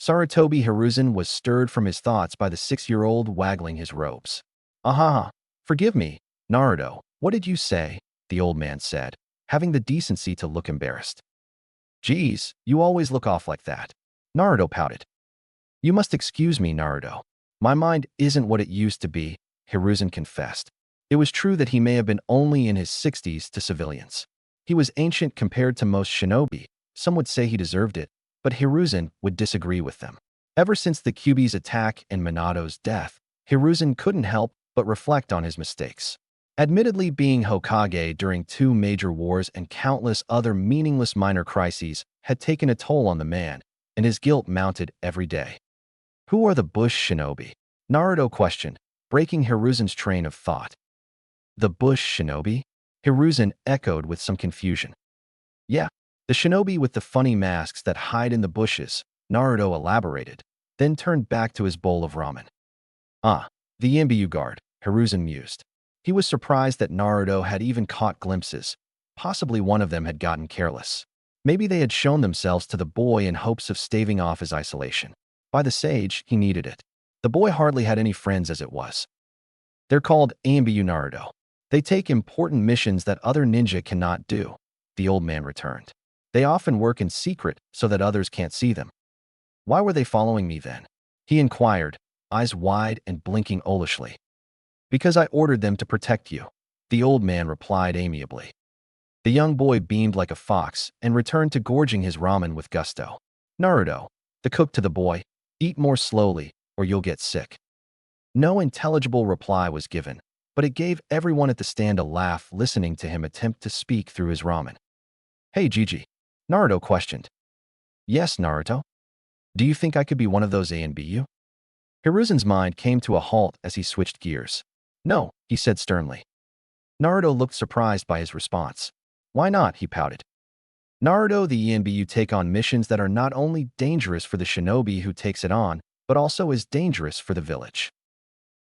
Sarutobi Hiruzen was stirred from his thoughts by the 6-year-old waggling his robes. Aha! Forgive me, Naruto, what did you say? The old man said, having the decency to look embarrassed. Geez, you always look off like that. Naruto pouted. You must excuse me, Naruto. My mind isn't what it used to be, Hiruzen confessed. It was true that he may have been only in his 60s to civilians. He was ancient compared to most shinobi. Some would say he deserved it, but Hiruzen would disagree with them. Ever since the Kyuubi's attack and Minato's death, Hiruzen couldn't help but reflect on his mistakes. Admittedly, being Hokage during 2 major wars and countless other meaningless minor crises had taken a toll on the man, and his guilt mounted every day. Who are the Bush Shinobi? Naruto questioned, breaking Hiruzen's train of thought. The Bush Shinobi? Hiruzen echoed with some confusion. Yeah, the shinobi with the funny masks that hide in the bushes, Naruto elaborated, then turned back to his bowl of ramen. Ah, the Yambiyu guard, Hiruzen mused. He was surprised that Naruto had even caught glimpses. Possibly one of them had gotten careless. Maybe they had shown themselves to the boy in hopes of staving off his isolation. By the sage, he needed it. The boy hardly had any friends as it was. They're called Yambiyu Naruto. They take important missions that other ninja cannot do, the old man returned. They often work in secret so that others can't see them. Why were they following me then? He inquired, eyes wide and blinking owlishly. Because I ordered them to protect you, the old man replied amiably. The young boy beamed like a fox and returned to gorging his ramen with gusto. Naruto, the cook to the boy, eat more slowly or you'll get sick. No intelligible reply was given, but it gave everyone at the stand a laugh listening to him attempt to speak through his ramen. Hey Gigi, Naruto questioned. Yes, Naruto? Do you think I could be one of those A and BU? Hiruzen's mind came to a halt as he switched gears. No, he said sternly. Naruto looked surprised by his response. Why not, he pouted. Naruto, the ENBU take on missions that are not only dangerous for the shinobi who takes it on, but also is dangerous for the village.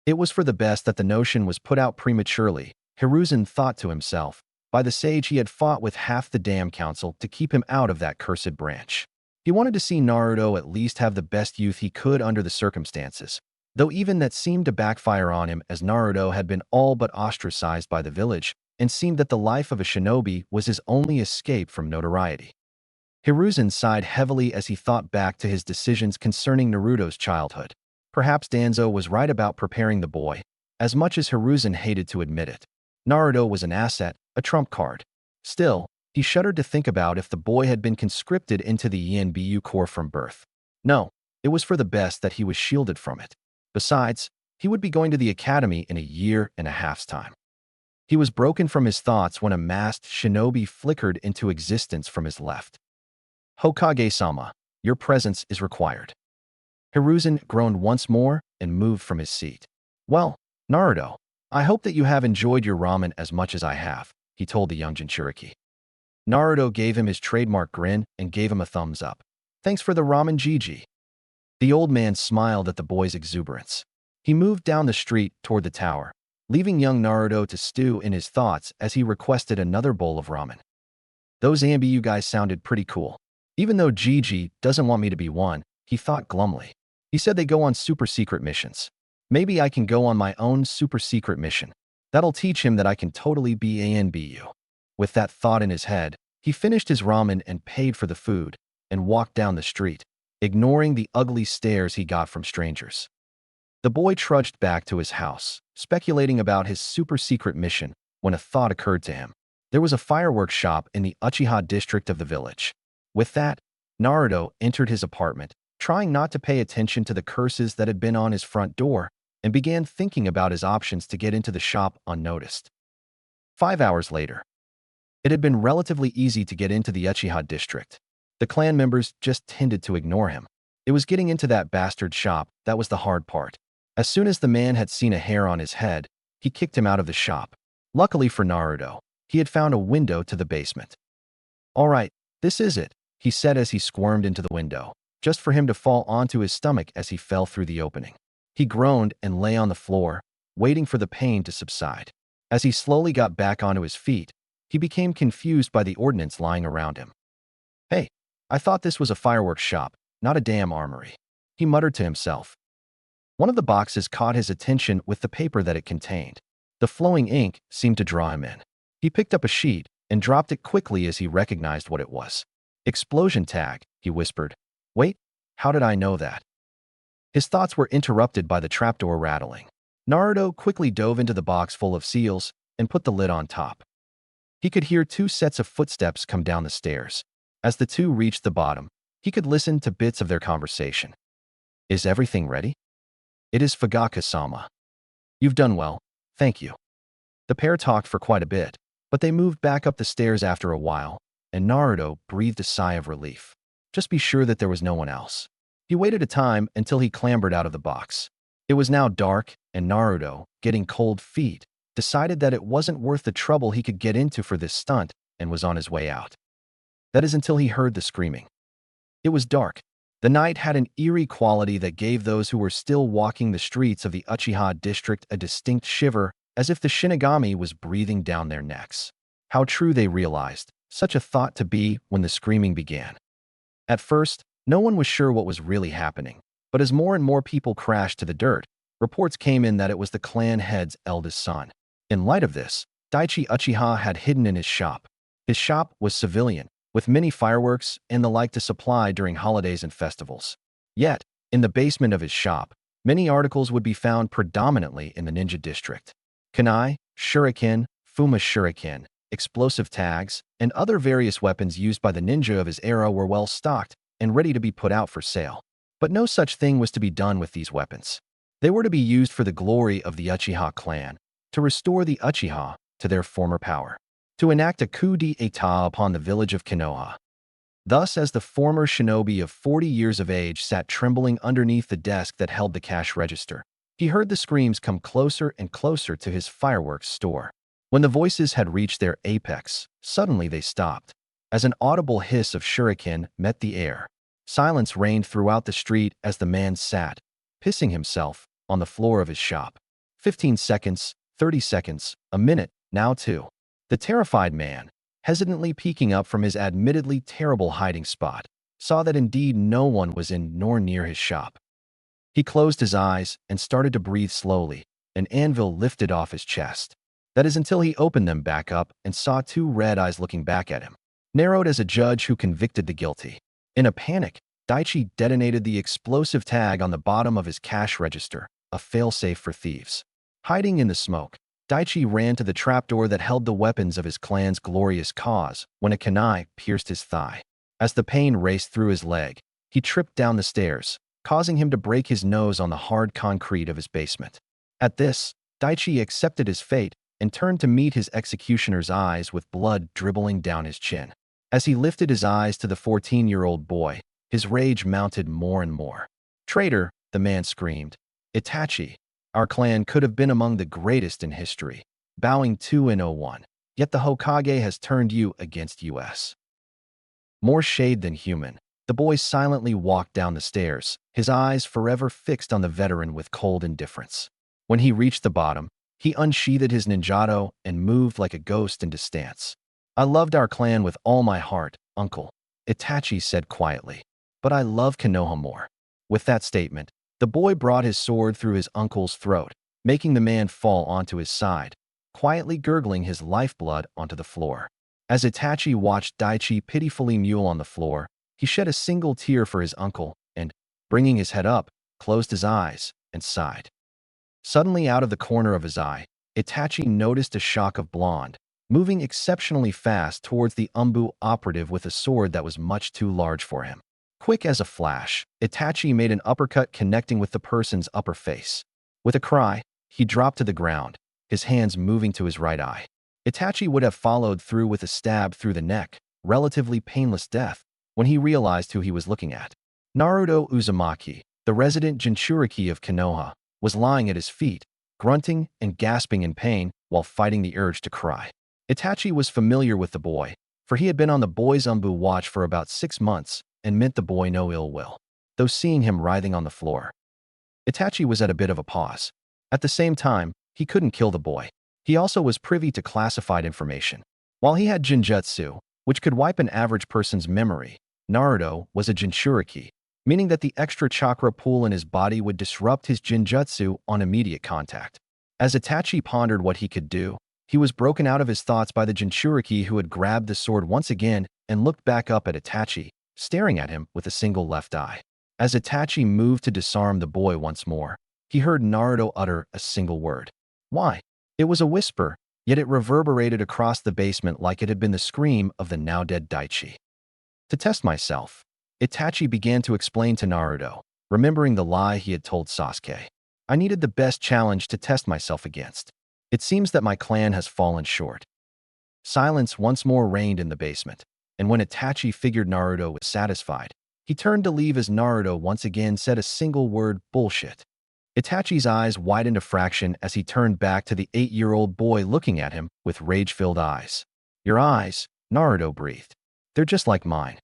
It was for the best that the notion was put out prematurely, Hiruzen thought to himself. By the sage he had fought with half the damn council to keep him out of that cursed branch. He wanted to see Naruto at least have the best youth he could under the circumstances, though even that seemed to backfire on him as Naruto had been all but ostracized by the village and seemed that the life of a shinobi was his only escape from notoriety. Hiruzen sighed heavily as he thought back to his decisions concerning Naruto's childhood. Perhaps Danzo was right about preparing the boy, as much as Hiruzen hated to admit it. Naruto was an asset, a trump card. Still, he shuddered to think about if the boy had been conscripted into the ENBU Corps from birth. No, it was for the best that he was shielded from it. Besides, he would be going to the academy in a year and a half's time. He was broken from his thoughts when a masked shinobi flickered into existence from his left. Hokage-sama, your presence is required. Hiruzen groaned once more and moved from his seat. Well, Naruto, I hope that you have enjoyed your ramen as much as I have, he told the young Jinchuriki. Naruto gave him his trademark grin and gave him a thumbs up. Thanks for the ramen, Gigi. The old man smiled at the boy's exuberance. He moved down the street toward the tower, leaving young Naruto to stew in his thoughts as he requested another bowl of ramen. Those AMBU guys sounded pretty cool. Even though Gigi doesn't want me to be one, he thought glumly. He said they go on super secret missions. Maybe I can go on my own super secret mission. That'll teach him that I can totally be ANBU. With that thought in his head, he finished his ramen and paid for the food, and walked down the street, ignoring the ugly stares he got from strangers. The boy trudged back to his house, speculating about his super secret mission, when a thought occurred to him. There was a fireworks shop in the Uchiha district of the village. With that, Naruto entered his apartment, trying not to pay attention to the curses that had been on his front door, and began thinking about his options to get into the shop unnoticed. 5 hours later. It had been relatively easy to get into the Uchiha district. The clan members just tended to ignore him. It was getting into that bastard shop that was the hard part. As soon as the man had seen a hair on his head, he kicked him out of the shop. Luckily for Naruto, he had found a window to the basement. All right, this is it, he said as he squirmed into the window, just for him to fall onto his stomach as he fell through the opening. He groaned and lay on the floor, waiting for the pain to subside. As he slowly got back onto his feet, he became confused by the ordnance lying around him. Hey, I thought this was a fireworks shop, not a damn armory. He muttered to himself. One of the boxes caught his attention with the paper that it contained. The flowing ink seemed to draw him in. He picked up a sheet and dropped it quickly as he recognized what it was. Explosion tag, he whispered. Wait, how did I know that? His thoughts were interrupted by the trapdoor rattling. Naruto quickly dove into the box full of seals and put the lid on top. He could hear 2 sets of footsteps come down the stairs. As the 2 reached the bottom, he could listen to bits of their conversation. Is everything ready? It is Fugaka-sama. You've done well, thank you. The pair talked for quite a bit, but they moved back up the stairs after a while, and Naruto breathed a sigh of relief. Just be sure that there was no one else. He waited a time until he clambered out of the box. It was now dark, and Naruto, getting cold feet, decided that it wasn't worth the trouble he could get into for this stunt and was on his way out. That is until he heard the screaming. It was dark. The night had an eerie quality that gave those who were still walking the streets of the Uchiha district a distinct shiver, as if the Shinigami was breathing down their necks. How true they realized such a thought to be when the screaming began. At first, no one was sure what was really happening, but as more and more people crashed to the dirt, reports came in that it was the clan head's eldest son. In light of this, Daichi Uchiha had hidden in his shop. His shop was civilian, with many fireworks and the like to supply during holidays and festivals. Yet, in the basement of his shop, many articles would be found predominantly in the ninja district. Kunai, shuriken, fuma shuriken, explosive tags, and other various weapons used by the ninja of his era were well stocked and ready to be put out for sale. But no such thing was to be done with these weapons. They were to be used for the glory of the Uchiha clan, to restore the Uchiha to their former power, to enact a coup d'etat upon the village of Konoha. Thus, as the former shinobi of 40 years of age sat trembling underneath the desk that held the cash register, he heard the screams come closer and closer to his fireworks store. When the voices had reached their apex, suddenly they stopped, as an audible hiss of shuriken met the air. Silence reigned throughout the street as the man sat, pissing himself, on the floor of his shop. 15 seconds, 30 seconds, a minute, now 2. The terrified man, hesitantly peeking up from his admittedly terrible hiding spot, saw that indeed no one was in nor near his shop. He closed his eyes and started to breathe slowly, an anvil lifted off his chest. That is until he opened them back up and saw 2 red eyes looking back at him, narrowed as a judge who convicted the guilty. In a panic, Daichi detonated the explosive tag on the bottom of his cash register, a failsafe for thieves. Hiding in the smoke, Daichi ran to the trapdoor that held the weapons of his clan's glorious cause when a kunai pierced his thigh. As the pain raced through his leg, he tripped down the stairs, causing him to break his nose on the hard concrete of his basement. At this, Daichi accepted his fate and turned to meet his executioner's eyes with blood dribbling down his chin. As he lifted his eyes to the 14-year-old boy, his rage mounted more and more. "Traitor," the man screamed. "Itachi, our clan could have been among the greatest in history, bowing 2-1, yet the Hokage has turned you against us." More shade than human, the boy silently walked down the stairs, his eyes forever fixed on the veteran with cold indifference. When he reached the bottom, he unsheathed his ninjato and moved like a ghost into stance. "I loved our clan with all my heart, uncle," Itachi said quietly, "but I love Konoha more." With that statement, the boy brought his sword through his uncle's throat, making the man fall onto his side, quietly gurgling his lifeblood onto the floor. As Itachi watched Daichi pitifully mule on the floor, he shed a single tear for his uncle and, bringing his head up, closed his eyes and sighed. Suddenly, out of the corner of his eye, Itachi noticed a shock of blonde, moving exceptionally fast towards the Umbu operative with a sword that was much too large for him. Quick as a flash, Itachi made an uppercut connecting with the person's upper face. With a cry, he dropped to the ground, his hands moving to his right eye. Itachi would have followed through with a stab through the neck, relatively painless death, when he realized who he was looking at. Naruto Uzumaki, the resident Jinchuriki of Konoha, was lying at his feet, grunting and gasping in pain while fighting the urge to cry. Itachi was familiar with the boy, for he had been on the boy's Umbu watch for about 6 months and meant the boy no ill will, though seeing him writhing on the floor. Itachi was at a bit of a pause. At the same time, he couldn't kill the boy. He also was privy to classified information. While he had Jinjutsu, which could wipe an average person's memory, Naruto was a Jinchuriki, meaning that the extra chakra pool in his body would disrupt his jinjutsu on immediate contact. As Itachi pondered what he could do, he was broken out of his thoughts by the Jinchuriki, who had grabbed the sword once again and looked back up at Itachi, staring at him with a single left eye. As Itachi moved to disarm the boy once more, he heard Naruto utter a single word. Why? It was a whisper, yet it reverberated across the basement like it had been the scream of the now-dead Daichi. To test myself, Itachi began to explain to Naruto, remembering the lie he had told Sasuke. I needed the best challenge to test myself against. It seems that my clan has fallen short. Silence once more reigned in the basement, and when Itachi figured Naruto was satisfied, he turned to leave as Naruto once again said a single word, bullshit. Itachi's eyes widened a fraction as he turned back to the 8-year-old boy looking at him with rage-filled eyes. Your eyes, Naruto breathed. They're just like mine.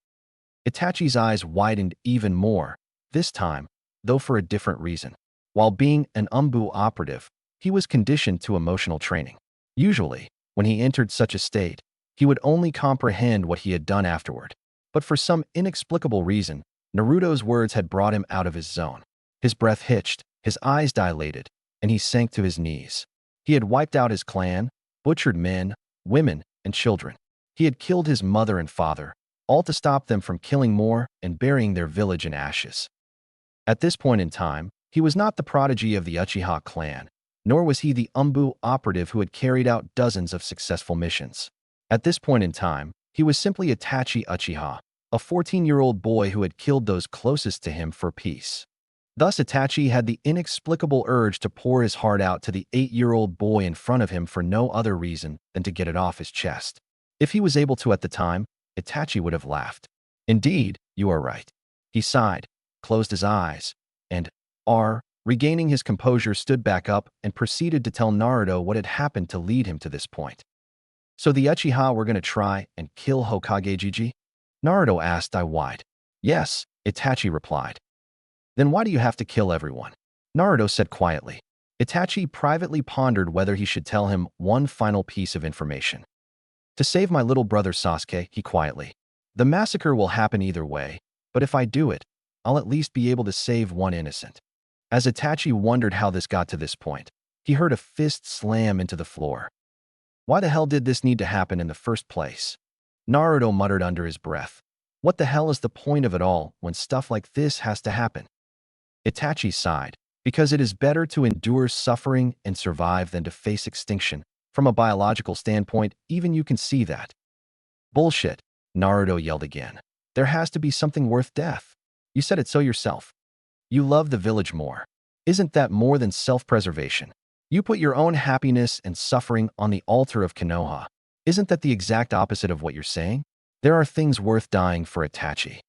Itachi's eyes widened even more, this time, though for a different reason. While being an Umbu operative, he was conditioned to emotional training. Usually, when he entered such a state, he would only comprehend what he had done afterward. But for some inexplicable reason, Naruto's words had brought him out of his zone. His breath hitched, his eyes dilated, and he sank to his knees. He had wiped out his clan, butchered men, women, and children. He had killed his mother and father, all to stop them from killing more and burying their village in ashes. At this point in time, he was not the prodigy of the Uchiha clan, nor was he the Umbu operative who had carried out dozens of successful missions. At this point in time, he was simply Itachi Uchiha, a 14-year-old boy who had killed those closest to him for peace. Thus, Itachi had the inexplicable urge to pour his heart out to the 8-year-old boy in front of him for no other reason than to get it off his chest. If he was able to at the time, Itachi would have laughed. Indeed, you are right. He sighed, closed his eyes, and, regaining his composure, stood back up and proceeded to tell Naruto what had happened to lead him to this point. So the Uchiha were going to try and kill Hokage Gigi? Naruto asked eye-wide. Yes, Itachi replied. Then why do you have to kill everyone? Naruto said quietly. Itachi privately pondered whether he should tell him one final piece of information. To save my little brother Sasuke, he quietly. The massacre will happen either way, but if I do it, I'll at least be able to save one innocent. As Itachi wondered how this got to this point, he heard a fist slam into the floor. Why the hell did this need to happen in the first place? Naruto muttered under his breath. What the hell is the point of it all when stuff like this has to happen? Itachi sighed, because it is better to endure suffering and survive than to face extinction. From a biological standpoint, even you can see that. Bullshit, Naruto yelled again. There has to be something worth death. You said it so yourself. You love the village more. Isn't that more than self-preservation? You put your own happiness and suffering on the altar of Konoha. Isn't that the exact opposite of what you're saying? There are things worth dying for, Itachi.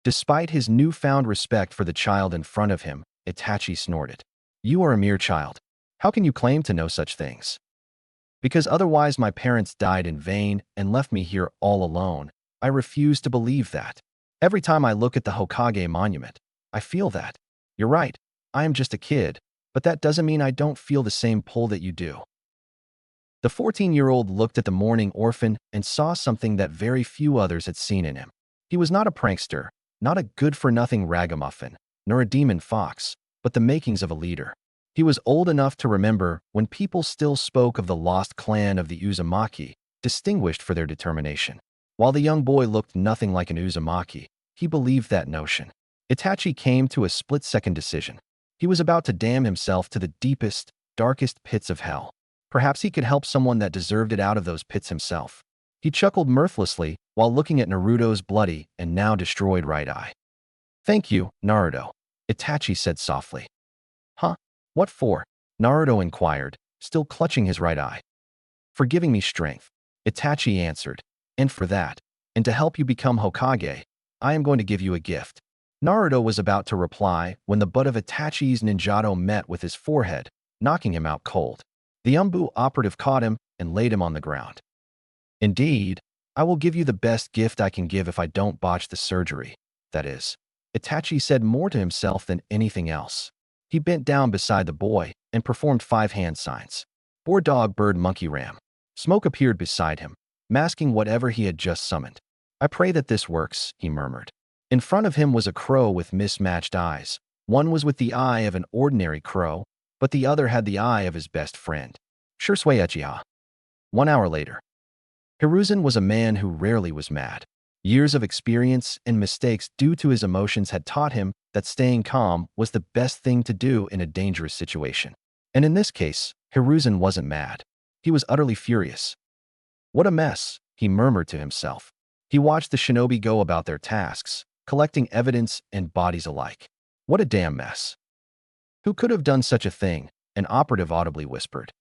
Despite his newfound respect for the child in front of him, Itachi snorted. You are a mere child. How can you claim to know such things? Because otherwise my parents died in vain and left me here all alone. I refuse to believe that. Every time I look at the Hokage monument, I feel that. You're right, I am just a kid, but that doesn't mean I don't feel the same pull that you do. The 14-year-old looked at the mourning orphan and saw something that very few others had seen in him. He was not a prankster, not a good-for-nothing ragamuffin, nor a demon fox, but the makings of a leader. He was old enough to remember when people still spoke of the lost clan of the Uzumaki, distinguished for their determination. While the young boy looked nothing like an Uzumaki, he believed that notion. Itachi came to a split-second decision. He was about to damn himself to the deepest, darkest pits of hell. Perhaps he could help someone that deserved it out of those pits himself. He chuckled mirthlessly while looking at Naruto's bloody and now destroyed right eye. Thank you, Naruto, Itachi said softly. Huh? What for? Naruto inquired, still clutching his right eye. For giving me strength, Itachi answered. And for that, and to help you become Hokage, I am going to give you a gift. Naruto was about to reply when the butt of Itachi's ninjato met with his forehead, knocking him out cold. The Umbu operative caught him and laid him on the ground. Indeed, I will give you the best gift I can give if I don't botch the surgery. That is, Itachi said more to himself than anything else. He bent down beside the boy and performed 5 hand signs. Boar, dog, bird, monkey, ram. Smoke appeared beside him, masking whatever he had just summoned. I pray that this works, he murmured. In front of him was a crow with mismatched eyes. One was with the eye of an ordinary crow, but the other had the eye of his best friend. Uchiha. 1 hour later. Hiruzen was a man who rarely was mad. Years of experience and mistakes due to his emotions had taught him that staying calm was the best thing to do in a dangerous situation. And in this case, Hiruzen wasn't mad. He was utterly furious. What a mess, he murmured to himself. He watched the shinobi go about their tasks, collecting evidence and bodies alike. What a damn mess. Who could have done such a thing? An operative audibly whispered.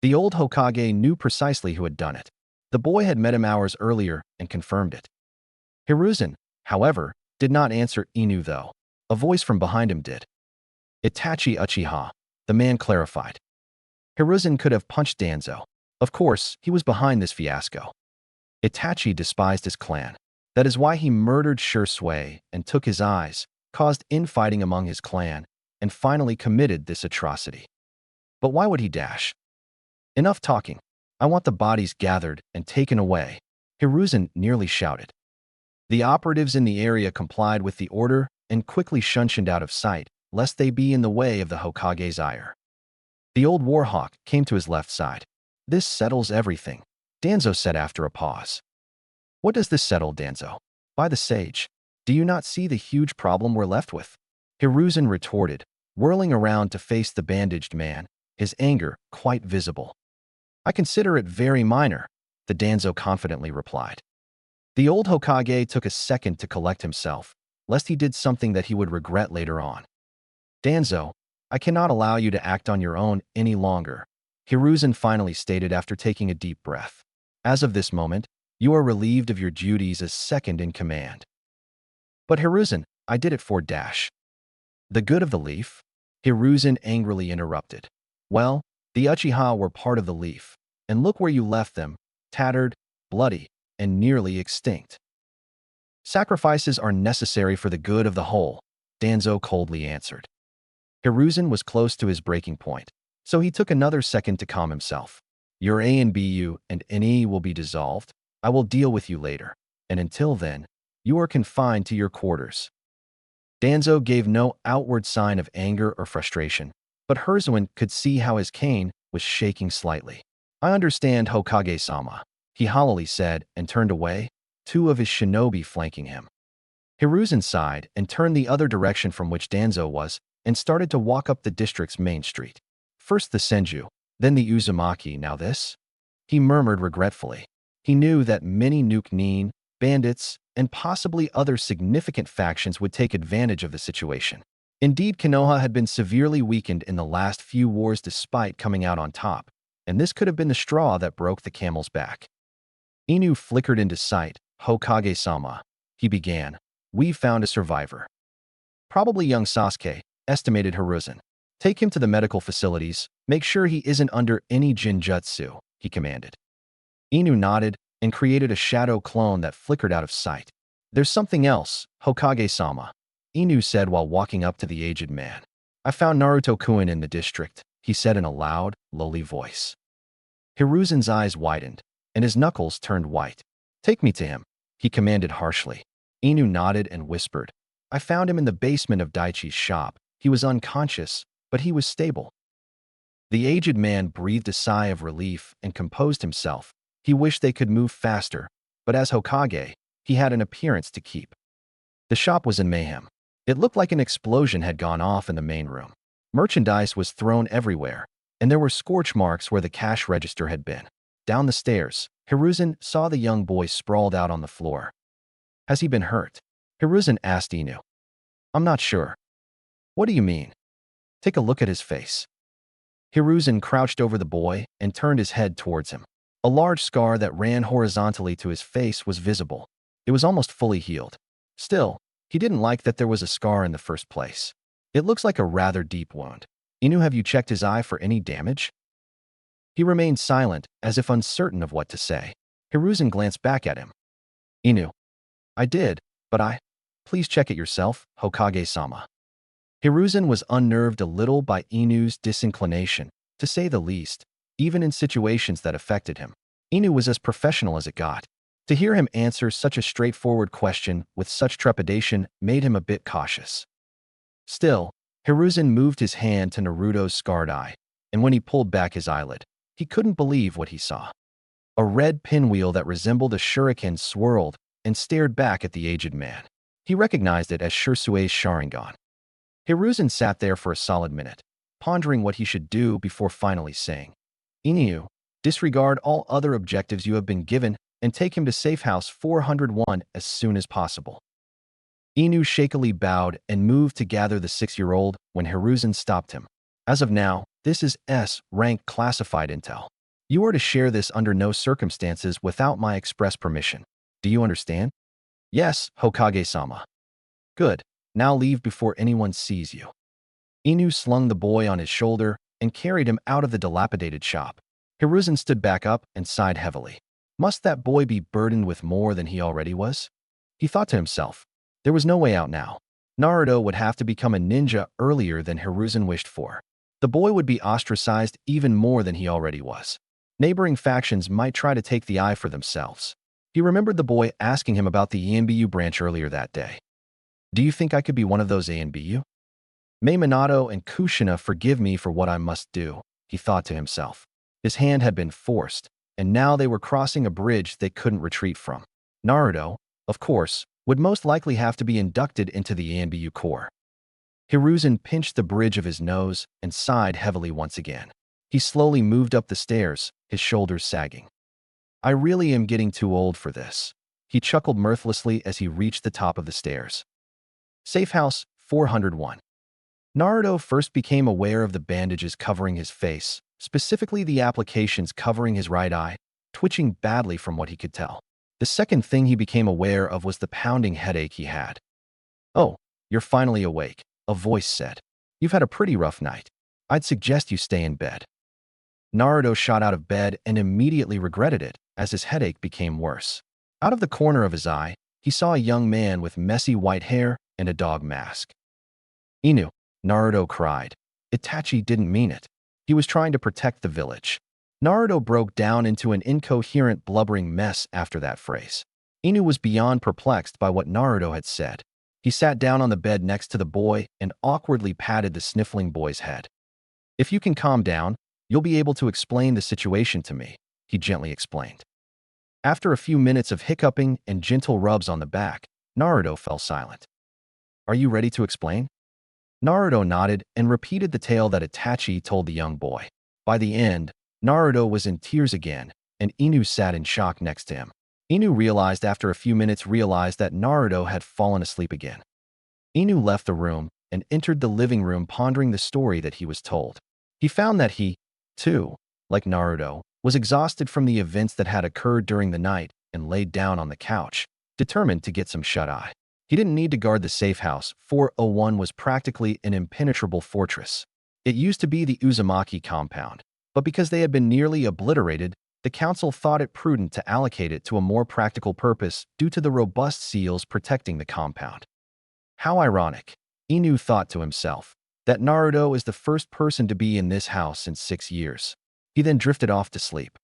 The old Hokage knew precisely who had done it. The boy had met him hours earlier and confirmed it. Hiruzen, however, did not answer Inu though. A voice from behind him did. Itachi Uchiha, the man clarified. Hiruzen could have punched Danzo. Of course, he was behind this fiasco. Itachi despised his clan. That is why he murdered Shui and took his eyes, caused infighting among his clan, and finally committed this atrocity. But why would he dash? Enough talking. I want the bodies gathered and taken away, Hiruzen nearly shouted. The operatives in the area complied with the order and quickly shunned out of sight, lest they be in the way of the Hokage's ire. The old warhawk came to his left side. This settles everything, Danzo said after a pause. What does this settle, Danzo? By the sage, do you not see the huge problem we're left with? Hiruzen retorted, whirling around to face the bandaged man, his anger quite visible. I consider it very minor, the Danzo confidently replied. The old Hokage took a second to collect himself, lest he did something that he would regret later on. Danzo, I cannot allow you to act on your own any longer, Hiruzen finally stated after taking a deep breath. As of this moment, you are relieved of your duties as second in command. But Hiruzen, I did it for dash. The good of the leaf? Hiruzen angrily interrupted. Well, the Uchiha were part of the leaf, and look where you left them, tattered, bloody, and nearly extinct. Sacrifices are necessary for the good of the whole, Danzo coldly answered. Hiruzen was close to his breaking point, so he took another second to calm himself. Your ANBU and NE will be dissolved. I will deal with you later, and until then, you are confined to your quarters. Danzo gave no outward sign of anger or frustration, but Hiruzen could see how his cane was shaking slightly. I understand, Hokage-sama, he hollowly said and turned away, two of his shinobi flanking him. Hiruzen sighed and turned the other direction from which Danzo was and started to walk up the district's main street. First the Senju, then the Uzumaki, now this? He murmured regretfully. He knew that many Nuke-nin, bandits, and possibly other significant factions would take advantage of the situation. Indeed, Konoha had been severely weakened in the last few wars despite coming out on top, and this could have been the straw that broke the camel's back. Inu flickered into sight. Hokage-sama, he began. We've found a survivor. Probably young Sasuke, estimated Hiruzen. Take him to the medical facilities. Make sure he isn't under any jinjutsu, he commanded. Inu nodded and created a shadow clone that flickered out of sight. There's something else, Hokage-sama, Inu said while walking up to the aged man. I found Naruto-kun in the district, he said in a loud, lowly voice. Hiruzen's eyes widened, and his knuckles turned white. Take me to him, he commanded harshly. Inu nodded and whispered. I found him in the basement of Daichi's shop. He was unconscious, but he was stable. The aged man breathed a sigh of relief and composed himself. He wished they could move faster, but as Hokage, he had an appearance to keep. The shop was in mayhem. It looked like an explosion had gone off in the main room. Merchandise was thrown everywhere, and there were scorch marks where the cash register had been. Down the stairs, Hiruzen saw the young boy sprawled out on the floor. Has he been hurt? Hiruzen asked Inu. I'm not sure. What do you mean? Take a look at his face. Hiruzen crouched over the boy and turned his head towards him. A large scar that ran horizontally to his face was visible. It was almost fully healed. Still, he didn't like that there was a scar in the first place. It looks like a rather deep wound. Inu, have you checked his eye for any damage? He remained silent, as if uncertain of what to say. Hiruzen glanced back at him. Inu. I did, but Please check it yourself, Hokage-sama. Hiruzen was unnerved a little by Inu's disinclination, to say the least, even in situations that affected him. Inu was as professional as it got. To hear him answer such a straightforward question with such trepidation made him a bit cautious. Still, Hiruzen moved his hand to Naruto's scarred eye, and when he pulled back his eyelid, he couldn't believe what he saw. A red pinwheel that resembled a shuriken swirled and stared back at the aged man. He recognized it as Shursue's Sharingan. Hiruzen sat there for a solid minute, pondering what he should do before finally saying, "Inu, disregard all other objectives you have been given and take him to Safe House 401 as soon as possible." Inu shakily bowed and moved to gather the 6-year-old when Hiruzen stopped him. "As of now, this is S-rank classified intel. You are to share this under no circumstances without my express permission. Do you understand?" "Yes, Hokage-sama." "Good. Now leave before anyone sees you." Inu slung the boy on his shoulder and carried him out of the dilapidated shop. Hiruzen stood back up and sighed heavily. Must that boy be burdened with more than he already was? He thought to himself. There was no way out now. Naruto would have to become a ninja earlier than Hiruzen wished for. The boy would be ostracized even more than he already was. Neighboring factions might try to take the eye for themselves. He remembered the boy asking him about the ANBU branch earlier that day. "Do you think I could be one of those ANBU? May Minato and Kushina forgive me for what I must do," he thought to himself. His hand had been forced, and now they were crossing a bridge they couldn't retreat from. Naruto, of course, would most likely have to be inducted into the ANBU Corps. Hiruzen pinched the bridge of his nose and sighed heavily once again. He slowly moved up the stairs, his shoulders sagging. "I really am getting too old for this." He chuckled mirthlessly as he reached the top of the stairs. Safe House 401. Naruto first became aware of the bandages covering his face, specifically the applications covering his right eye, twitching badly from what he could tell. The second thing he became aware of was the pounding headache he had. "Oh, you're finally awake," a voice said. "You've had a pretty rough night. I'd suggest you stay in bed." Naruto shot out of bed and immediately regretted it as his headache became worse. Out of the corner of his eye, he saw a young man with messy white hair and a dog mask. "Inu," Naruto cried. Itachi didn't mean it. He was trying to protect the village. Naruto broke down into an incoherent, blubbering mess after that phrase. Inu was beyond perplexed by what Naruto had said. He sat down on the bed next to the boy and awkwardly patted the sniffling boy's head. "If you can calm down, you'll be able to explain the situation to me," he gently explained. After a few minutes of hiccuping and gentle rubs on the back, Naruto fell silent. "Are you ready to explain?" Naruto nodded and repeated the tale that Itachi told the young boy. By the end, Naruto was in tears again, and Inu sat in shock next to him. Inu realized after a few minutes that Naruto had fallen asleep again. Inu left the room and entered the living room pondering the story that he was told. He found that he, too, like Naruto, was exhausted from the events that had occurred during the night and laid down on the couch, determined to get some shut-eye. He didn't need to guard the safe house. 401 was practically an impenetrable fortress. It used to be the Uzumaki compound, but because they had been nearly obliterated, the council thought it prudent to allocate it to a more practical purpose due to the robust seals protecting the compound. How ironic, Inu thought to himself, that Naruto is the first person to be in this house in 6 years. He then drifted off to sleep.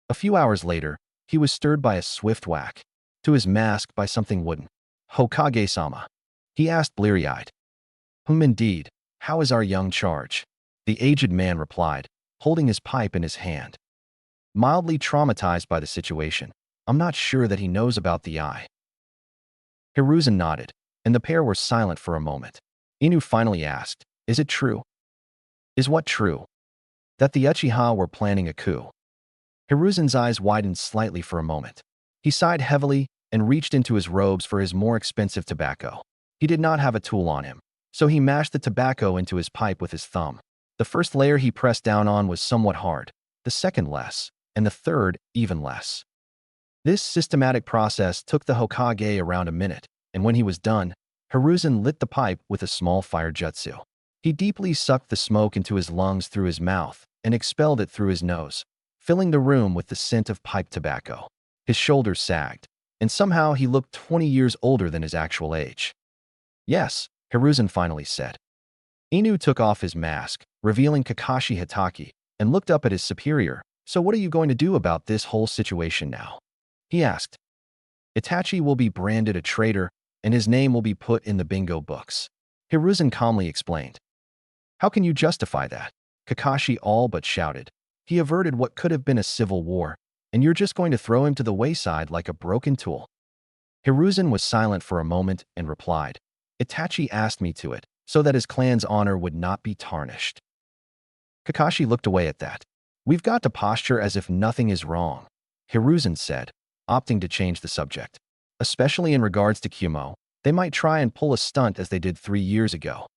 A few hours later, he was stirred by a swift whack to his mask by something wooden. "Hokage-sama," he asked bleary-eyed. Indeed. How is our young charge?" the aged man replied, holding his pipe in his hand. Mildly traumatized by the situation, "I'm not sure that he knows about the eye." Hiruzen nodded, and the pair were silent for a moment. Inu finally asked, "Is it true?" "Is what true?" "That the Uchiha were planning a coup." Hiruzen's eyes widened slightly for a moment. He sighed heavily and reached into his robes for his more expensive tobacco. He did not have a tool on him, so he mashed the tobacco into his pipe with his thumb. The first layer he pressed down on was somewhat hard, the second less, and the third even less. This systematic process took the Hokage around a minute, and when he was done, Hiruzen lit the pipe with a small fire jutsu. He deeply sucked the smoke into his lungs through his mouth and expelled it through his nose, filling the room with the scent of pipe tobacco. His shoulders sagged, and somehow he looked 20 years older than his actual age. "Yes," Hiruzen finally said. Inu took off his mask, revealing Kakashi Hitaki, and looked up at his superior. "So what are you going to do about this whole situation now?" he asked. Itachi will be branded a traitor, and his name will be put in the bingo books. Hiruzen calmly explained. How can you justify that? Kakashi all but shouted. He averted what could have been a civil war, and you're just going to throw him to the wayside like a broken tool. Hiruzen was silent for a moment and replied, Itachi asked me to it, so that his clan's honor would not be tarnished. Kakashi looked away at that. We've got to posture as if nothing is wrong, Hiruzen said, opting to change the subject. Especially in regards to Kumo, they might try and pull a stunt as they did 3 years ago.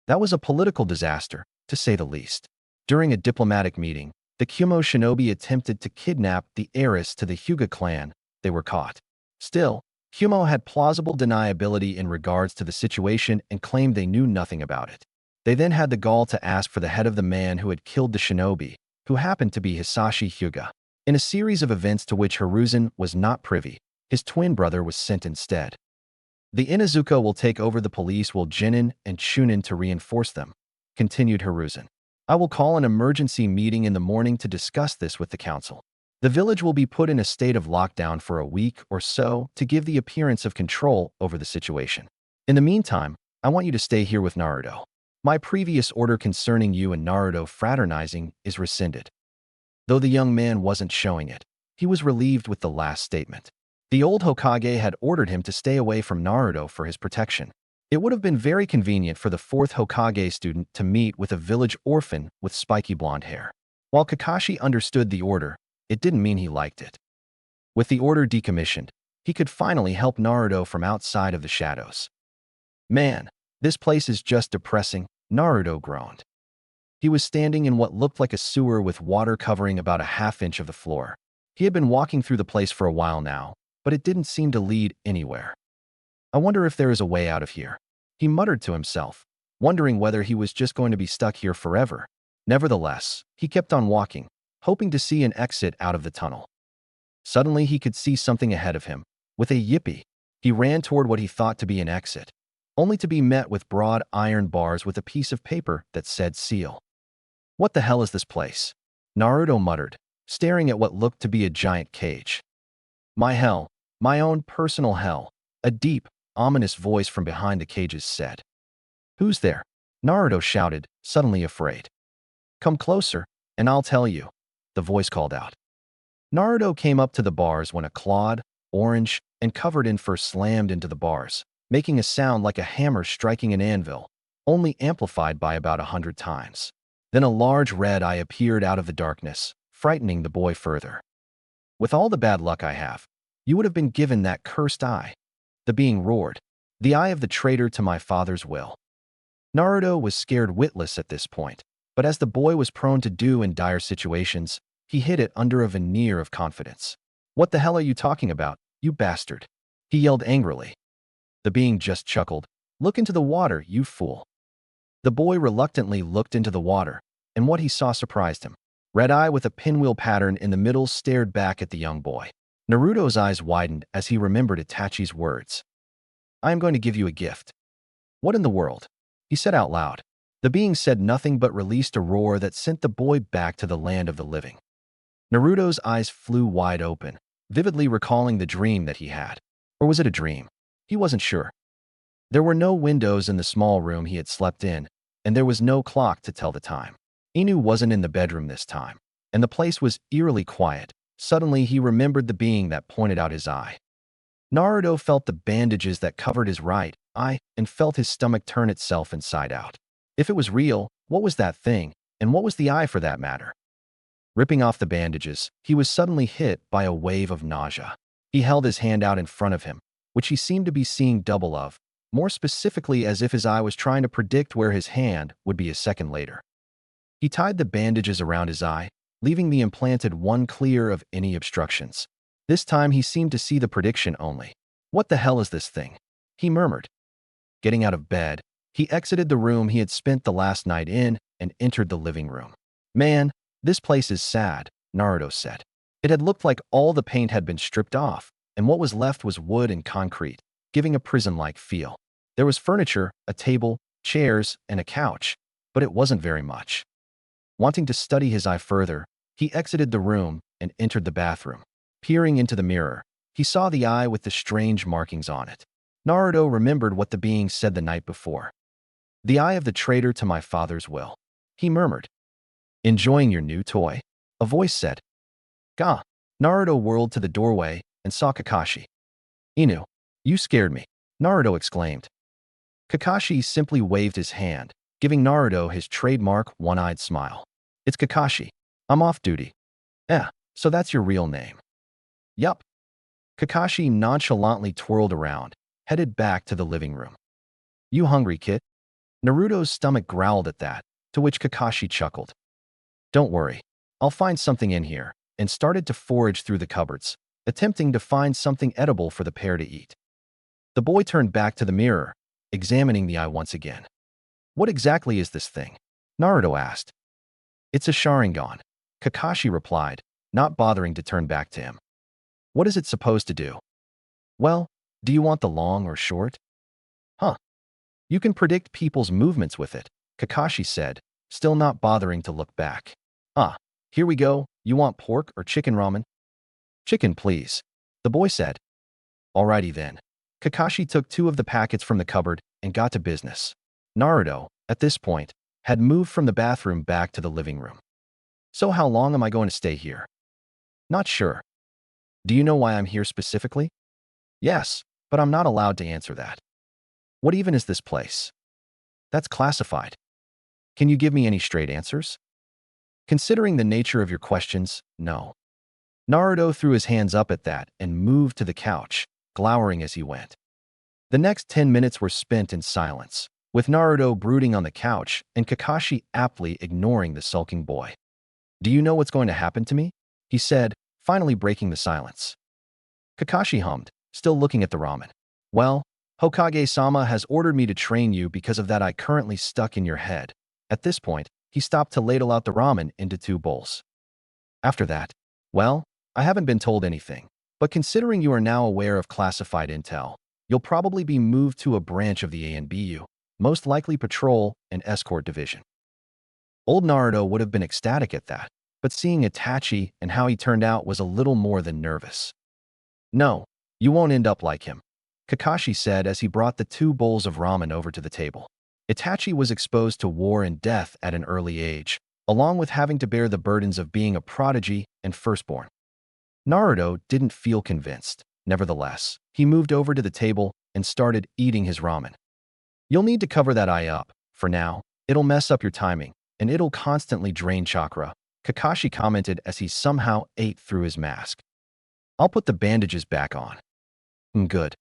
That was a political disaster, to say the least. During a diplomatic meeting, the Kumo shinobi attempted to kidnap the heiress to the Hyuga clan. They were caught. Still, Kumo had plausible deniability in regards to the situation and claimed they knew nothing about it. They then had the gall to ask for the head of the man who had killed the shinobi, who happened to be Hisashi Hyuga. In a series of events to which Hiruzen was not privy, his twin brother was sent instead. The Inuzuka will take over the police while Jinin and Chunin to reinforce them, continued Hiruzen. I will call an emergency meeting in the morning to discuss this with the council. The village will be put in a state of lockdown for a week or so to give the appearance of control over the situation. In the meantime, I want you to stay here with Naruto. My previous order concerning you and Naruto fraternizing is rescinded. Though the young man wasn't showing it, he was relieved with the last statement. The old Hokage had ordered him to stay away from Naruto for his protection. It would have been very convenient for the 4th Hokage student to meet with a village orphan with spiky blonde hair. While Kakashi understood the order, it didn't mean he liked it. With the order decommissioned, he could finally help Naruto from outside of the shadows. Man, this place is just depressing, Naruto groaned. He was standing in what looked like a sewer with water covering about a half-inch of the floor. He had been walking through the place for a while now, but it didn't seem to lead anywhere. I wonder if there is a way out of here, he muttered to himself, wondering whether he was just going to be stuck here forever. Nevertheless, he kept on walking, hoping to see an exit out of the tunnel. Suddenly he could see something ahead of him. With a yippee, he ran toward what he thought to be an exit, only to be met with broad iron bars with a piece of paper that said seal. What the hell is this place? Naruto muttered, staring at what looked to be a giant cage. My hell, my own personal hell, a deep, ominous voice from behind the cages said. Who's there? Naruto shouted, suddenly afraid. Come closer, and I'll tell you, the voice called out. Naruto came up to the bars when a clawed, orange, and covered in fur slammed into the bars, making a sound like a hammer striking an anvil, only amplified by about 100 times. Then a large red eye appeared out of the darkness, frightening the boy further. With all the bad luck I have, you would have been given that cursed eye. The being roared, the eye of the traitor to my father's will. Naruto was scared witless at this point, but as the boy was prone to do in dire situations, he hid it under a veneer of confidence. What the hell are you talking about, you bastard? He yelled angrily. The being just chuckled. Look into the water, you fool. The boy reluctantly looked into the water, and what he saw surprised him. Red Eye with a pinwheel pattern in the middle stared back at the young boy. Naruto's eyes widened as he remembered Itachi's words. I am going to give you a gift. What in the world? He said out loud. The being said nothing but released a roar that sent the boy back to the land of the living. Naruto's eyes flew wide open, vividly recalling the dream that he had. Or was it a dream? He wasn't sure. There were no windows in the small room he had slept in, and there was no clock to tell the time. Inu wasn't in the bedroom this time, and the place was eerily quiet. Suddenly, he remembered the being that pointed out his eye. Naruto felt the bandages that covered his right eye and felt his stomach turn itself inside out. If it was real, what was that thing, and what was the eye for that matter? Ripping off the bandages, he was suddenly hit by a wave of nausea. He held his hand out in front of him, which he seemed to be seeing double of, more specifically as if his eye was trying to predict where his hand would be a second later. He tied the bandages around his eye, leaving the implanted one clear of any obstructions. This time he seemed to see the prediction only. What the hell is this thing? He murmured. Getting out of bed, he exited the room he had spent the last night in and entered the living room. Man, this place is sad, Naruto said. It had looked like all the paint had been stripped off, and what was left was wood and concrete, giving a prison-like feel. There was furniture, a table, chairs, and a couch, but it wasn't very much. Wanting to study his eye further, he exited the room and entered the bathroom. Peering into the mirror, He saw the eye with the strange markings on it. Naruto remembered what the being said the night before. "The eye of the traitor to my father's will," he murmured. "Enjoying your new toy?" a voice said. "Gah." Naruto whirled to the doorway and saw Kakashi. "Inu, you scared me," Naruto exclaimed. Kakashi simply waved his hand, giving Naruto his trademark one-eyed smile. "It's Kakashi. I'm off duty." So that's your real name." "Yup." Kakashi nonchalantly twirled around, headed back to the living room. "You hungry, kid?" Naruto's stomach growled at that, to which Kakashi chuckled. "Don't worry, I'll find something in here," and started to forage through the cupboards, attempting to find something edible for the pair to eat. The boy turned back to the mirror, examining the eye once again. "What exactly is this thing?" Naruto asked. "It's a Sharingan," Kakashi replied, not bothering to turn back to him. "What is it supposed to do?" "Well, do you want the long or short?" "Huh. You can predict people's movements with it," Kakashi said, still not bothering to look back. "Ah, here we go. You want pork or chicken ramen?" "Chicken, please," the boy said. "Alrighty then." Kakashi took 2 of the packets from the cupboard and got to business. Naruto, at this point, had moved from the bathroom back to the living room. "So how long am I going to stay here?" "Not sure." "Do you know why I'm here specifically?" "Yes, but I'm not allowed to answer that." "What even is this place?" "That's classified." "Can you give me any straight answers?" "Considering the nature of your questions, no." Naruto threw his hands up at that and moved to the couch, glowering as he went. The next 10 minutes were spent in silence, with Naruto brooding on the couch and Kakashi aptly ignoring the sulking boy. "Do you know what's going to happen to me?" he said, finally breaking the silence. Kakashi hummed, still looking at the ramen. "Well, Hokage-sama has ordered me to train you because of that eye currently stuck in your head." At this point, he stopped to ladle out the ramen into 2 bowls. "After that, well, I haven't been told anything, but considering you are now aware of classified intel, you'll probably be moved to a branch of the ANBU, most likely Patrol and Escort Division." Old Naruto would have been ecstatic at that, but seeing Itachi and how he turned out was a little more than nervous. "No, you won't end up like him," Kakashi said as he brought the 2 bowls of ramen over to the table. Itachi was exposed to war and death at an early age, along with having to bear the burdens of being a prodigy and firstborn. Naruto didn't feel convinced. Nevertheless, he moved over to the table and started eating his ramen. "You'll need to cover that eye up. For now, it'll mess up your timing, and it'll constantly drain chakra," Kakashi commented as he somehow ate through his mask. "I'll put the bandages back on." Good."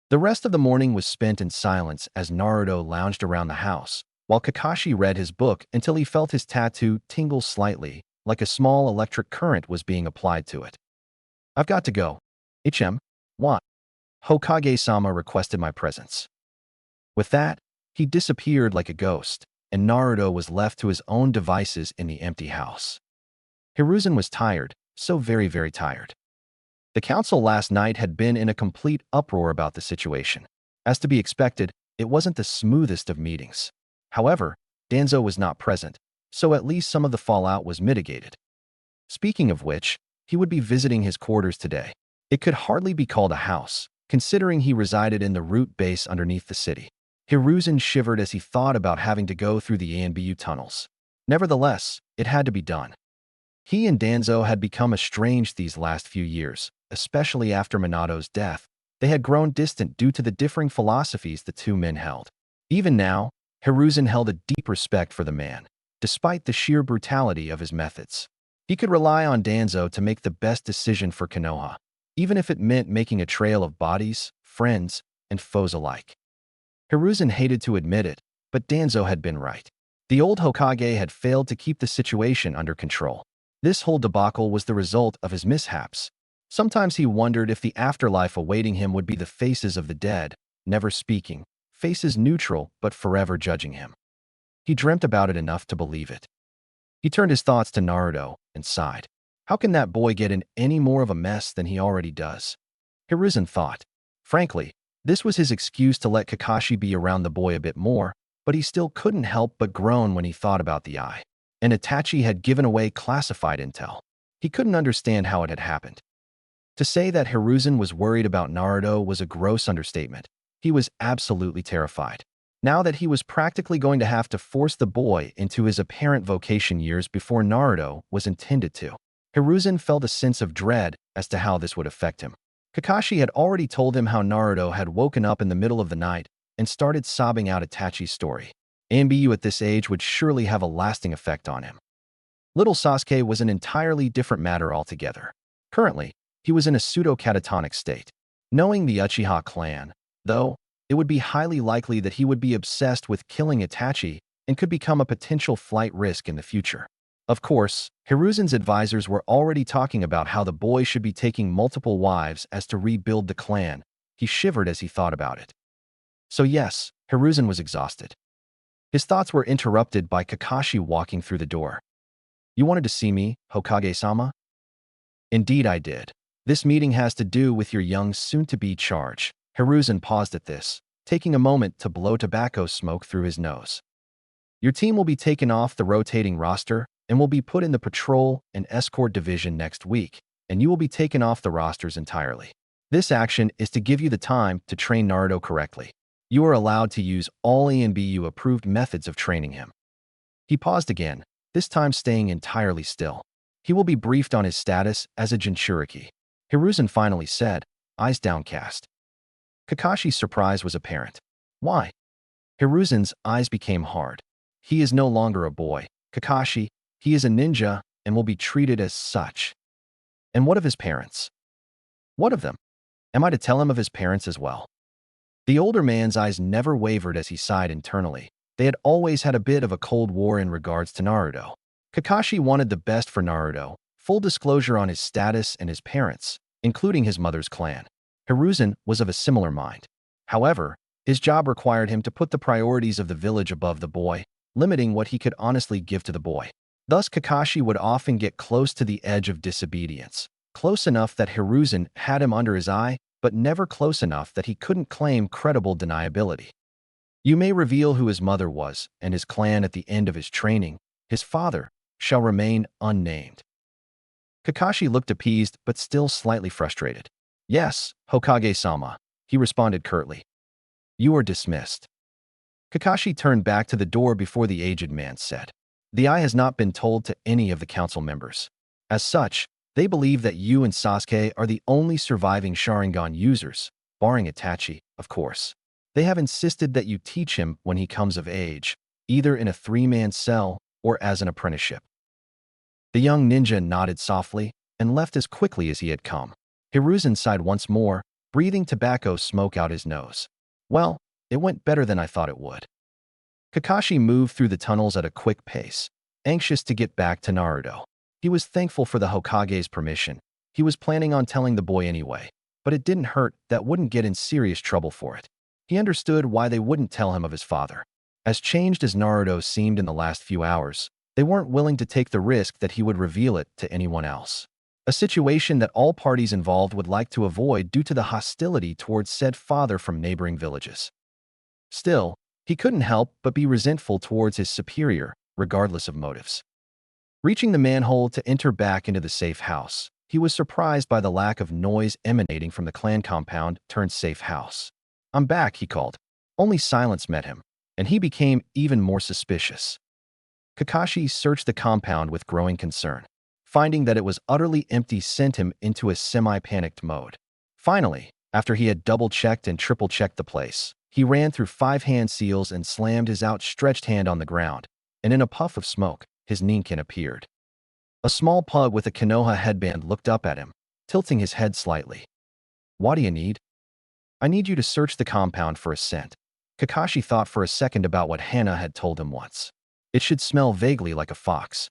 The rest of the morning was spent in silence as Naruto lounged around the house, while Kakashi read his book until he felt his tattoo tingle slightly, like a small electric current was being applied to it. "I've got to go." What?" "Hokage-sama requested my presence." With that, he disappeared like a ghost, and Naruto was left to his own devices in the empty house. Hiruzen was tired, so very, very tired. The council last night had been in a complete uproar about the situation. As to be expected, it wasn't the smoothest of meetings. However, Danzo was not present, so at least some of the fallout was mitigated. Speaking of which, he would be visiting his quarters today. It could hardly be called a house, considering he resided in the root base underneath the city. Hiruzen shivered as he thought about having to go through the ANBU tunnels. Nevertheless, it had to be done. He and Danzo had become estranged these last few years, especially after Minato's death. They had grown distant due to the differing philosophies the 2 men held. Even now, Hiruzen held a deep respect for the man, despite the sheer brutality of his methods. He could rely on Danzo to make the best decision for Konoha, even if it meant making a trail of bodies, friends, and foes alike. Hiruzen hated to admit it, but Danzo had been right. The old Hokage had failed to keep the situation under control. This whole debacle was the result of his mishaps. Sometimes he wondered if the afterlife awaiting him would be the faces of the dead, never speaking, faces neutral but forever judging him. He dreamt about it enough to believe it. He turned his thoughts to Naruto and sighed. How can that boy get in any more of a mess than he already does? Hiruzen thought. Frankly, this was his excuse to let Kakashi be around the boy a bit more, but he still couldn't help but groan when he thought about the eye. And Itachi had given away classified intel. He couldn't understand how it had happened. To say that Hiruzen was worried about Naruto was a gross understatement. He was absolutely terrified. Now that he was practically going to have to force the boy into his apparent vocation years before Naruto was intended to. Hiruzen felt a sense of dread as to how this would affect him. Kakashi had already told him how Naruto had woken up in the middle of the night and started sobbing out Itachi's story. Ambu at this age would surely have a lasting effect on him. Little Sasuke was an entirely different matter altogether. Currently, he was in a pseudo-catatonic state. Knowing the Uchiha clan, though, it would be highly likely that he would be obsessed with killing Itachi and could become a potential flight risk in the future. Of course, Hiruzen's advisors were already talking about how the boy should be taking multiple wives as to rebuild the clan. He shivered as he thought about it. So yes, Hiruzen was exhausted. His thoughts were interrupted by Kakashi walking through the door. "You wanted to see me, Hokage-sama?" "Indeed I did. This meeting has to do with your young soon-to-be charge." Hiruzen paused at this, taking a moment to blow tobacco smoke through his nose. "Your team will be taken off the rotating roster and will be put in the patrol and escort division next week, and you will be taken off the rosters entirely. This action is to give you the time to train Naruto correctly. You are allowed to use all ANBU-approved methods of training him." He paused again, this time staying entirely still. He will be briefed on his status as a Jinchuriki. Hiruzen finally said, eyes downcast. Kakashi's surprise was apparent. "Why?" Hiruzen's eyes became hard. "He is no longer a boy, Kakashi. He is a ninja and will be treated as such." "And what of his parents?" "What of them? Am I to tell him of his parents as well?" The older man's eyes never wavered as he sighed internally. They had always had a bit of a cold war in regards to Naruto. Kakashi wanted the best for Naruto, full disclosure on his status and his parents, including his mother's clan. Hiruzen was of a similar mind. However, his job required him to put the priorities of the village above the boy, limiting what he could honestly give to the boy. Thus, Kakashi would often get close to the edge of disobedience, close enough that Hiruzen had him under his eye, but never close enough that he couldn't claim credible deniability. "You may reveal who his mother was and his clan at the end of his training. His father shall remain unnamed." Kakashi looked appeased but still slightly frustrated. "Yes, Hokage-sama," he responded curtly. "You are dismissed." Kakashi turned back to the door before the aged man said, "The eye has not been told to any of the council members. As such, they believe that you and Sasuke are the only surviving Sharingan users, barring Itachi, of course. They have insisted that you teach him when he comes of age, either in a three-man cell or as an apprenticeship." The young ninja nodded softly and left as quickly as he had come. Hiruzen sighed once more, breathing tobacco smoke out his nose. "Well, it went better than I thought it would." Kakashi moved through the tunnels at a quick pace, anxious to get back to Naruto. He was thankful for the Hokage's permission. He was planning on telling the boy anyway, but it didn't hurt that wouldn't get in serious trouble for it. He understood why they wouldn't tell him of his father. As changed as Naruto seemed in the last few hours, they weren't willing to take the risk that he would reveal it to anyone else. A situation that all parties involved would like to avoid due to the hostility towards said father from neighboring villages. Still, he couldn't help but be resentful towards his superior, regardless of motives. Reaching the manhole to enter back into the safe house, he was surprised by the lack of noise emanating from the clan compound turned safe house. "I'm back," he called. Only silence met him, and he became even more suspicious. Kakashi searched the compound with growing concern. Finding that it was utterly empty sent him into a semi-panicked mode. Finally, after he had double-checked and triple-checked the place, he ran through 5 hand seals and slammed his outstretched hand on the ground, and in a puff of smoke, his ninkin appeared. A small pug with a Konoha headband looked up at him, tilting his head slightly. "What do you need?" "I need you to search the compound for a scent." Kakashi thought for a second about what Hana had told him once. It should smell vaguely like a fox.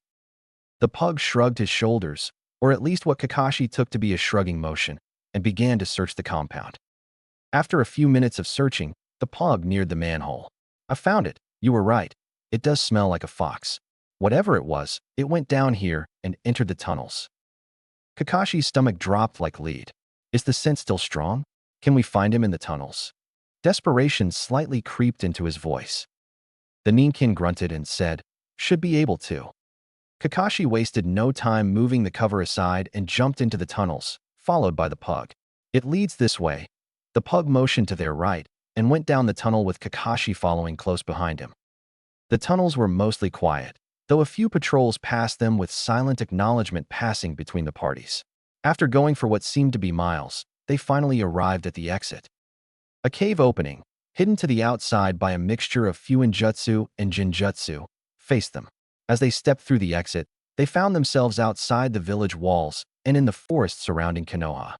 The pug shrugged his shoulders, or at least what Kakashi took to be a shrugging motion, and began to search the compound. After a few minutes of searching, the pug neared the manhole. "I found it. You were right. It does smell like a fox. Whatever it was, it went down here and entered the tunnels." Kakashi's stomach dropped like lead. "Is the scent still strong? Can we find him in the tunnels?" Desperation slightly creeped into his voice. The ninkin grunted and said, "Should be able to." Kakashi wasted no time moving the cover aside and jumped into the tunnels, followed by the pug. "It leads this way." The pug motioned to their right and went down the tunnel with Kakashi following close behind him. The tunnels were mostly quiet, though a few patrols passed them with silent acknowledgement passing between the parties. After going for what seemed to be miles, they finally arrived at the exit. A cave opening, hidden to the outside by a mixture of fuinjutsu and jinjutsu, faced them. As they stepped through the exit, they found themselves outside the village walls and in the forest surrounding Konoha.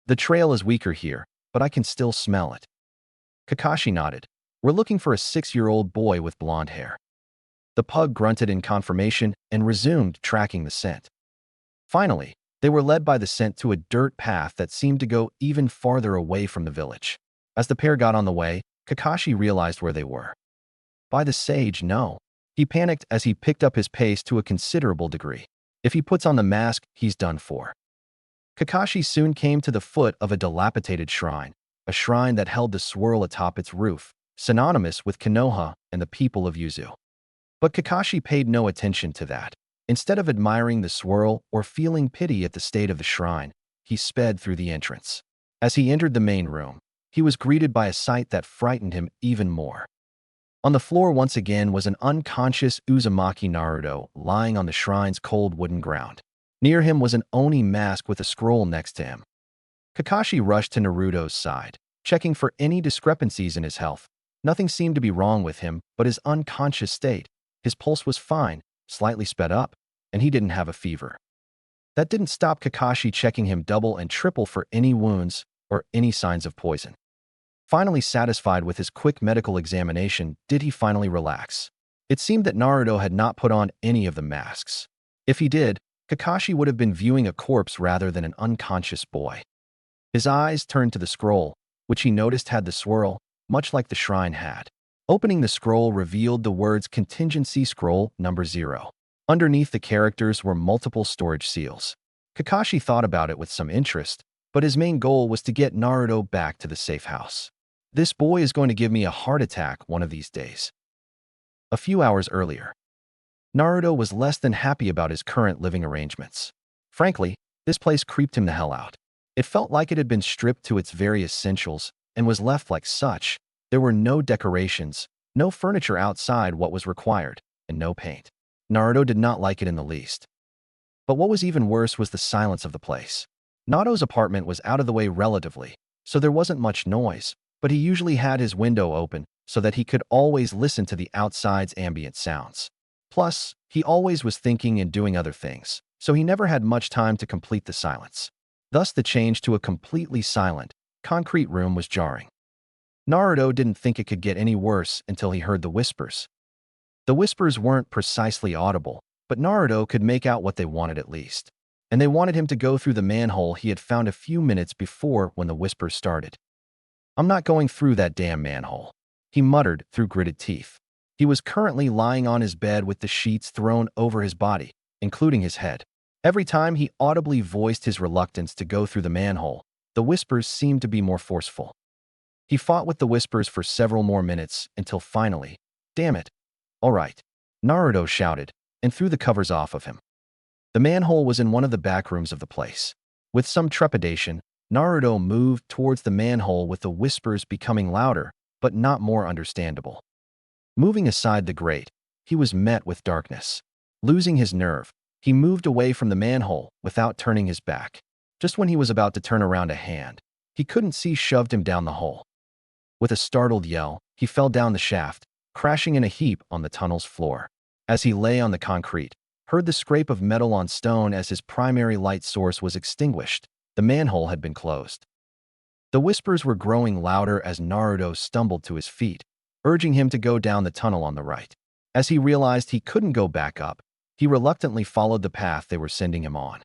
"The trail is weaker here, but I can still smell it." Kakashi nodded. "We're looking for a 6-year-old boy with blonde hair." The pug grunted in confirmation and resumed tracking the scent. Finally, they were led by the scent to a dirt path that seemed to go even farther away from the village. As the pair got on the way, Kakashi realized where they were. By the sage, no. He panicked as he picked up his pace to a considerable degree. If he puts on the mask, he's done for. Kakashi soon came to the foot of a dilapidated shrine, a shrine that held the swirl atop its roof, synonymous with Konoha and the people of Yuzu. But Kakashi paid no attention to that. Instead of admiring the swirl or feeling pity at the state of the shrine, he sped through the entrance. As he entered the main room, he was greeted by a sight that frightened him even more. On the floor once again was an unconscious Uzumaki Naruto lying on the shrine's cold wooden ground. Near him was an Oni mask with a scroll next to him. Kakashi rushed to Naruto's side, checking for any discrepancies in his health. Nothing seemed to be wrong with him but his unconscious state. His pulse was fine, slightly sped up, and he didn't have a fever. That didn't stop Kakashi checking him double and triple for any wounds or any signs of poison. Finally satisfied with his quick medical examination, did he finally relax. It seemed that Naruto had not put on any of the masks. If he did, Kakashi would have been viewing a corpse rather than an unconscious boy. His eyes turned to the scroll, which he noticed had the swirl, much like the shrine had. Opening the scroll revealed the words Contingency Scroll Number 0. Underneath the characters were multiple storage seals. Kakashi thought about it with some interest, but his main goal was to get Naruto back to the safe house. "This boy is going to give me a heart attack one of these days." A few hours earlier, Naruto was less than happy about his current living arrangements. Frankly, this place creeped him the hell out. It felt like it had been stripped to its very essentials and was left like such. There were no decorations, no furniture outside what was required, and no paint. Naruto did not like it in the least. But what was even worse was the silence of the place. Naruto's apartment was out of the way relatively, so there wasn't much noise, but he usually had his window open so that he could always listen to the outside's ambient sounds. Plus, he always was thinking and doing other things, so he never had much time to complete the silence. Thus, the change to a completely silent, concrete room was jarring. Naruto didn't think it could get any worse until he heard the whispers. The whispers weren't precisely audible, but Naruto could make out what they wanted at least. And they wanted him to go through the manhole he had found a few minutes before when the whispers started. "I'm not going through that damn manhole," he muttered through gritted teeth. He was currently lying on his bed with the sheets thrown over his body, including his head. Every time he audibly voiced his reluctance to go through the manhole, the whispers seemed to be more forceful. He fought with the whispers for several more minutes until finally, "Damn it. All right," Naruto shouted and threw the covers off of him. The manhole was in one of the back rooms of the place. With some trepidation, Naruto moved towards the manhole with the whispers becoming louder, but not more understandable. Moving aside the grate, he was met with darkness. Losing his nerve, he moved away from the manhole without turning his back. Just when he was about to turn around a hand, he couldn't see shoved him down the hole. With a startled yell, he fell down the shaft, crashing in a heap on the tunnel's floor. As he lay on the concrete, heard the scrape of metal on stone as his primary light source was extinguished. The manhole had been closed. The whispers were growing louder as Naruto stumbled to his feet, urging him to go down the tunnel on the right. As he realized he couldn't go back up, he reluctantly followed the path they were sending him on.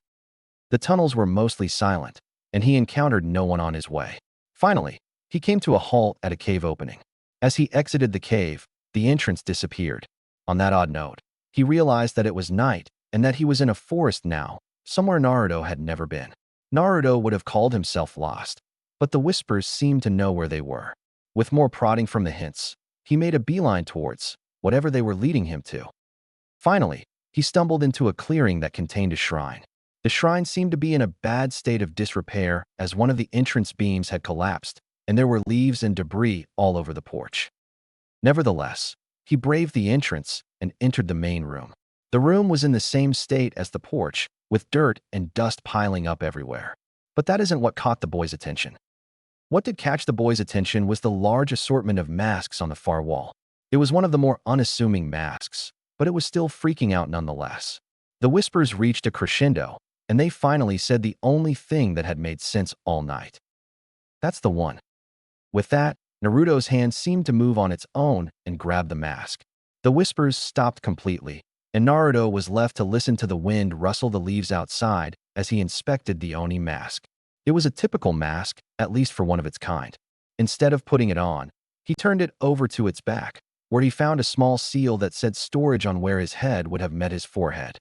The tunnels were mostly silent, and he encountered no one on his way. Finally, he came to a halt at a cave opening. As he exited the cave, the entrance disappeared. On that odd note, he realized that it was night and that he was in a forest now, somewhere Naruto had never been. Naruto would have called himself lost, but the whispers seemed to know where they were. With more prodding from the hints, he made a beeline towards whatever they were leading him to. Finally, he stumbled into a clearing that contained a shrine. The shrine seemed to be in a bad state of disrepair as one of the entrance beams had collapsed, and there were leaves and debris all over the porch. Nevertheless, he braved the entrance and entered the main room. The room was in the same state as the porch, with dirt and dust piling up everywhere. But that isn't what caught the boy's attention. What did catch the boy's attention was the large assortment of masks on the far wall. It was one of the more unassuming masks, but it was still freaking out nonetheless. The whispers reached a crescendo, and they finally said the only thing that had made sense all night. That's the one. With that, Naruto's hand seemed to move on its own and grab the mask. The whispers stopped completely, and Naruto was left to listen to the wind rustle the leaves outside as he inspected the Oni mask. It was a typical mask, at least for one of its kind. Instead of putting it on, he turned it over to its back, where he found a small seal that said storage on where his head would have met his forehead.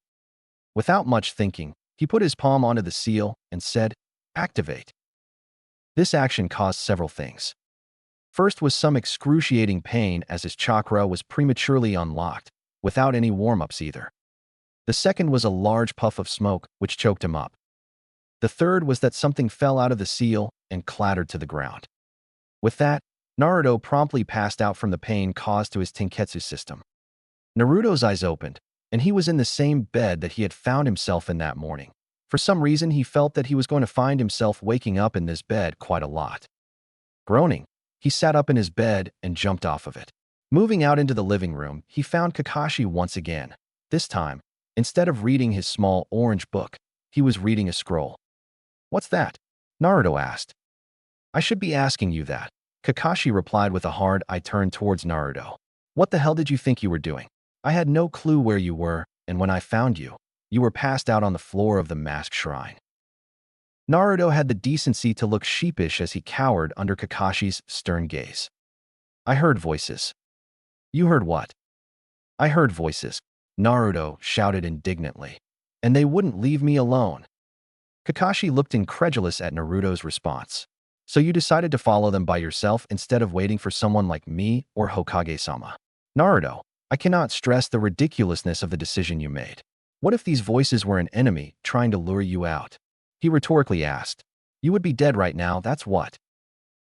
Without much thinking, he put his palm onto the seal and said, "Activate." This action caused several things. First was some excruciating pain as his chakra was prematurely unlocked, without any warm-ups either. The second was a large puff of smoke, which choked him up. The third was that something fell out of the seal and clattered to the ground. With that, Naruto promptly passed out from the pain caused to his Tenketsu system. Naruto's eyes opened, and he was in the same bed that he had found himself in that morning. For some reason, he felt that he was going to find himself waking up in this bed quite a lot. Groaning, he sat up in his bed and jumped off of it. Moving out into the living room, he found Kakashi once again. This time, instead of reading his small orange book, he was reading a scroll. "What's that?" Naruto asked. "I should be asking you that," Kakashi replied with a hard eye turned towards Naruto. "What the hell did you think you were doing? I had no clue where you were, and when I found you, you were passed out on the floor of the masked shrine." Naruto had the decency to look sheepish as he cowered under Kakashi's stern gaze. "I heard voices." "You heard what?" "I heard voices," Naruto shouted indignantly. "And they wouldn't leave me alone." Kakashi looked incredulous at Naruto's response. "So you decided to follow them by yourself instead of waiting for someone like me or Hokage-sama?" "Naruto, I cannot stress the ridiculousness of the decision you made. What if these voices were an enemy trying to lure you out?" he rhetorically asked. "You would be dead right now, that's what."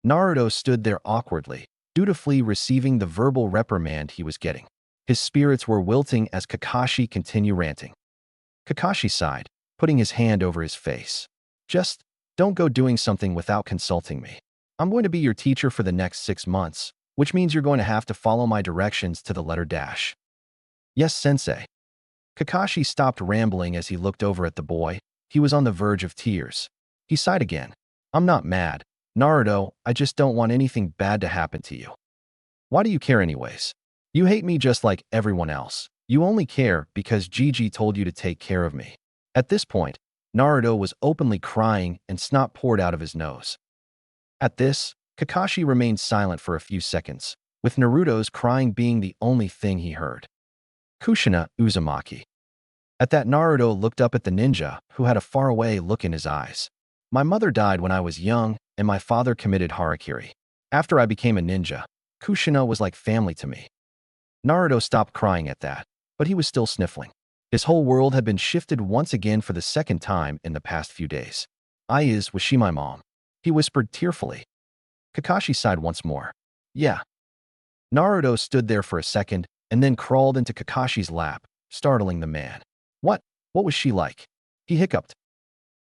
Naruto stood there awkwardly, dutifully receiving the verbal reprimand he was getting. His spirits were wilting as Kakashi continued ranting. Kakashi sighed, putting his hand over his face. "Just don't go doing something without consulting me. I'm going to be your teacher for the next 6 months, which means you're going to have to follow my directions to the letter dash." "Yes, sensei." Kakashi stopped rambling as he looked over at the boy. He was on the verge of tears. He sighed again. "I'm not mad, Naruto, I just don't want anything bad to happen to you." "Why do you care anyways? You hate me just like everyone else. You only care because Gigi told you to take care of me." At this point, Naruto was openly crying and snot poured out of his nose. At this, Kakashi remained silent for a few seconds, with Naruto's crying being the only thing he heard. Kushina Uzumaki. At that, Naruto looked up at the ninja, who had a faraway look in his eyes. "My mother died when I was young, and my father committed harakiri. After I became a ninja, Kushina was like family to me." Naruto stopped crying at that, but he was still sniffling. His whole world had been shifted once again for the second time in the past few days. Was she my mom?" he whispered tearfully. Kakashi sighed once more. "Yeah." Naruto stood there for a second and then crawled into Kakashi's lap, startling the man. What was she like?" he hiccuped.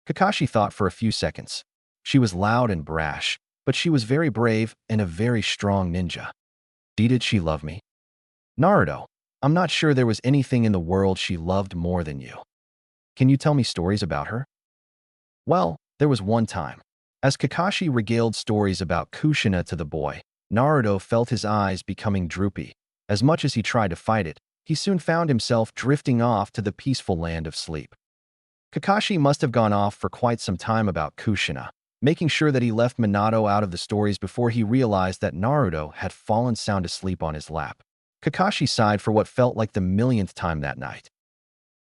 Kakashi thought for a few seconds. "She was loud and brash, but she was very brave and a very strong ninja." "Did she love me?" "Naruto, I'm not sure there was anything in the world she loved more than you. Can you tell me stories about her?" "Well, there was one time." As Kakashi regaled stories about Kushina to the boy, Naruto felt his eyes becoming droopy. As much as he tried to fight it, he soon found himself drifting off to the peaceful land of sleep. Kakashi must have gone off for quite some time about Kushina, making sure that he left Minato out of the stories before he realized that Naruto had fallen sound asleep on his lap. Kakashi sighed for what felt like the millionth time that night.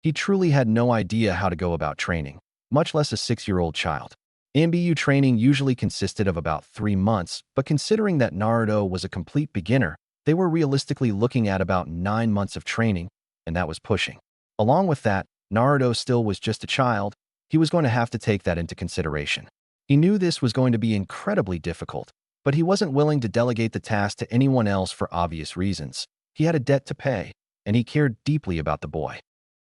He truly had no idea how to go about training, much less a 6-year-old child. MBU training usually consisted of about 3 months, but considering that Naruto was a complete beginner, they were realistically looking at about 9 months of training, and that was pushing. Along with that, Naruto still was just a child. He was going to have to take that into consideration. He knew this was going to be incredibly difficult, but he wasn't willing to delegate the task to anyone else for obvious reasons. He had a debt to pay, and he cared deeply about the boy.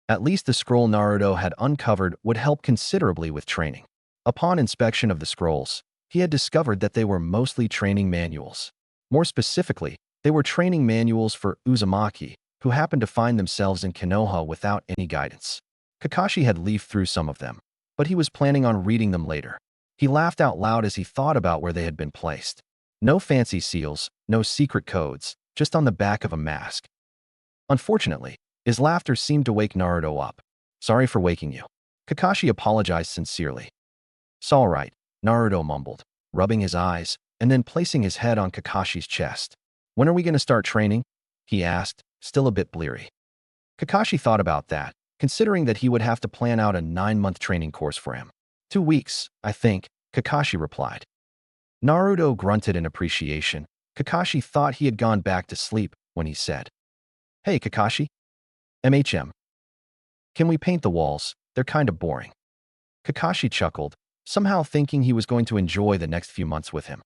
At least the scroll Naruto had uncovered would help considerably with training. Upon inspection of the scrolls, he had discovered that they were mostly training manuals. More specifically, they were training manuals for Uzumaki, who happened to find themselves in Konoha without any guidance. Kakashi had leafed through some of them, but he was planning on reading them later. He laughed out loud as he thought about where they had been placed. No fancy seals, no secret codes, just on the back of a mask. Unfortunately, his laughter seemed to wake Naruto up. "Sorry for waking you." Kakashi apologized sincerely. "It's all right," Naruto mumbled, rubbing his eyes and then placing his head on Kakashi's chest. "When are we going to start training?" he asked, still a bit bleary. Kakashi thought about that, considering that he would have to plan out a 9-month training course for him. 2 weeks, I think, Kakashi replied. Naruto grunted in appreciation. Kakashi thought he had gone back to sleep when he said, "Hey, Kakashi. Can we paint the walls? They're kind of boring." Kakashi chuckled, somehow thinking he was going to enjoy the next few months with him.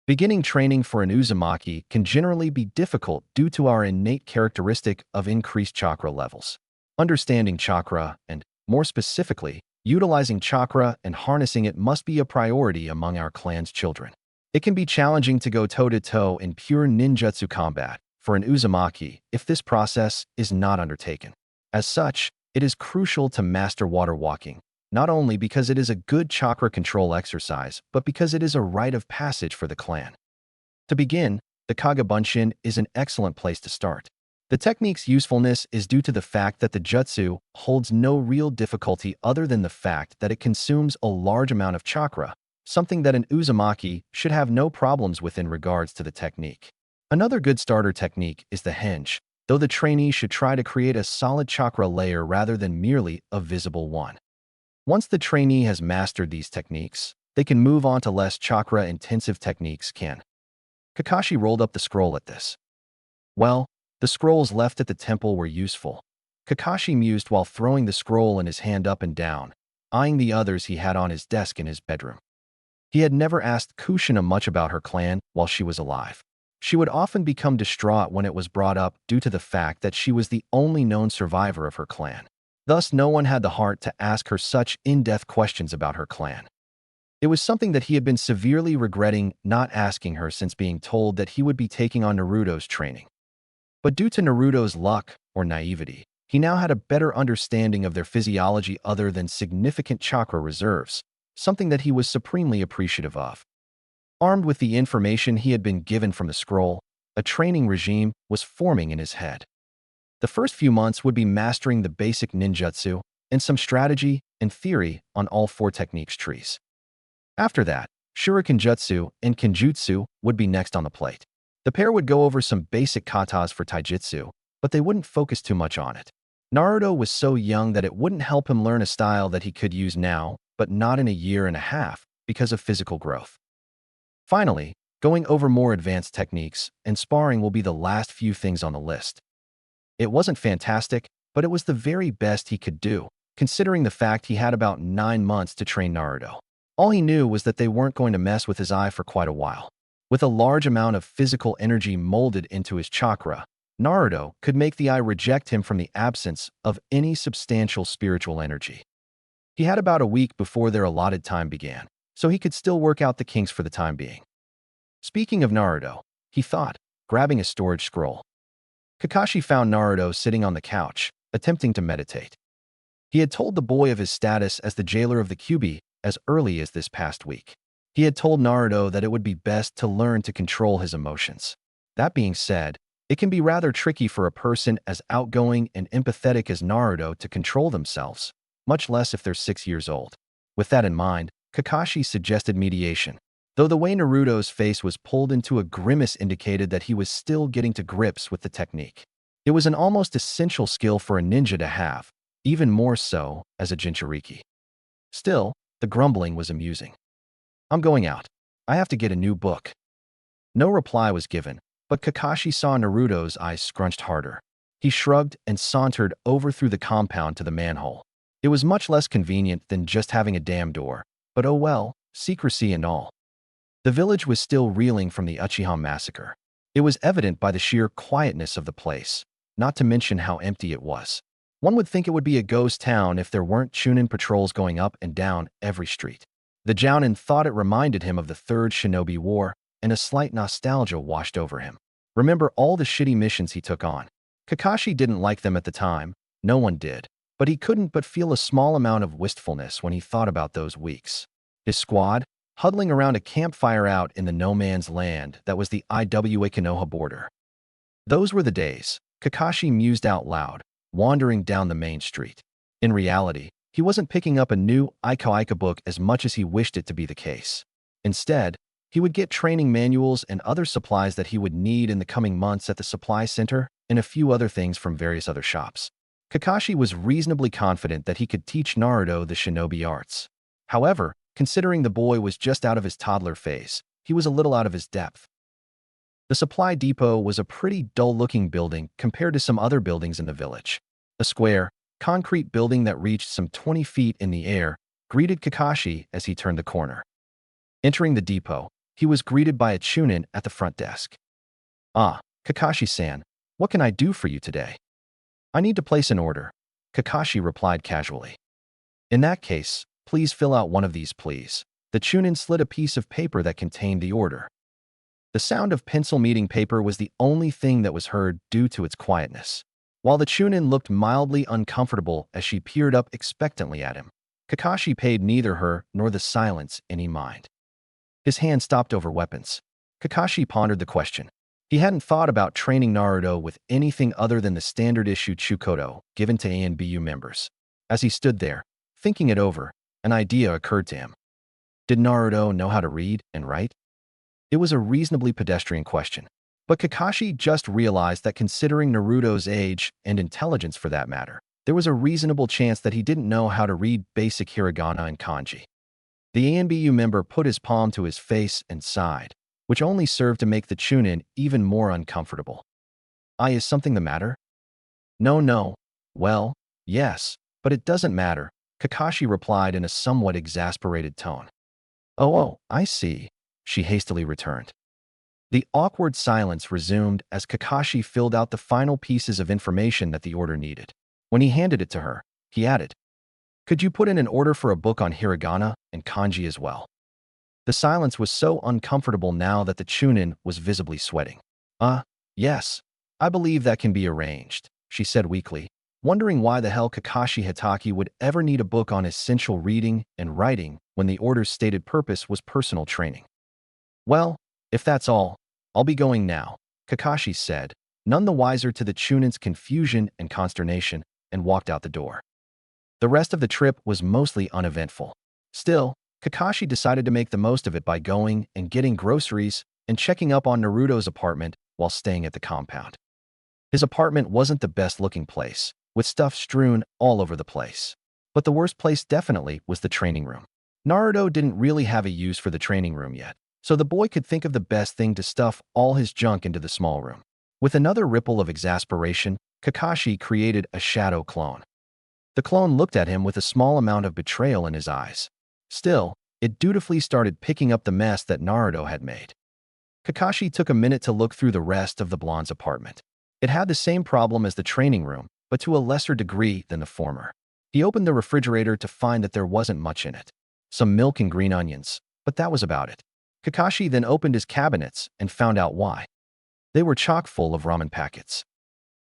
Beginning training for an Uzumaki can generally be difficult due to our innate characteristic of increased chakra levels. Understanding chakra and, more specifically, utilizing chakra and harnessing it must be a priority among our clan's children. It can be challenging to go toe-to-toe in pure ninjutsu combat for an Uzumaki if this process is not undertaken. As such, it is crucial to master water walking, not only because it is a good chakra control exercise, but because it is a rite of passage for the clan. To begin, the Kagabunshin is an excellent place to start. The technique's usefulness is due to the fact that the jutsu holds no real difficulty other than the fact that it consumes a large amount of chakra, something that an Uzumaki should have no problems with in regards to the technique. Another good starter technique is the henge, though the trainee should try to create a solid chakra layer rather than merely a visible one. Once the trainee has mastered these techniques, they can move on to less chakra-intensive techniques. Kakashi rolled up the scroll at this. Well, the scrolls left at the temple were useful. Kakashi mused while throwing the scroll in his hand up and down, eyeing the others he had on his desk in his bedroom. He had never asked Kushina much about her clan while she was alive. She would often become distraught when it was brought up due to the fact that she was the only known survivor of her clan. Thus, no one had the heart to ask her such in-depth questions about her clan. It was something that he had been severely regretting not asking her since being told that he would be taking on Naruto's training. But due to Naruto's luck, or naivety, he now had a better understanding of their physiology other than significant chakra reserves, something that he was supremely appreciative of. Armed with the information he had been given from the scroll, a training regime was forming in his head. The first few months would be mastering the basic ninjutsu and some strategy and theory on all 4 techniques trees. After that, shuriken jutsu and kenjutsu would be next on the plate. The pair would go over some basic katas for taijutsu, but they wouldn't focus too much on it. Naruto was so young that it wouldn't help him learn a style that he could use now, but not in a year and a half, because of physical growth. Finally, going over more advanced techniques and sparring will be the last few things on the list. It wasn't fantastic, but it was the very best he could do, considering the fact he had about 9 months to train Naruto. All he knew was that they weren't going to mess with his eye for quite a while. With a large amount of physical energy molded into his chakra, Naruto could make the eye reject him from the absence of any substantial spiritual energy. He had about a week before their allotted time began, so he could still work out the kinks for the time being. Speaking of Naruto, he thought, grabbing a storage scroll. Kakashi found Naruto sitting on the couch, attempting to meditate. He had told the boy of his status as the jailer of the Kyuubi as early as this past week. He had told Naruto that it would be best to learn to control his emotions. That being said, it can be rather tricky for a person as outgoing and empathetic as Naruto to control themselves, much less if they're 6 years old. With that in mind, Kakashi suggested mediation, though the way Naruto's face was pulled into a grimace indicated that he was still getting to grips with the technique. It was an almost essential skill for a ninja to have, even more so as a Jinchuriki. Still, the grumbling was amusing. "I'm going out. I have to get a new book." No reply was given, but Kakashi saw Naruto's eyes scrunched harder. He shrugged and sauntered over through the compound to the manhole. It was much less convenient than just having a damn door, but oh well, secrecy and all. The village was still reeling from the Uchiha massacre. It was evident by the sheer quietness of the place, not to mention how empty it was. One would think it would be a ghost town if there weren't Chunin patrols going up and down every street. The Jounin thought it reminded him of the Third Shinobi War, and a slight nostalgia washed over him. Remember all the shitty missions he took on. Kakashi didn't like them at the time, no one did, but he couldn't but feel a small amount of wistfulness when he thought about those weeks. His squad, huddling around a campfire out in the no-man's land that was the Iwa Konoha border. Those were the days, Kakashi mused out loud, wandering down the main street. In reality, he wasn't picking up a new Ika book as much as he wished it to be the case. Instead, he would get training manuals and other supplies that he would need in the coming months at the supply center and a few other things from various other shops. Kakashi was reasonably confident that he could teach Naruto the shinobi arts. However, considering the boy was just out of his toddler phase, he was a little out of his depth. The supply depot was a pretty dull-looking building compared to some other buildings in the village. A square, concrete building that reached some 20 feet in the air greeted Kakashi as he turned the corner. Entering the depot, he was greeted by a Chunin at the front desk. "Ah, Kakashi-san, what can I do for you today?" "I need to place an order," Kakashi replied casually. "In that case, please fill out one of these, please." The Chunin slid a piece of paper that contained the order. The sound of pencil meeting paper was the only thing that was heard due to its quietness. While the Chunin looked mildly uncomfortable as she peered up expectantly at him, Kakashi paid neither her nor the silence any mind. His hand stopped over weapons. Kakashi pondered the question. He hadn't thought about training Naruto with anything other than the standard-issue Chukodo given to ANBU members. As he stood there, thinking it over, an idea occurred to him. Did Naruto know how to read and write? It was a reasonably pedestrian question, but Kakashi just realized that considering Naruto's age and intelligence for that matter, there was a reasonable chance that he didn't know how to read basic hiragana and kanji. The ANBU member put his palm to his face and sighed, which only served to make the Chunin even more uncomfortable. Is something the matter?" No. Well, yes, but it doesn't matter," Kakashi replied in a somewhat exasperated tone. Oh, I see," she hastily returned. The awkward silence resumed as Kakashi filled out the final pieces of information that the order needed. When he handed it to her, he added, "Could you put in an order for a book on hiragana and kanji as well?" The silence was so uncomfortable now that the Chunin was visibly sweating. Yes, I believe that can be arranged," she said weakly, wondering why the hell Kakashi Hatake would ever need a book on essential reading and writing when the order's stated purpose was personal training. "Well, if that's all, I'll be going now," Kakashi said, none the wiser to the Chunin's confusion and consternation, and walked out the door. The rest of the trip was mostly uneventful. Still, Kakashi decided to make the most of it by going and getting groceries and checking up on Naruto's apartment while staying at the compound. His apartment wasn't the best-looking place, with stuff strewn all over the place. But the worst place definitely was the training room. Naruto didn't really have a use for the training room yet, so the boy could think of the best thing to stuff all his junk into the small room. With another ripple of exasperation, Kakashi created a shadow clone. The clone looked at him with a small amount of betrayal in his eyes. Still, it dutifully started picking up the mess that Naruto had made. Kakashi took a minute to look through the rest of the blonde's apartment. It had the same problem as the training room, but to a lesser degree than the former. He opened the refrigerator to find that there wasn't much in it. Some milk and green onions, but that was about it. Kakashi then opened his cabinets and found out why. They were chock full of ramen packets.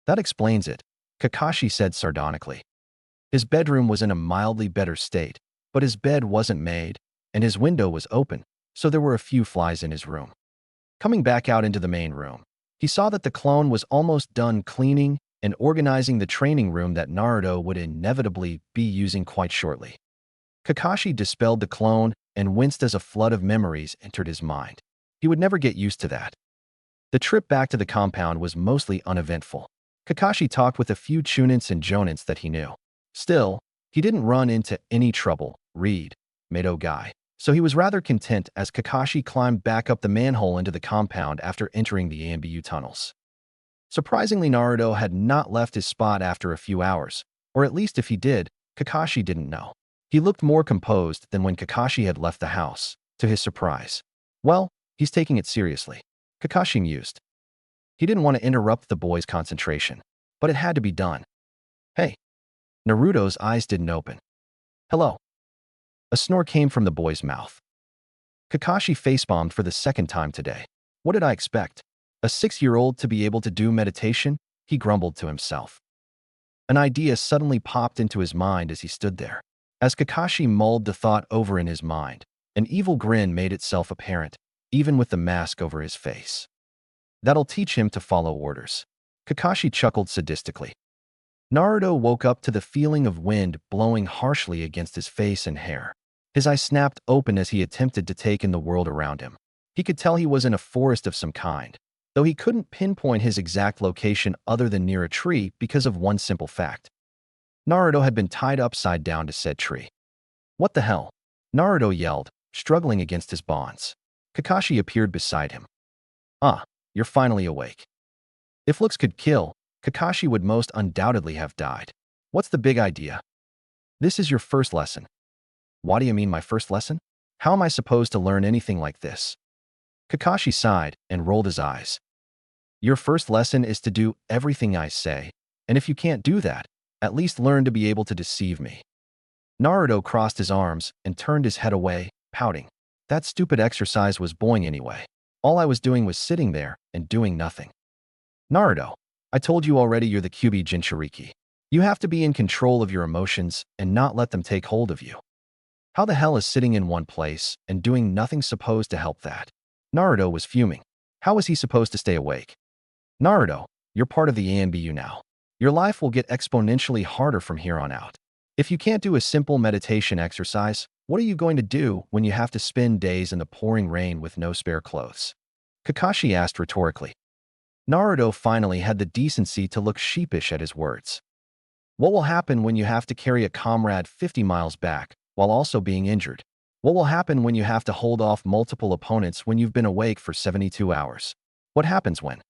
"That explains it," Kakashi said sardonically. His bedroom was in a mildly better state, but his bed wasn't made, and his window was open, so there were a few flies in his room. Coming back out into the main room, he saw that the clone was almost done cleaning and organizing the training room that Naruto would inevitably be using quite shortly. Kakashi dispelled the clone and winced as a flood of memories entered his mind. He would never get used to that. The trip back to the compound was mostly uneventful. Kakashi talked with a few Chunins and Jonins that he knew. Still, he didn't run into any trouble, Mado guy, so he was rather content as Kakashi climbed back up the manhole into the compound after entering the ANBU tunnels. Surprisingly, Naruto had not left his spot after a few hours, or at least if he did, Kakashi didn't know. He looked more composed than when Kakashi had left the house, to his surprise. Well, he's taking it seriously. Kakashi mused. He didn't want to interrupt the boy's concentration, but it had to be done. Hey. Naruto's eyes didn't open. Hello. A snore came from the boy's mouth. Kakashi facepalmed for the second time today. What did I expect? A 6-year-old to be able to do meditation? He grumbled to himself. An idea suddenly popped into his mind as he stood there. As Kakashi mulled the thought over in his mind, an evil grin made itself apparent, even with the mask over his face. That'll teach him to follow orders. Kakashi chuckled sadistically. Naruto woke up to the feeling of wind blowing harshly against his face and hair. His eyes snapped open as he attempted to take in the world around him. He could tell he was in a forest of some kind, though he couldn't pinpoint his exact location other than near a tree because of one simple fact. Naruto had been tied upside down to said tree. What the hell? Naruto yelled, struggling against his bonds. Kakashi appeared beside him. Ah, you're finally awake. If looks could kill, Kakashi would most undoubtedly have died. What's the big idea? This is your first lesson. What do you mean my first lesson? How am I supposed to learn anything like this? Kakashi sighed and rolled his eyes. Your first lesson is to do everything I say, and if you can't do that, at least learn to be able to deceive me. Naruto crossed his arms and turned his head away, pouting. That stupid exercise was boring anyway. All I was doing was sitting there and doing nothing. Naruto, I told you already you're the Kyuubi Jinchuriki. You have to be in control of your emotions and not let them take hold of you. How the hell is sitting in one place and doing nothing supposed to help that? Naruto was fuming. How was he supposed to stay awake? Naruto, you're part of the ANBU now. Your life will get exponentially harder from here on out. If you can't do a simple meditation exercise, what are you going to do when you have to spend days in the pouring rain with no spare clothes? Kakashi asked rhetorically. Naruto finally had the decency to look sheepish at his words. What will happen when you have to carry a comrade 50 miles back while also being injured? What will happen when you have to hold off multiple opponents when you've been awake for 72 hours? What happens when?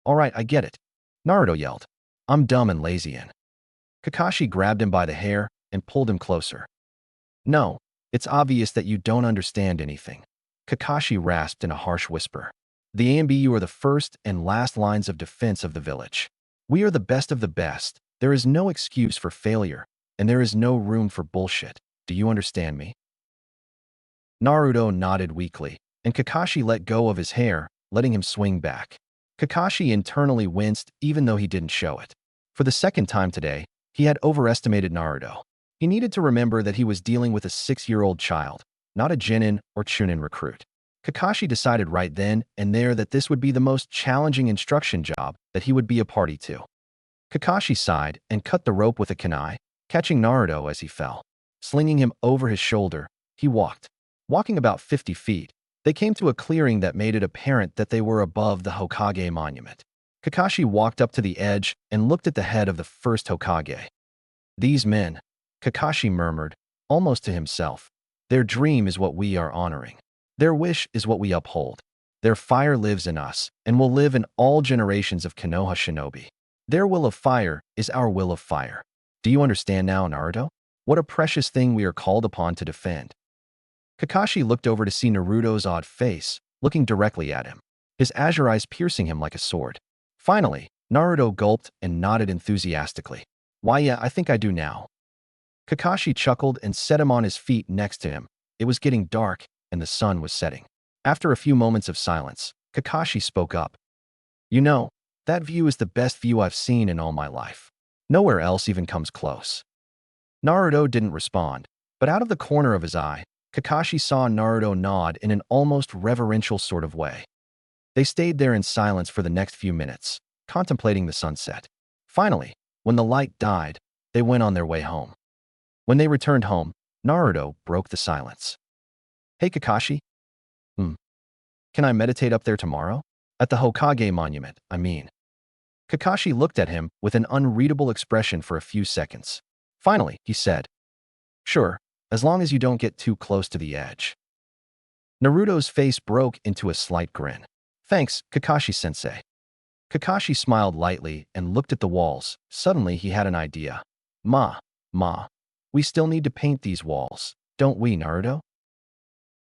All right, I get it. Naruto yelled. I'm dumb and lazy and. Kakashi grabbed him by the hair and pulled him closer. No, it's obvious that you don't understand anything. Kakashi rasped in a harsh whisper. The ANBU are the first and last lines of defense of the village. We are the best of the best. There is no excuse for failure, and there is no room for bullshit. Do you understand me? Naruto nodded weakly, and Kakashi let go of his hair, letting him swing back. Kakashi internally winced even though he didn't show it. For the second time today, he had overestimated Naruto. He needed to remember that he was dealing with a 6-year-old child, not a Genin or Chunin recruit. Kakashi decided right then and there that this would be the most challenging instruction job that he would be a party to. Kakashi sighed and cut the rope with a kunai, catching Naruto as he fell. Slinging him over his shoulder, he walked. Walking about 50 feet, they came to a clearing that made it apparent that they were above the Hokage monument. Kakashi walked up to the edge and looked at the head of the first Hokage. These men, Kakashi murmured, almost to himself, their dream is what we are honoring. Their wish is what we uphold. Their fire lives in us and will live in all generations of Konoha shinobi. Their will of fire is our will of fire. Do you understand now, Naruto? What a precious thing we are called upon to defend. Kakashi looked over to see Naruto's odd face, looking directly at him, his azure eyes piercing him like a sword. Finally, Naruto gulped and nodded enthusiastically. Why yeah, I think I do now. Kakashi chuckled and set him on his feet next to him. It was getting dark, and the sun was setting. After a few moments of silence, Kakashi spoke up. You know, that view is the best view I've seen in all my life. Nowhere else even comes close. Naruto didn't respond, but out of the corner of his eye, Kakashi saw Naruto nod in an almost reverential sort of way. They stayed there in silence for the next few minutes, contemplating the sunset. Finally, when the light died, they went on their way home. When they returned home, Naruto broke the silence. Hey Kakashi? Can I meditate up there tomorrow? At the Hokage monument, I mean. Kakashi looked at him with an unreadable expression for a few seconds. Finally, he said, Sure, as long as you don't get too close to the edge. Naruto's face broke into a slight grin. Thanks, Kakashi-sensei. Kakashi smiled lightly and looked at the walls. Suddenly, he had an idea. Ma. We still need to paint these walls, don't we, Naruto?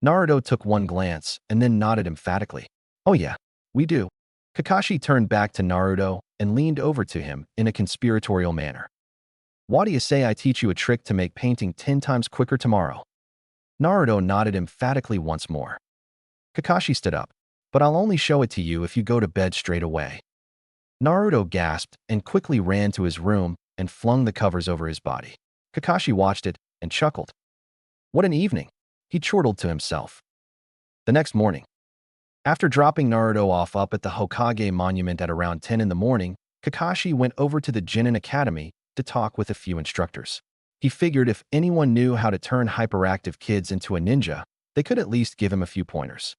Naruto took one glance and then nodded emphatically. Oh yeah, we do. Kakashi turned back to Naruto and leaned over to him in a conspiratorial manner. Why do you say I teach you a trick to make painting 10 times quicker tomorrow? Naruto nodded emphatically once more. Kakashi stood up. But I'll only show it to you if you go to bed straight away. Naruto gasped and quickly ran to his room and flung the covers over his body. Kakashi watched it and chuckled. What an evening, he chortled to himself. The next morning, after dropping Naruto off up at the Hokage monument at around 10 in the morning, Kakashi went over to the Genin Academy to talk with a few instructors. He figured if anyone knew how to turn hyperactive kids into a ninja, they could at least give him a few pointers.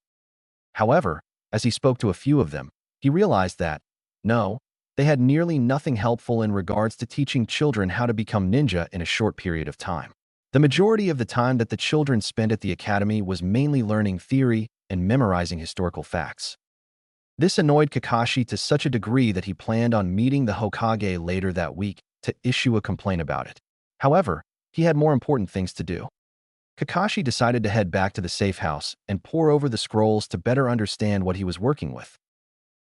However, as he spoke to a few of them, he realized that, no, they had nearly nothing helpful in regards to teaching children how to become ninja in a short period of time. The majority of the time that the children spent at the academy was mainly learning theory and memorizing historical facts. This annoyed Kakashi to such a degree that he planned on meeting the Hokage later that week to issue a complaint about it. However, he had more important things to do. Kakashi decided to head back to the safe house and pore over the scrolls to better understand what he was working with.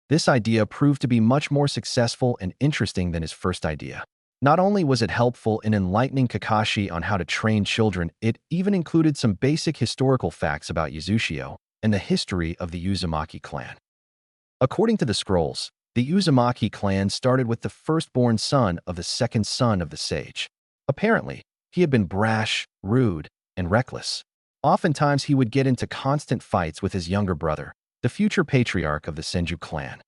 This idea proved to be much more successful and interesting than his first idea. Not only was it helpful in enlightening Kakashi on how to train children, it even included some basic historical facts about Uchiha and the history of the Uzumaki clan. According to the scrolls, the Uzumaki clan started with the firstborn son of the second son of the sage. Apparently, he had been brash, rude, and reckless. Oftentimes, he would get into constant fights with his younger brother, the future patriarch of the Senju clan.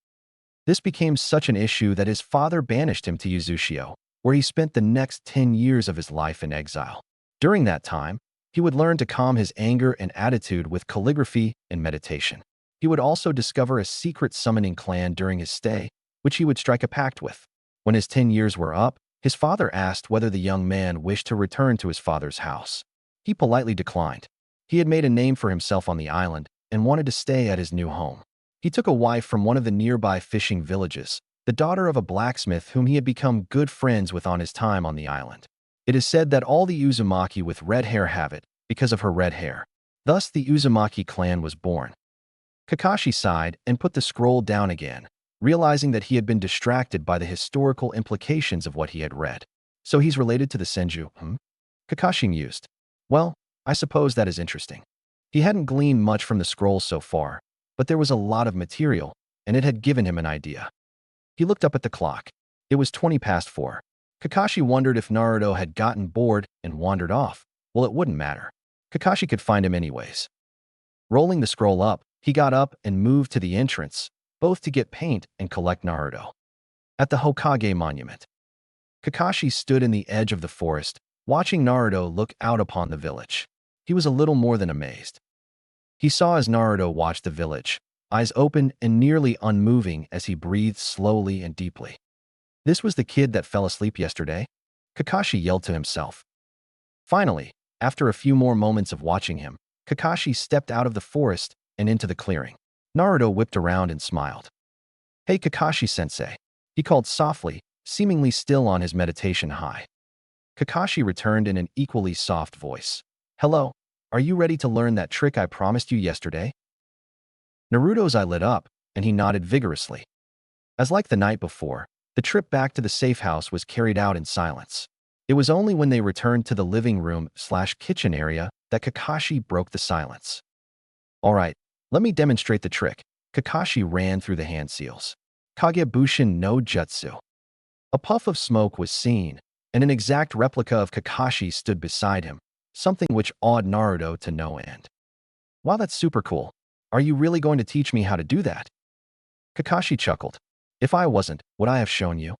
This became such an issue that his father banished him to Uchiha, where he spent the next 10 years of his life in exile. During that time, he would learn to calm his anger and attitude with calligraphy and meditation. He would also discover a secret summoning clan during his stay, which he would strike a pact with. When his 10 years were up, his father asked whether the young man wished to return to his father's house. He politely declined. He had made a name for himself on the island and wanted to stay at his new home. He took a wife from one of the nearby fishing villages, the daughter of a blacksmith whom he had become good friends with on his time on the island. It is said that all the Uzumaki with red hair have it because of her red hair. Thus, the Uzumaki clan was born. Kakashi sighed and put the scroll down again, realizing that he had been distracted by the historical implications of what he had read. So he's related to the Senju, Kakashi mused. Well, I suppose that is interesting. He hadn't gleaned much from the scrolls so far, but there was a lot of material, and it had given him an idea. He looked up at the clock. It was 20 past 4. Kakashi wondered if Naruto had gotten bored and wandered off. Well, it wouldn't matter. Kakashi could find him anyways. Rolling the scroll up, he got up and moved to the entrance, both to get paint and collect Naruto. At the Hokage monument, Kakashi stood in the edge of the forest, watching Naruto look out upon the village. He was a little more than amazed. He saw as Naruto watched the village, eyes open and nearly unmoving as he breathed slowly and deeply. This was the kid that fell asleep yesterday? Kakashi yelled to himself. Finally, after a few more moments of watching him, Kakashi stepped out of the forest and into the clearing. Naruto whipped around and smiled. Hey Kakashi-sensei, he called softly, seemingly still on his meditation high. Kakashi returned in an equally soft voice. Hello, are you ready to learn that trick I promised you yesterday? Naruto's eye lit up, and he nodded vigorously. As like the night before, the trip back to the safe house was carried out in silence. It was only when they returned to the living room/kitchen area that Kakashi broke the silence. All right, let me demonstrate the trick. Kakashi ran through the hand seals. Kagebushin no Jutsu. A puff of smoke was seen, and an exact replica of Kakashi stood beside him, something which awed Naruto to no end. Wow, that's super cool. Are you really going to teach me how to do that? Kakashi chuckled. If I wasn't, would I have shown you?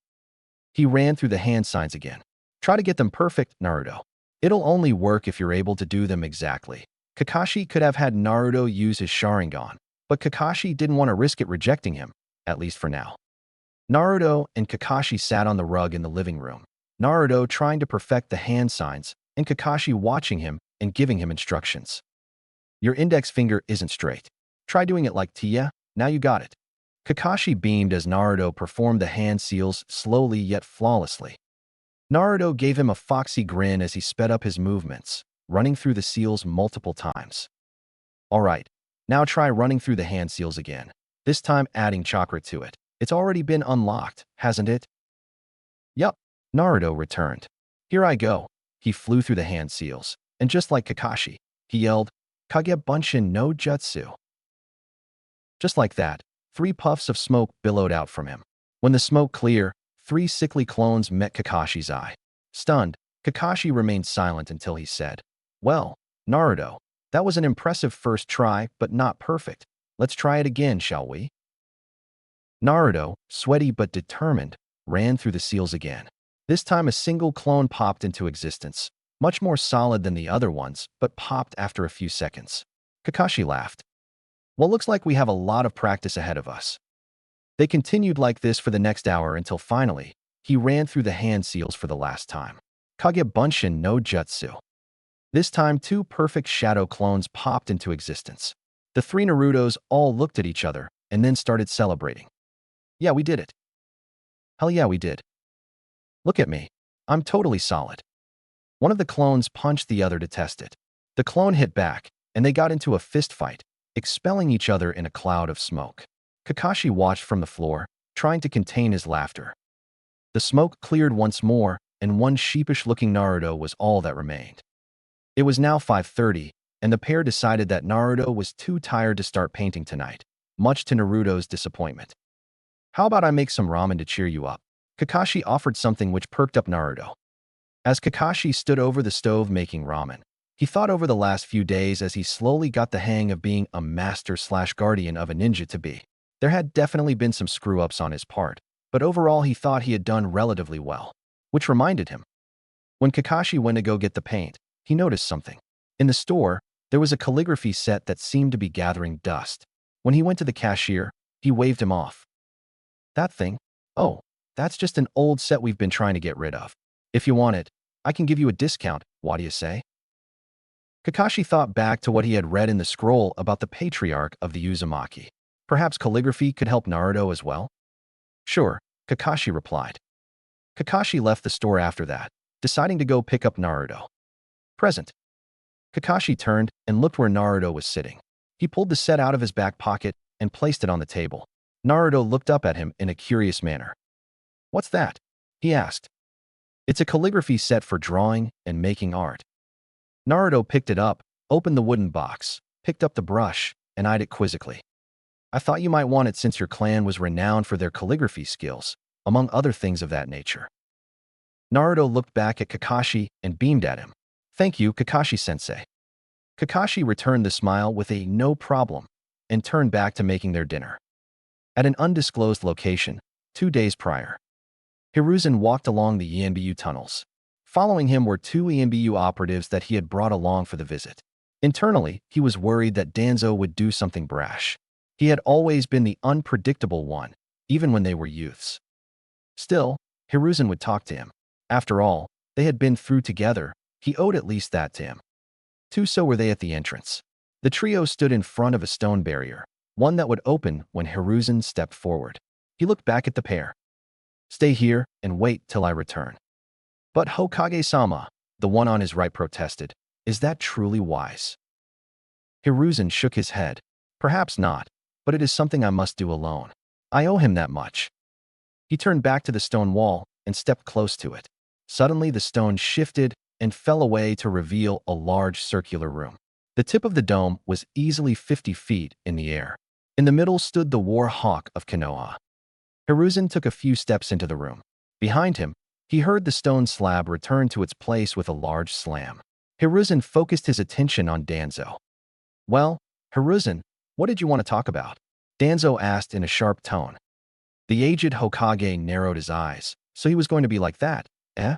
He ran through the hand signs again. Try to get them perfect, Naruto. It'll only work if you're able to do them exactly. Kakashi could have had Naruto use his Sharingan, but Kakashi didn't want to risk it rejecting him, at least for now. Naruto and Kakashi sat on the rug in the living room, Naruto trying to perfect the hand signs and Kakashi watching him and giving him instructions. Your index finger isn't straight. Try doing it like Tia, now you got it. Kakashi beamed as Naruto performed the hand seals slowly yet flawlessly. Naruto gave him a foxy grin as he sped up his movements, running through the seals multiple times. All right, now try running through the hand seals again, this time adding chakra to it. It's already been unlocked, hasn't it? Yup, Naruto returned. Here I go. He flew through the hand seals, and just like Kakashi, he yelled, Kage Bunshin no Jutsu. Just like that, 3 puffs of smoke billowed out from him. When the smoke cleared, 3 sickly clones met Kakashi's eye. Stunned, Kakashi remained silent until he said, Well, Naruto, that was an impressive first try, but not perfect. Let's try it again, shall we? Naruto, sweaty but determined, ran through the seals again. This time a single clone popped into existence, much more solid than the other ones, but popped after a few seconds. Kakashi laughed. Well, looks like we have a lot of practice ahead of us. They continued like this for the next hour until finally, he ran through the hand seals for the last time. Kage Bunshin no Jutsu. This time 2 perfect shadow clones popped into existence. The 3 Narutos all looked at each other and then started celebrating. Yeah, we did it. Hell yeah, we did. Look at me. I'm totally solid. One of the clones punched the other to test it. The clone hit back, and they got into a fist fight, expelling each other in a cloud of smoke. Kakashi watched from the floor, trying to contain his laughter. The smoke cleared once more, and one sheepish-looking Naruto was all that remained. It was now 5:30, and the pair decided that Naruto was too tired to start painting tonight, much to Naruto's disappointment. How about I make some ramen to cheer you up? Kakashi offered something which perked up Naruto. As Kakashi stood over the stove making ramen, he thought over the last few days as he slowly got the hang of being a master/guardian of a ninja to be. There had definitely been some screw-ups on his part, but overall he thought he had done relatively well. Which reminded him. When Kakashi went to go get the paint, he noticed something. In the store, there was a calligraphy set that seemed to be gathering dust. When he went to the cashier, he waved him off. That thing? Oh, that's just an old set we've been trying to get rid of. If you want it, I can give you a discount, what do you say? Kakashi thought back to what he had read in the scroll about the patriarch of the Uzumaki. Perhaps calligraphy could help Naruto as well? Sure, Kakashi replied. Kakashi left the store after that, deciding to go pick up Naruto. Present. Kakashi turned and looked where Naruto was sitting. He pulled the set out of his back pocket and placed it on the table. Naruto looked up at him in a curious manner. What's that? He asked. It's a calligraphy set for drawing and making art. Naruto picked it up, opened the wooden box, picked up the brush, and eyed it quizzically. I thought you might want it since your clan was renowned for their calligraphy skills, among other things of that nature. Naruto looked back at Kakashi and beamed at him. Thank you, Kakashi-sensei. Kakashi returned the smile with a no problem and turned back to making their dinner. At an undisclosed location, 2 days prior, Hiruzen walked along the ENBU tunnels. Following him were 2 ENBU operatives that he had brought along for the visit. Internally, he was worried that Danzo would do something brash. He had always been the unpredictable one, even when they were youths. Still, Hiruzen would talk to him. After all, they had been through together. He owed at least that to him. So were they at the entrance. The trio stood in front of a stone barrier, one that would open when Hiruzen stepped forward. He looked back at the pair. Stay here and wait till I return. But Hokage-sama, the one on his right protested, is that truly wise? Hiruzen shook his head. Perhaps not, but it is something I must do alone. I owe him that much. He turned back to the stone wall and stepped close to it. Suddenly the stone shifted and fell away to reveal a large circular room. The tip of the dome was easily 50 feet in the air. In the middle stood the war hawk of Konoha. Hiruzen took a few steps into the room. Behind him, he heard the stone slab return to its place with a large slam. Hiruzen focused his attention on Danzo. Well, Hiruzen, what did you want to talk about? Danzo asked in a sharp tone. The aged Hokage narrowed his eyes. So he was going to be like that, eh?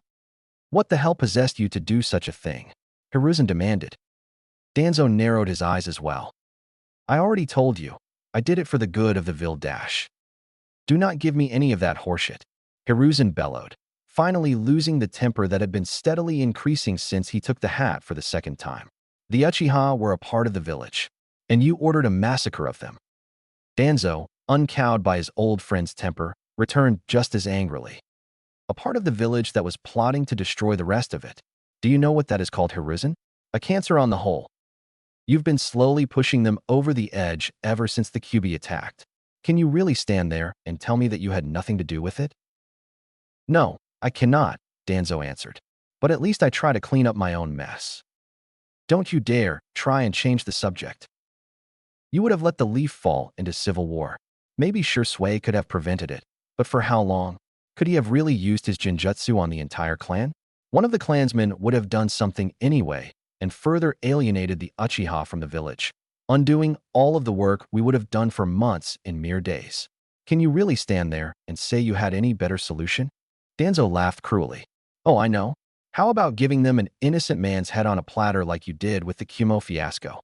What the hell possessed you to do such a thing? Hiruzen demanded. Danzo narrowed his eyes as well. I already told you. I did it for the good of the Vildash. Do not give me any of that horseshit. Hiruzen bellowed, finally losing the temper that had been steadily increasing since he took the hat for the second time. The Uchiha were a part of the village, and you ordered a massacre of them. Danzo, uncowed by his old friend's temper, returned just as angrily. a part of the village that was plotting to destroy the rest of it. Do you know what that is called, Hiruzen? A cancer on the whole. You've been slowly pushing them over the edge ever since the QB attacked. Can you really stand there and tell me that you had nothing to do with it? No, I cannot, Danzo answered. But at least I try to clean up my own mess. Don't you dare try and change the subject. You would have let the leaf fall into civil war. Maybe Shui could have prevented it, but for how long? Could he have really used his genjutsu on the entire clan? One of the clansmen would have done something anyway and further alienated the Uchiha from the village, undoing all of the work we would have done for months in mere days. Can you really stand there and say you had any better solution? Danzo laughed cruelly. Oh, I know. How about giving them an innocent man's head on a platter like you did with the Kumo fiasco?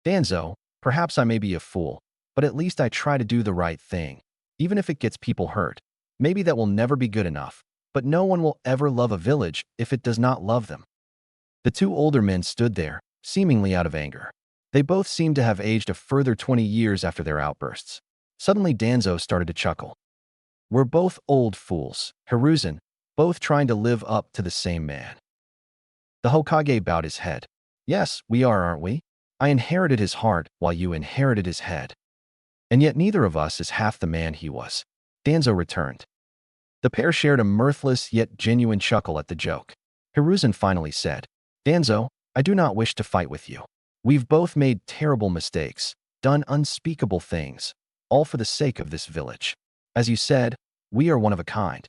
Danzo, perhaps I may be a fool, but at least I try to do the right thing, even if it gets people hurt. Maybe that will never be good enough, but no one will ever love a village if it does not love them. The two older men stood there, seemingly out of anger. They both seemed to have aged a further 20 years after their outbursts. Suddenly Danzo started to chuckle. We're both old fools, Hiruzen, both trying to live up to the same man. The Hokage bowed his head. Yes, we are, aren't we? I inherited his heart while you inherited his head. And yet neither of us is half the man he was. Danzo returned. The pair shared a mirthless yet genuine chuckle at the joke. Hiruzen finally said, Danzo, I do not wish to fight with you. We've both made terrible mistakes, done unspeakable things, all for the sake of this village. As you said, we are one of a kind.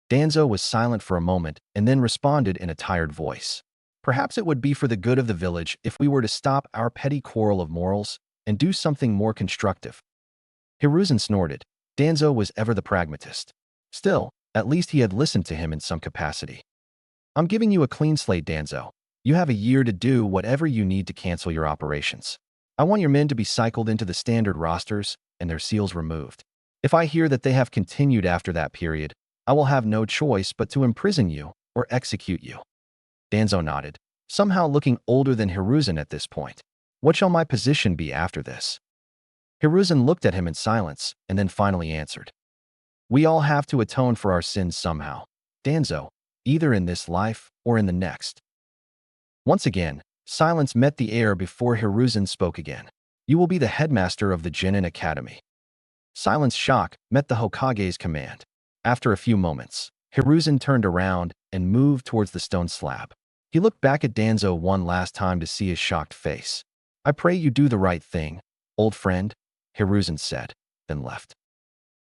Danzo was silent for a moment and then responded in a tired voice. Perhaps it would be for the good of the village if we were to stop our petty quarrel of morals and do something more constructive. Hiruzen snorted. Danzo was ever the pragmatist. Still, at least he had listened to him in some capacity. I'm giving you a clean slate, Danzo. You have a year to do whatever you need to cancel your operations. I want your men to be cycled into the standard rosters and their seals removed. If I hear that they have continued after that period, I will have no choice but to imprison you or execute you. Danzo nodded, somehow looking older than Hiruzen at this point. What shall my position be after this? Hiruzen looked at him in silence and then finally answered. We all have to atone for our sins somehow, Danzo, either in this life or in the next. Once again, silence met the air before Hiruzen spoke again. You will be the headmaster of the Genin Academy. Silence shock met the Hokage's command. After a few moments, Hiruzen turned around and moved towards the stone slab. He looked back at Danzo one last time to see his shocked face. I pray you do the right thing, old friend, Hiruzen said, then left.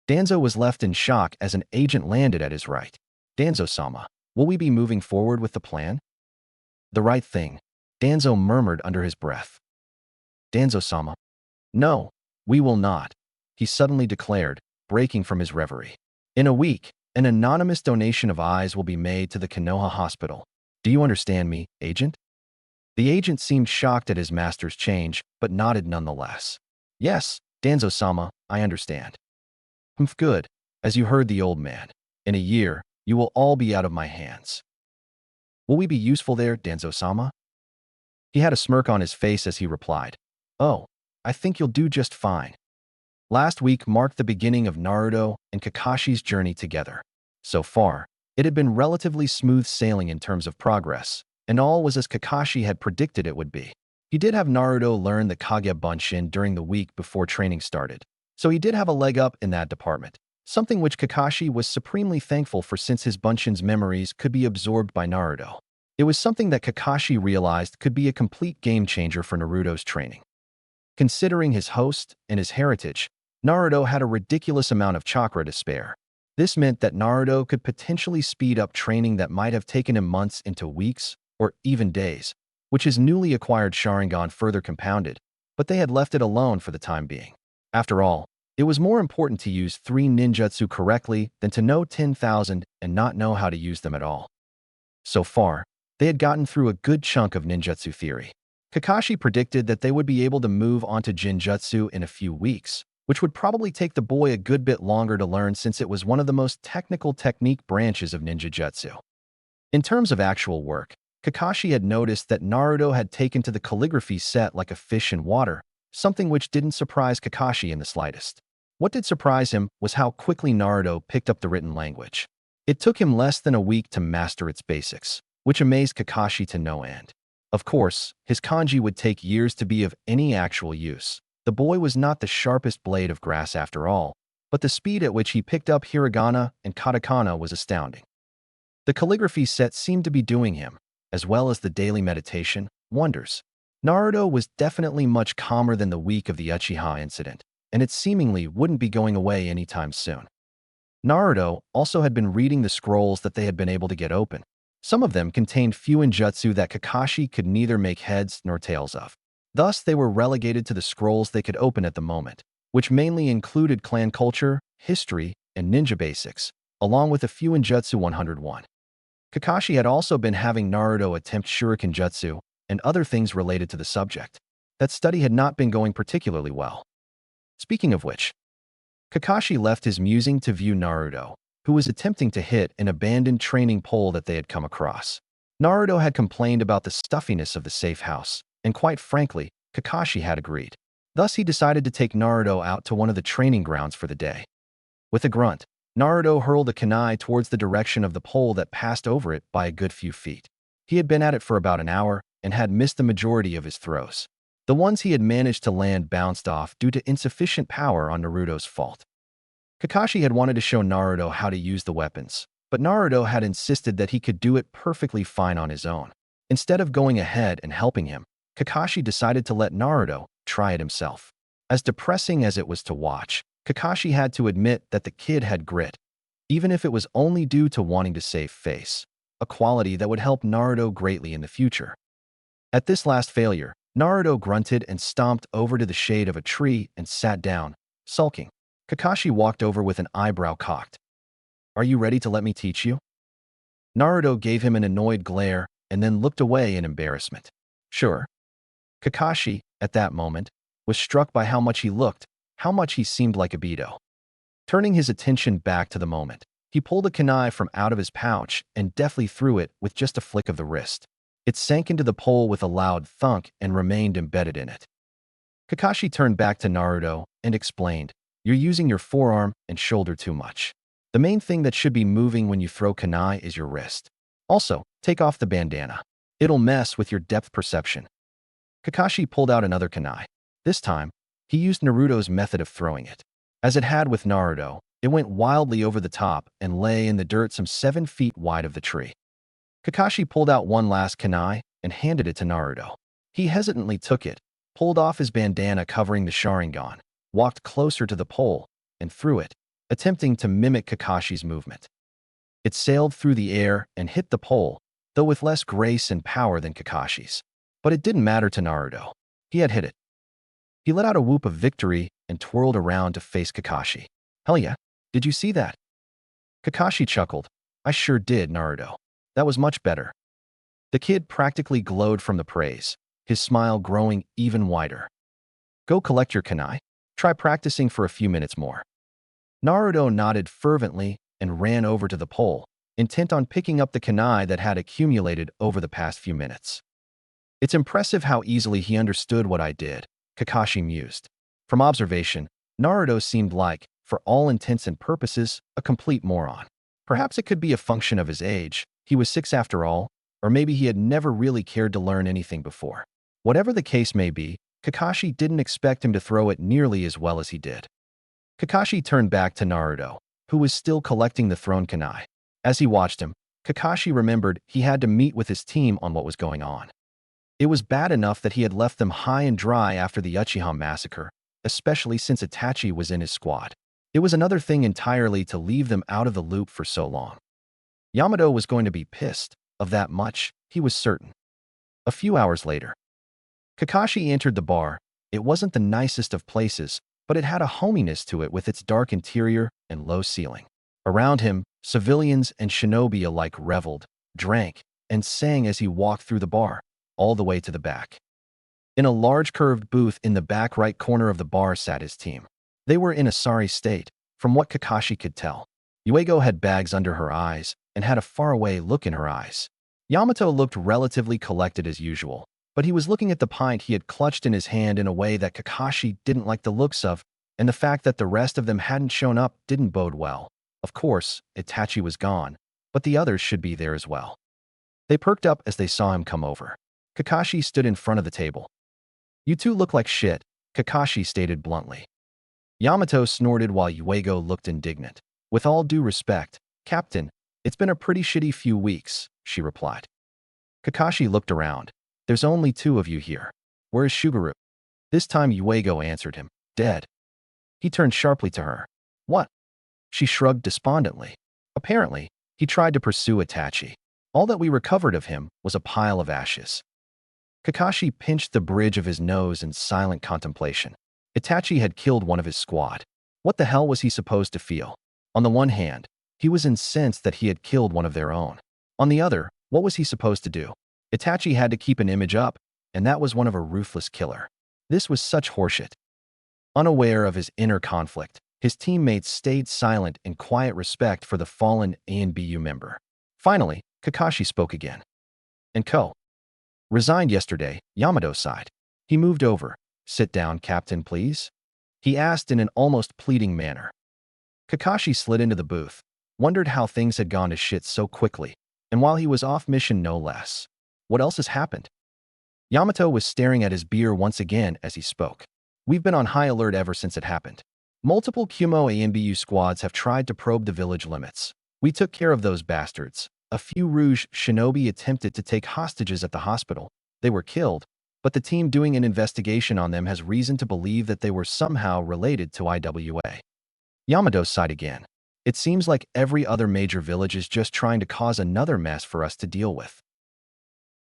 Danzo was left in shock as an agent landed at his right. Danzo-sama, will we be moving forward with the plan? The right thing, Danzo murmured under his breath. Danzo-sama. No, we will not, he suddenly declared, breaking from his reverie. In a week, an anonymous donation of eyes will be made to the Konoha Hospital. Do you understand me, agent? The agent seemed shocked at his master's change, but nodded nonetheless. Yes, Danzo-sama, I understand. Good, as you heard the old man. In a year, you will all be out of my hands. Will we be useful there, Danzo-sama? He had a smirk on his face as he replied. Oh, I think you'll do just fine. Last week marked the beginning of Naruto and Kakashi's journey together. So far, it had been relatively smooth sailing in terms of progress, and all was as Kakashi had predicted it would be. He did have Naruto learn the Kage Bunshin during the week before training started, so he did have a leg up in that department, something which Kakashi was supremely thankful for since his Bunshin's memories could be absorbed by Naruto. It was something that Kakashi realized could be a complete game changer for Naruto's training. Considering his host and his heritage, Naruto had a ridiculous amount of chakra to spare. This meant that Naruto could potentially speed up training that might have taken him months into weeks or even days, which his newly acquired Sharingan further compounded, but they had left it alone for the time being. After all, it was more important to use 3 ninjutsu correctly than to know 10,000 and not know how to use them at all. So far, they had gotten through a good chunk of ninjutsu theory. Kakashi predicted that they would be able to move on to Jinjutsu in a few weeks, which would probably take the boy a good bit longer to learn since it was one of the most technical technique branches of ninjutsu. In terms of actual work, Kakashi had noticed that Naruto had taken to the calligraphy set like a fish in water, something which didn't surprise Kakashi in the slightest. What did surprise him was how quickly Naruto picked up the written language. It took him less than a week to master its basics, which amazed Kakashi to no end. Of course, his kanji would take years to be of any actual use. The boy was not the sharpest blade of grass after all, but the speed at which he picked up hiragana and katakana was astounding. The calligraphy set seemed to be doing him, as well as the daily meditation, wonders. Naruto was definitely much calmer than the week of the Uchiha incident, and it seemingly wouldn't be going away anytime soon. Naruto also had been reading the scrolls that they had been able to get open. Some of them contained fuinjutsu that Kakashi could neither make heads nor tails of. Thus, they were relegated to the scrolls they could open at the moment, which mainly included clan culture, history, and ninja basics, along with a fuinjutsu 101. Kakashi had also been having Naruto attempt shuriken jutsu and other things related to the subject. That study had not been going particularly well. Speaking of which, Kakashi left his musing to view Naruto, who was attempting to hit an abandoned training pole that they had come across. Naruto had complained about the stuffiness of the safe house, and quite frankly, Kakashi had agreed. Thus, he decided to take Naruto out to one of the training grounds for the day. With a grunt, Naruto hurled a kunai towards the direction of the pole that passed over it by a good few feet. He had been at it for about an hour and had missed the majority of his throws. The ones he had managed to land bounced off due to insufficient power on Naruto's fault. Kakashi had wanted to show Naruto how to use the weapons, but Naruto had insisted that he could do it perfectly fine on his own. Instead of going ahead and helping him, Kakashi decided to let Naruto try it himself. As depressing as it was to watch, Kakashi had to admit that the kid had grit, even if it was only due to wanting to save face, a quality that would help Naruto greatly in the future. At this last failure, Naruto grunted and stomped over to the shade of a tree and sat down, sulking. Kakashi walked over with an eyebrow cocked. "Are you ready to let me teach you?" Naruto gave him an annoyed glare and then looked away in embarrassment. "Sure." Kakashi, at that moment, was struck by how much he looked, how much he seemed like Obito. Turning his attention back to the moment, he pulled a kunai from out of his pouch and deftly threw it with just a flick of the wrist. It sank into the pole with a loud thunk and remained embedded in it. Kakashi turned back to Naruto and explained, "You're using your forearm and shoulder too much. The main thing that should be moving when you throw kunai is your wrist. Also, take off the bandana. It'll mess with your depth perception." Kakashi pulled out another kunai. This time, he used Naruto's method of throwing it. As it had with Naruto, it went wildly over the top and lay in the dirt some 7 feet wide of the tree. Kakashi pulled out one last kunai and handed it to Naruto. He hesitantly took it, pulled off his bandana covering the Sharingan, walked closer to the pole, and threw it, attempting to mimic Kakashi's movement. It sailed through the air and hit the pole, though with less grace and power than Kakashi's. But it didn't matter to Naruto. He had hit it. He let out a whoop of victory and twirled around to face Kakashi. "Hell yeah, did you see that?" Kakashi chuckled. "I sure did, Naruto. That was much better." The kid practically glowed from the praise, his smile growing even wider. "Go collect your kunai. Try practicing for a few minutes more." Naruto nodded fervently and ran over to the pole, intent on picking up the kunai that had accumulated over the past few minutes. "It's impressive how easily he understood what I did," Kakashi mused. From observation, Naruto seemed like, for all intents and purposes, a complete moron. Perhaps it could be a function of his age. He was 6 after all, or maybe he had never really cared to learn anything before. Whatever the case may be, Kakashi didn't expect him to throw it nearly as well as he did. Kakashi turned back to Naruto, who was still collecting the thrown kunai. As he watched him, Kakashi remembered he had to meet with his team on what was going on. It was bad enough that he had left them high and dry after the Uchiha massacre, especially since Itachi was in his squad. It was another thing entirely to leave them out of the loop for so long. Yamato was going to be pissed, of that much, he was certain. A few hours later, Kakashi entered the bar. It wasn't the nicest of places, but it had a hominess to it with its dark interior and low ceiling. Around him, civilians and shinobi alike reveled, drank, and sang as he walked through the bar, all the way to the back. In a large curved booth in the back right corner of the bar sat his team. They were in a sorry state, from what Kakashi could tell. Yuego had bags under her eyes and had a faraway look in her eyes. Yamato looked relatively collected as usual, but he was looking at the pint he had clutched in his hand in a way that Kakashi didn't like the looks of, and the fact that the rest of them hadn't shown up didn't bode well. Of course, Itachi was gone, but the others should be there as well. They perked up as they saw him come over. Kakashi stood in front of the table. "You two look like shit," Kakashi stated bluntly. Yamato snorted while Yuego looked indignant. "With all due respect, Captain, it's been a pretty shitty few weeks," she replied. Kakashi looked around. "There's only two of you here. Where is Shuguru?" This time Yuego answered him. "Dead." He turned sharply to her. "What?" She shrugged despondently. "Apparently, he tried to pursue Itachi. All that we recovered of him was a pile of ashes." Kakashi pinched the bridge of his nose in silent contemplation. Itachi had killed one of his squad. What the hell was he supposed to feel? On the one hand, he was incensed that he had killed one of their own. On the other, what was he supposed to do? Itachi had to keep an image up, and that was one of a ruthless killer. This was such horseshit. Unaware of his inner conflict, his teammates stayed silent in quiet respect for the fallen ANBU member. Finally, Kakashi spoke again. "And Co. resigned yesterday," Yamato sighed. He moved over. "Sit down, Captain, please," he asked in an almost pleading manner. Kakashi slid into the booth, wondered how things had gone to shit so quickly, and while he was off mission no less. What else has happened? Yamato was staring at his beer once again as he spoke. "We've been on high alert ever since it happened. Multiple Kumo ANBU squads have tried to probe the village limits. We took care of those bastards. A few Rouge shinobi attempted to take hostages at the hospital. They were killed, but the team doing an investigation on them has reason to believe that they were somehow related to IWA." Yamato sighed again. "It seems like every other major village is just trying to cause another mess for us to deal with."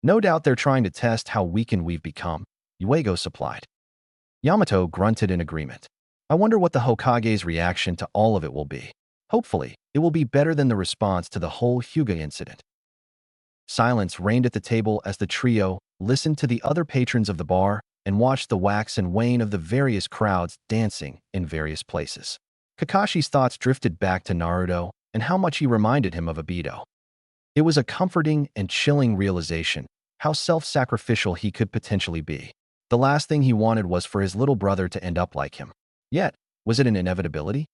"No doubt they're trying to test how weakened we've become," Yuego supplied. Yamato grunted in agreement. "I wonder what the Hokage's reaction to all of it will be. Hopefully, it will be better than the response to the whole Hyuga incident." Silence reigned at the table as the trio listened to the other patrons of the bar and watched the wax and wane of the various crowds dancing in various places. Kakashi's thoughts drifted back to Naruto and how much he reminded him of Obito. It was a comforting and chilling realization how self-sacrificial he could potentially be. The last thing he wanted was for his little brother to end up like him. Yet, was it an inevitability?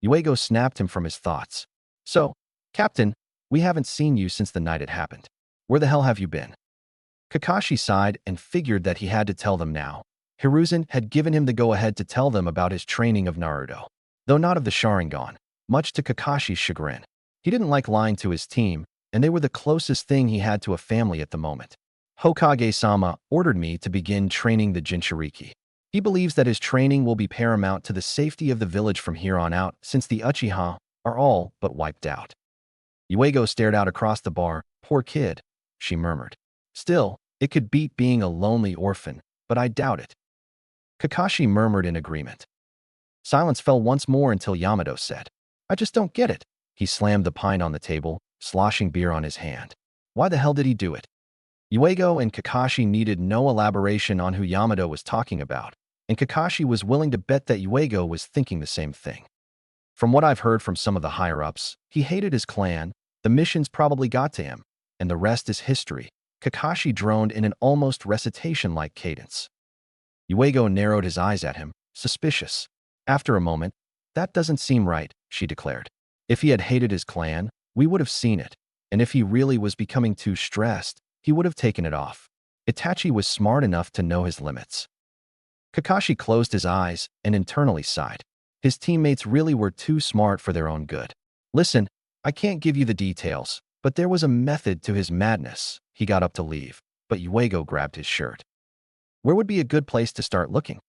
Yuego snapped him from his thoughts. "So, Captain, we haven't seen you since the night it happened. Where the hell have you been?" Kakashi sighed and figured that he had to tell them now. Hiruzen had given him the go-ahead to tell them about his training of Naruto, though not of the Sharingan, much to Kakashi's chagrin. He didn't like lying to his team, and they were the closest thing he had to a family at the moment. "Hokage-sama ordered me to begin training the Jinchuriki. He believes that his training will be paramount to the safety of the village from here on out, since the Uchiha are all but wiped out." Yuego stared out across the bar. "Poor kid," she murmured. "Still, it could beat being a lonely orphan, but I doubt it." Kakashi murmured in agreement. Silence fell once more until Yamato said, "I just don't get it." He slammed the pint on the table, sloshing beer on his hand. Why the hell did he do it? Yuego and Kakashi needed no elaboration on who Yamato was talking about, and Kakashi was willing to bet that Yuego was thinking the same thing. "From what I've heard from some of the higher-ups, he hated his clan, the missions probably got to him, and the rest is history," Kakashi droned in an almost recitation-like cadence. Yuego narrowed his eyes at him, suspicious. After a moment, "That doesn't seem right," she declared. "If he had hated his clan, we would have seen it, and if he really was becoming too stressed, he would have taken it off. Itachi was smart enough to know his limits." Kakashi closed his eyes and internally sighed. His teammates really were too smart for their own good. "Listen, I can't give you the details, but there was a method to his madness." He got up to leave, but Yuego grabbed his shirt. "Where would be a good place to start looking?"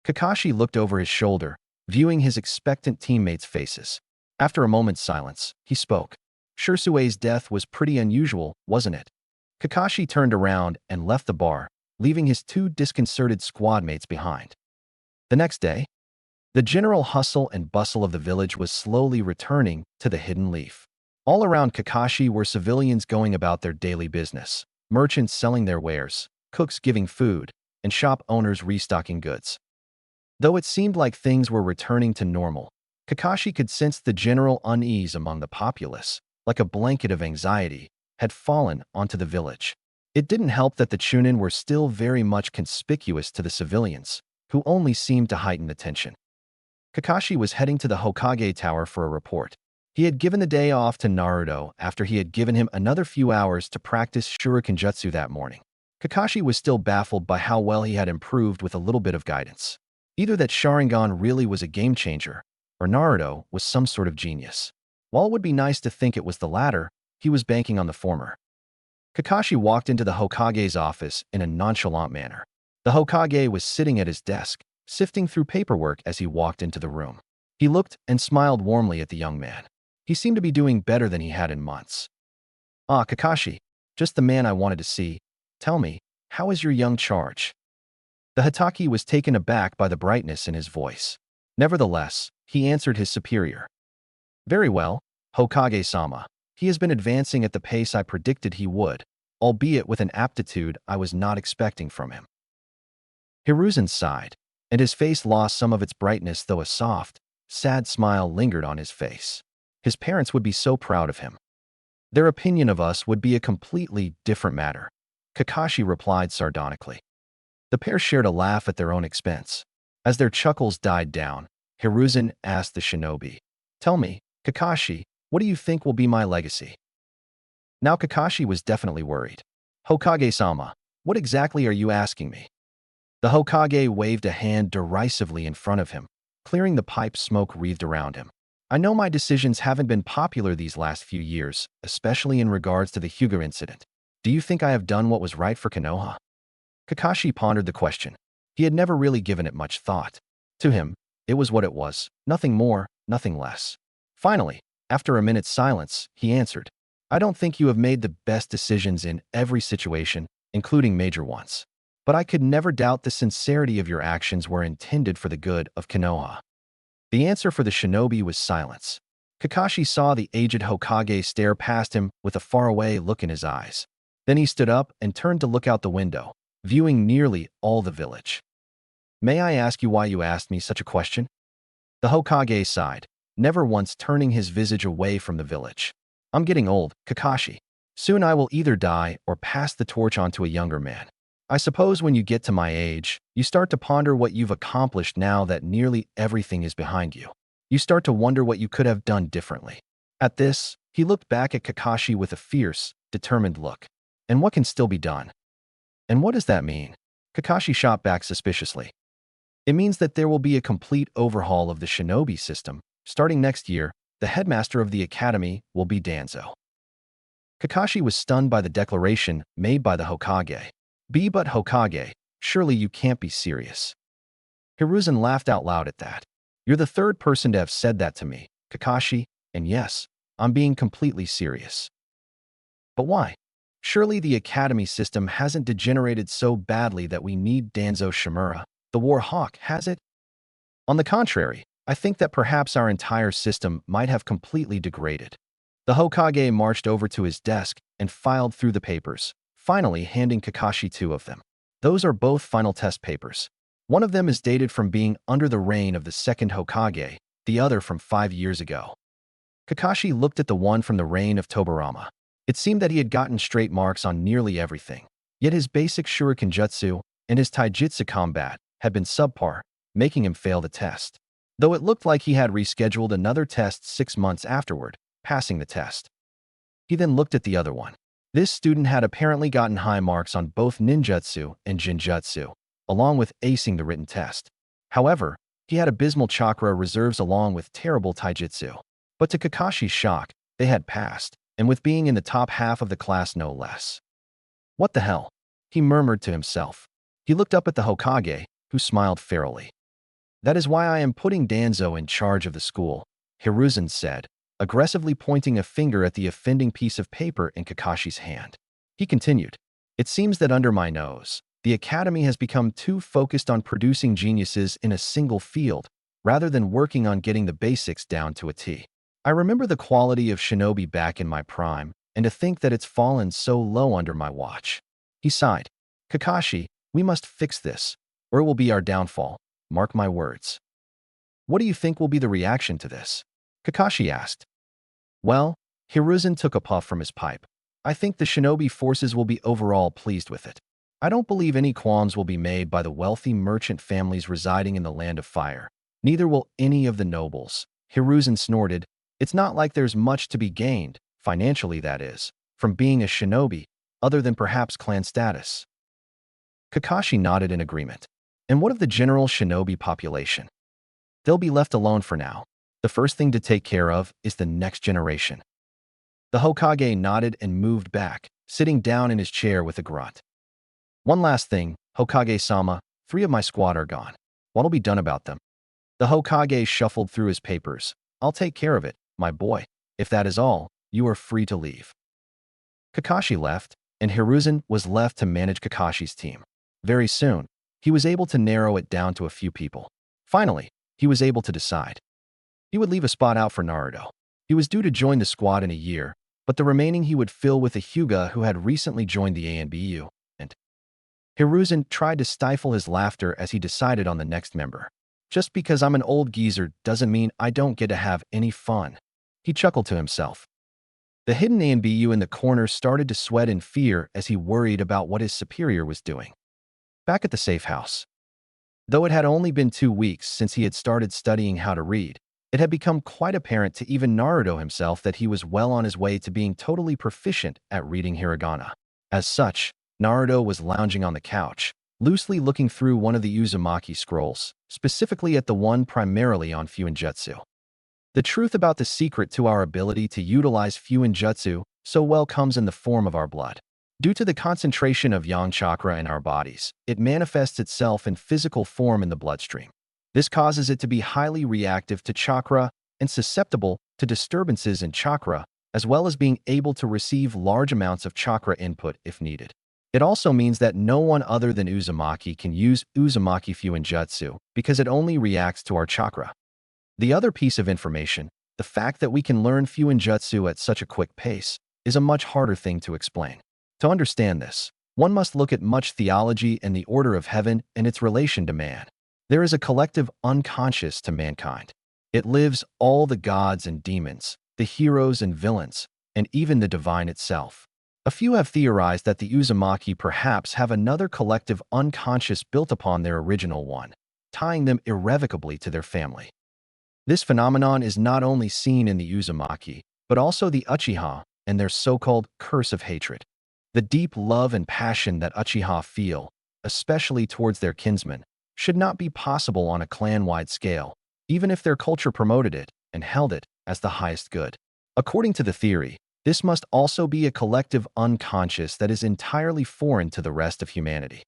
Kakashi looked over his shoulder, viewing his expectant teammates' faces. After a moment's silence, he spoke. "Shursue's death was pretty unusual, wasn't it?" Kakashi turned around and left the bar, leaving his two disconcerted squadmates behind. The next day, the general hustle and bustle of the village was slowly returning to the hidden leaf. All around Kakashi were civilians going about their daily business, merchants selling their wares, cooks giving food, and shop owners restocking goods. Though it seemed like things were returning to normal, Kakashi could sense the general unease among the populace, like a blanket of anxiety, had fallen onto the village. It didn't help that the Chunin were still very much conspicuous to the civilians, who only seemed to heighten the tension. Kakashi was heading to the Hokage Tower for a report. He had given the day off to Naruto after he had given him another few hours to practice Shuriken Jutsu that morning. Kakashi was still baffled by how well he had improved with a little bit of guidance. Either that Sharingan really was a game changer, or Naruto was some sort of genius. While it would be nice to think it was the latter, he was banking on the former. Kakashi walked into the Hokage's office in a nonchalant manner. The Hokage was sitting at his desk, sifting through paperwork as he walked into the room. He looked and smiled warmly at the young man. He seemed to be doing better than he had in months. "Ah, Kakashi, just the man I wanted to see. Tell me, how is your young charge?" The Hitaki was taken aback by the brightness in his voice. Nevertheless, he answered his superior. "Very well, Hokage-sama. He has been advancing at the pace I predicted he would, albeit with an aptitude I was not expecting from him." Hiruzen sighed, and his face lost some of its brightness, though a soft, sad smile lingered on his face. His parents would be so proud of him. "Their opinion of us would be a completely different matter," Kakashi replied sardonically. The pair shared a laugh at their own expense. As their chuckles died down, Hiruzen asked the shinobi, "Tell me, Kakashi, what do you think will be my legacy?" Now Kakashi was definitely worried. "Hokage-sama, what exactly are you asking me?" The Hokage waved a hand derisively in front of him, clearing the pipe smoke wreathed around him. "I know my decisions haven't been popular these last few years, especially in regards to the Hyuga incident. Do you think I have done what was right for Konoha?" Kakashi pondered the question. He had never really given it much thought. To him, it was what it was, nothing more, nothing less. Finally, after a minute's silence, he answered, "I don't think you have made the best decisions in every situation, including major ones. But I could never doubt the sincerity of your actions were intended for the good of Konoha." The answer for the shinobi was silence. Kakashi saw the aged Hokage stare past him with a faraway look in his eyes. Then he stood up and turned to look out the window, viewing nearly all the village. "May I ask you why you asked me such a question?" The Hokage sighed, never once turning his visage away from the village. "I'm getting old, Kakashi. Soon I will either die or pass the torch on to a younger man. I suppose when you get to my age, you start to ponder what you've accomplished now that nearly everything is behind you. You start to wonder what you could have done differently." At this, he looked back at Kakashi with a fierce, determined look. "And what can still be done?" "And what does that mean?" Kakashi shot back suspiciously. "It means that there will be a complete overhaul of the shinobi system. Starting next year, the headmaster of the academy will be Danzo." Kakashi was stunned by the declaration made by the Hokage. But Hokage, surely you can't be serious." Hiruzen laughed out loud at that. "You're the third person to have said that to me, Kakashi, and yes, I'm being completely serious." "But why? Surely the academy system hasn't degenerated so badly that we need Danzo Shimura, the War Hawk, has it? On the contrary, I think that perhaps our entire system might have completely degraded." The Hokage marched over to his desk and filed through the papers, finally handing Kakashi two of them. "Those are both final test papers. One of them is dated from being under the reign of the second Hokage, the other from 5 years ago." Kakashi looked at the one from the reign of Tobirama. It seemed that he had gotten straight marks on nearly everything. Yet his basic Shuriken Jutsu and his Taijutsu combat had been subpar, making him fail the test. Though it looked like he had rescheduled another test 6 months afterward, passing the test. He then looked at the other one. This student had apparently gotten high marks on both ninjutsu and jinjutsu, along with acing the written test. However, he had abysmal chakra reserves along with terrible taijutsu. But to Kakashi's shock, they had passed, and with being in the top half of the class no less. "What the hell?" he murmured to himself. He looked up at the Hokage, who smiled ferally. "That is why I am putting Danzo in charge of the school," Hiruzen said, aggressively pointing a finger at the offending piece of paper in Kakashi's hand. He continued, "It seems that under my nose, the academy has become too focused on producing geniuses in a single field, rather than working on getting the basics down to a T. I remember the quality of shinobi back in my prime, and to think that it's fallen so low under my watch." He sighed. "Kakashi, we must fix this, or it will be our downfall. Mark my words." "What do you think will be the reaction to this?" Kakashi asked. "Well," Hiruzen took a puff from his pipe, "I think the shinobi forces will be overall pleased with it. I don't believe any qualms will be made by the wealthy merchant families residing in the Land of Fire. Neither will any of the nobles." Hiruzen snorted. It's not like there's much to be gained, financially that is, from being a shinobi, other than perhaps clan status. Kakashi nodded in agreement. And what of the general shinobi population? They'll be left alone for now. The first thing to take care of is the next generation. The Hokage nodded and moved back, sitting down in his chair with a grunt. One last thing, Hokage-sama, 3 of my squad are gone. What'll be done about them? The Hokage shuffled through his papers. I'll take care of it, my boy. If that is all, you are free to leave. Kakashi left, and Hiruzen was left to manage Kakashi's team. Very soon, he was able to narrow it down to a few people. Finally, he was able to decide. He would leave a spot out for Naruto. He was due to join the squad in a year, but the remaining he would fill with a Hyuga who had recently joined the ANBU, and Hiruzen tried to stifle his laughter as he decided on the next member. Just because I'm an old geezer doesn't mean I don't get to have any fun. He chuckled to himself. The hidden ANBU in the corner started to sweat in fear as he worried about what his superior was doing. Back at the safe house. Though it had only been 2 weeks since he had started studying how to read, it had become quite apparent to even Naruto himself that he was well on his way to being totally proficient at reading hiragana. As such, Naruto was lounging on the couch, loosely looking through one of the Uzumaki scrolls, specifically at the one primarily on Fuinjutsu. The truth about the secret to our ability to utilize Fuinjutsu so well comes in the form of our blood. Due to the concentration of yang chakra in our bodies, it manifests itself in physical form in the bloodstream. This causes it to be highly reactive to chakra and susceptible to disturbances in chakra, as well as being able to receive large amounts of chakra input if needed. It also means that no one other than Uzumaki can use Uzumaki Fuinjutsu because it only reacts to our chakra. The other piece of information, the fact that we can learn Fuinjutsu at such a quick pace, is a much harder thing to explain. To understand this, one must look at much theology and the order of heaven and its relation to man. There is a collective unconscious to mankind. It lives all the gods and demons, the heroes and villains, and even the divine itself. A few have theorized that the Uzumaki perhaps have another collective unconscious built upon their original one, tying them irrevocably to their family. This phenomenon is not only seen in the Uzumaki, but also the Uchiha and their so-called curse of hatred. The deep love and passion that Uchiha feel, especially towards their kinsmen, should not be possible on a clan-wide scale, even if their culture promoted it and held it as the highest good. According to the theory, this must also be a collective unconscious that is entirely foreign to the rest of humanity.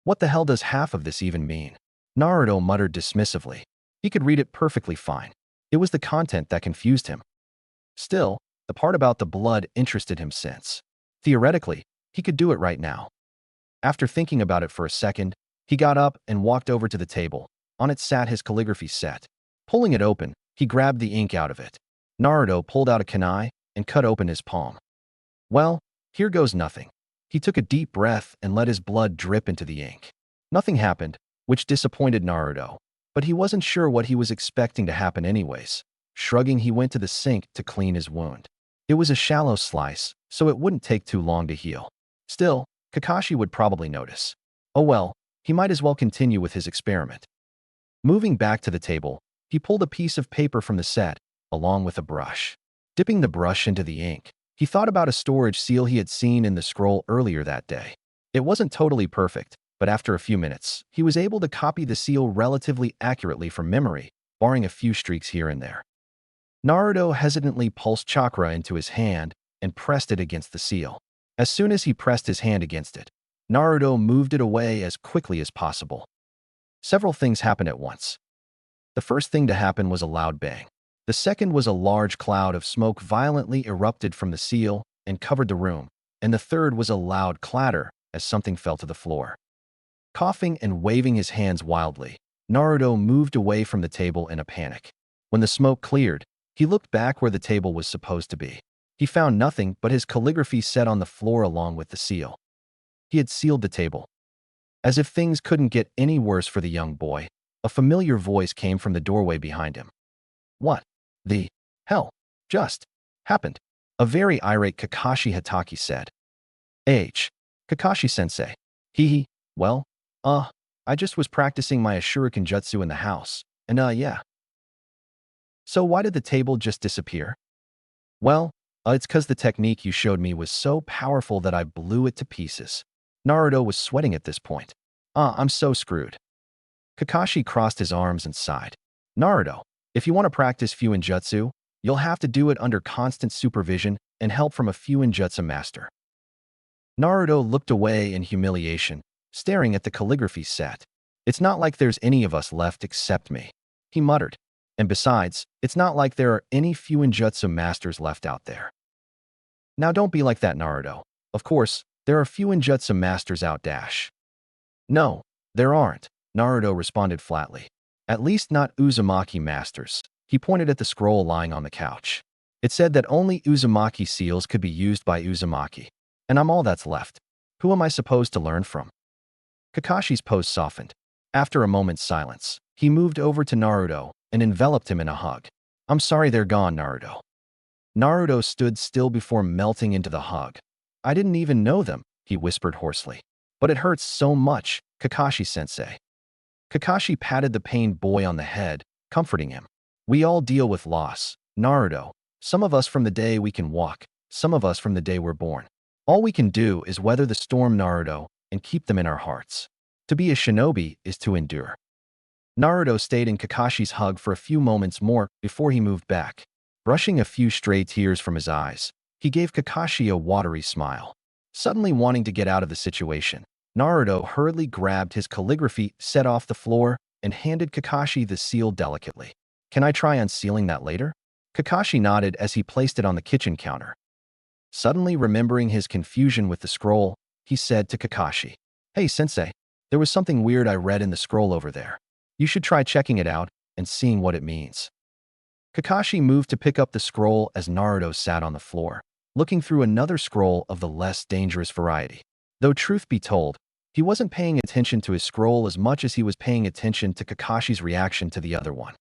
What the hell does half of this even mean? Naruto muttered dismissively. He could read it perfectly fine. It was the content that confused him. Still, the part about the blood interested him since. Theoretically, he could do it right now. After thinking about it for a second, he got up and walked over to the table. On it sat his calligraphy set. Pulling it open, he grabbed the ink out of it. Naruto pulled out a kunai and cut open his palm. Well, here goes nothing. He took a deep breath and let his blood drip into the ink. Nothing happened, which disappointed Naruto, but he wasn't sure what he was expecting to happen anyways. Shrugging, he went to the sink to clean his wound. It was a shallow slice, so it wouldn't take too long to heal. Still, Kakashi would probably notice. Oh well, he might as well continue with his experiment. Moving back to the table, he pulled a piece of paper from the set, along with a brush. Dipping the brush into the ink, he thought about a storage seal he had seen in the scroll earlier that day. It wasn't totally perfect, but after a few minutes, he was able to copy the seal relatively accurately from memory, barring a few streaks here and there. Naruto hesitantly pulsed chakra into his hand and pressed it against the seal. As soon as he pressed his hand against it, Naruto moved it away as quickly as possible. Several things happened at once. The first thing to happen was a loud bang. The second was a large cloud of smoke violently erupted from the seal and covered the room, and the third was a loud clatter as something fell to the floor. Coughing and waving his hands wildly, Naruto moved away from the table in a panic. When the smoke cleared, he looked back where the table was supposed to be. He found nothing but his calligraphy set on the floor along with the seal. He had sealed the table. As if things couldn't get any worse for the young boy, a familiar voice came from the doorway behind him. What the hell just happened? A very irate Kakashi Hatake said. Kakashi-sensei. Well, I just was practicing my Ashuriken jutsu in the house, and yeah. So why did the table just disappear? Well, it's 'cause the technique you showed me was so powerful that I blew it to pieces. Naruto was sweating at this point. I'm so screwed. Kakashi crossed his arms and sighed. Naruto, if you want to practice Fuinjutsu, you'll have to do it under constant supervision and help from a Fuinjutsu master. Naruto looked away in humiliation, staring at the calligraphy set. It's not like there's any of us left except me, he muttered. And besides, it's not like there are any Fuinjutsu masters left out there. Now don't be like that, Naruto. Of course, there are Fuinjutsu masters out dash. No, there aren't, Naruto responded flatly. At least not Uzumaki masters. He pointed at the scroll lying on the couch. It said that only Uzumaki seals could be used by Uzumaki. And I'm all that's left. Who am I supposed to learn from? Kakashi's pose softened. After a moment's silence, he moved over to Naruto and enveloped him in a hug. I'm sorry they're gone, Naruto. Naruto stood still before melting into the hug. I didn't even know them, he whispered hoarsely. But it hurts so much, Kakashi-sensei. Kakashi patted the pained boy on the head, comforting him. We all deal with loss, Naruto. Some of us from the day we can walk, some of us from the day we're born. All we can do is weather the storm, Naruto, and keep them in our hearts. To be a shinobi is to endure. Naruto stayed in Kakashi's hug for a few moments more before he moved back. Brushing a few stray tears from his eyes, he gave Kakashi a watery smile. Suddenly wanting to get out of the situation, Naruto hurriedly grabbed his calligraphy set off the floor and handed Kakashi the seal delicately. Can I try unsealing that later? Kakashi nodded as he placed it on the kitchen counter. Suddenly remembering his confusion with the scroll, he said to Kakashi, Hey sensei, there was something weird I read in the scroll over there. You should try checking it out and seeing what it means. Kakashi moved to pick up the scroll as Naruto sat on the floor, looking through another scroll of the less dangerous variety. Though truth be told, he wasn't paying attention to his scroll as much as he was paying attention to Kakashi's reaction to the other one.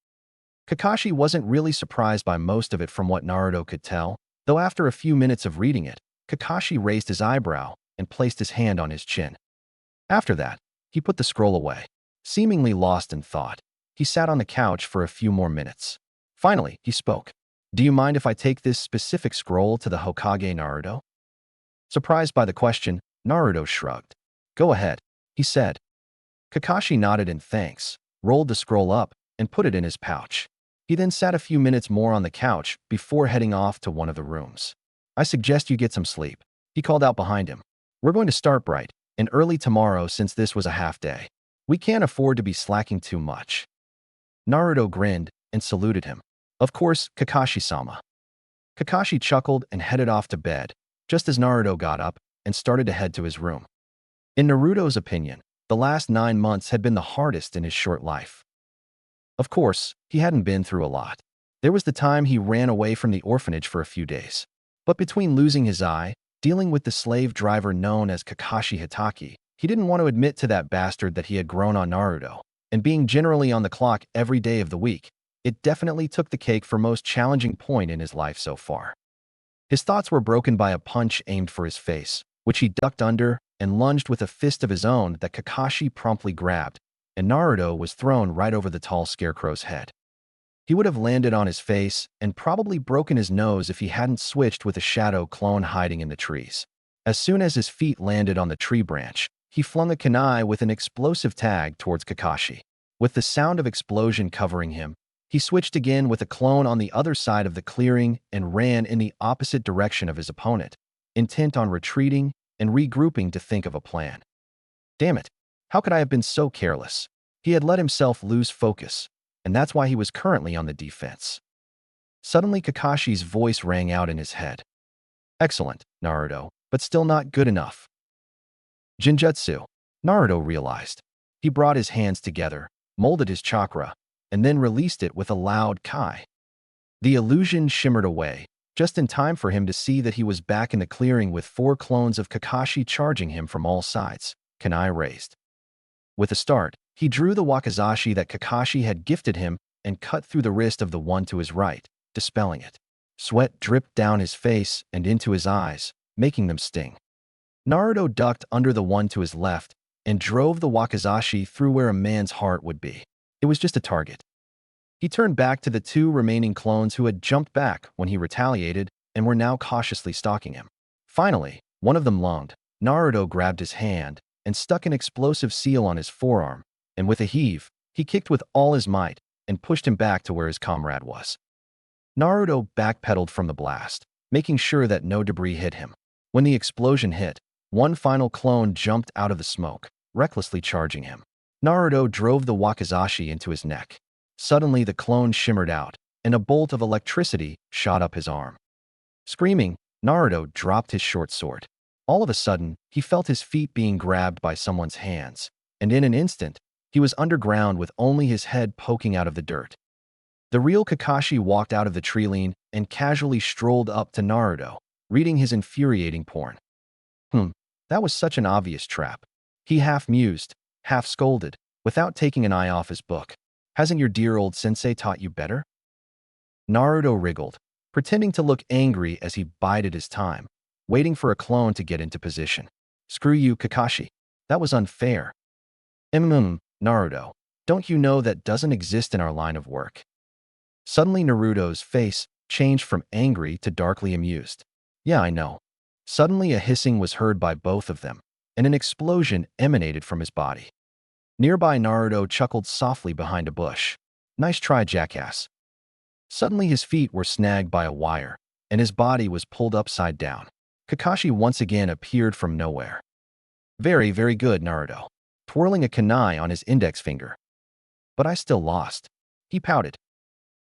Kakashi wasn't really surprised by most of it from what Naruto could tell, though after a few minutes of reading it, Kakashi raised his eyebrow and placed his hand on his chin. After that, he put the scroll away. Seemingly lost in thought, he sat on the couch for a few more minutes. Finally, he spoke. Do you mind if I take this specific scroll to the Hokage, Naruto? Surprised by the question, Naruto shrugged. Go ahead, he said. Kakashi nodded in thanks, rolled the scroll up, and put it in his pouch. He then sat a few minutes more on the couch before heading off to one of the rooms. I suggest you get some sleep, he called out behind him. We're going to start bright and early tomorrow since this was a half day. We can't afford to be slacking too much. Naruto grinned and saluted him. Of course, Kakashi-sama. Kakashi chuckled and headed off to bed, just as Naruto got up and started to head to his room. In Naruto's opinion, the last 9 months had been the hardest in his short life. Of course, he hadn't been through a lot. There was the time he ran away from the orphanage for a few days. But between losing his eye, dealing with the slave driver known as Kakashi Hitaki, he didn't want to admit to that bastard that he had grown on Naruto, and being generally on the clock every day of the week, it definitely took the cake for most challenging point in his life so far. His thoughts were broken by a punch aimed for his face, which he ducked under and lunged with a fist of his own that Kakashi promptly grabbed, and Naruto was thrown right over the tall scarecrow's head. He would have landed on his face and probably broken his nose if he hadn't switched with a shadow clone hiding in the trees. As soon as his feet landed on the tree branch, he flung a kunai with an explosive tag towards Kakashi. With the sound of explosion covering him, he switched again with a clone on the other side of the clearing and ran in the opposite direction of his opponent, intent on retreating and regrouping to think of a plan. Damn it, how could I have been so careless? He had let himself lose focus, and that's why he was currently on the defense. Suddenly Kakashi's voice rang out in his head. Excellent, Naruto, but still not good enough. Jinjutsu, Naruto realized. He brought his hands together, molded his chakra, and then released it with a loud kai. The illusion shimmered away, just in time for him to see that he was back in the clearing with 4 clones of Kakashi charging him from all sides, kunai raised. With a start, he drew the wakizashi that Kakashi had gifted him and cut through the wrist of the one to his right, dispelling it. Sweat dripped down his face and into his eyes, making them sting. Naruto ducked under the one to his left and drove the wakizashi through where a man's heart would be. It was just a target. He turned back to the two remaining clones who had jumped back when he retaliated and were now cautiously stalking him. Finally, one of them lunged. Naruto grabbed his hand and stuck an explosive seal on his forearm, and with a heave, he kicked with all his might and pushed him back to where his comrade was. Naruto backpedaled from the blast, making sure that no debris hit him. When the explosion hit, one final clone jumped out of the smoke, recklessly charging him. Naruto drove the wakizashi into his neck. Suddenly, the clone shimmered out, and a bolt of electricity shot up his arm. Screaming, Naruto dropped his short sword. All of a sudden, he felt his feet being grabbed by someone's hands, and in an instant, he was underground with only his head poking out of the dirt. The real Kakashi walked out of the tree-line and casually strolled up to Naruto, reading his infuriating porn. That was such an obvious trap. He half mused, half scolded, without taking an eye off his book. Hasn't your dear old sensei taught you better? Naruto wriggled, pretending to look angry as he bided his time, waiting for a clone to get into position. Screw you, Kakashi. That was unfair. Naruto, don't you know that doesn't exist in our line of work? Suddenly Naruto's face changed from angry to darkly amused. Yeah, I know. Suddenly a hissing was heard by both of them, and an explosion emanated from his body. Nearby, Naruto chuckled softly behind a bush. Nice try, jackass. Suddenly his feet were snagged by a wire, and his body was pulled upside down. Kakashi once again appeared from nowhere. Very, very good, Naruto, twirling a kunai on his index finger. But I still lost. He pouted.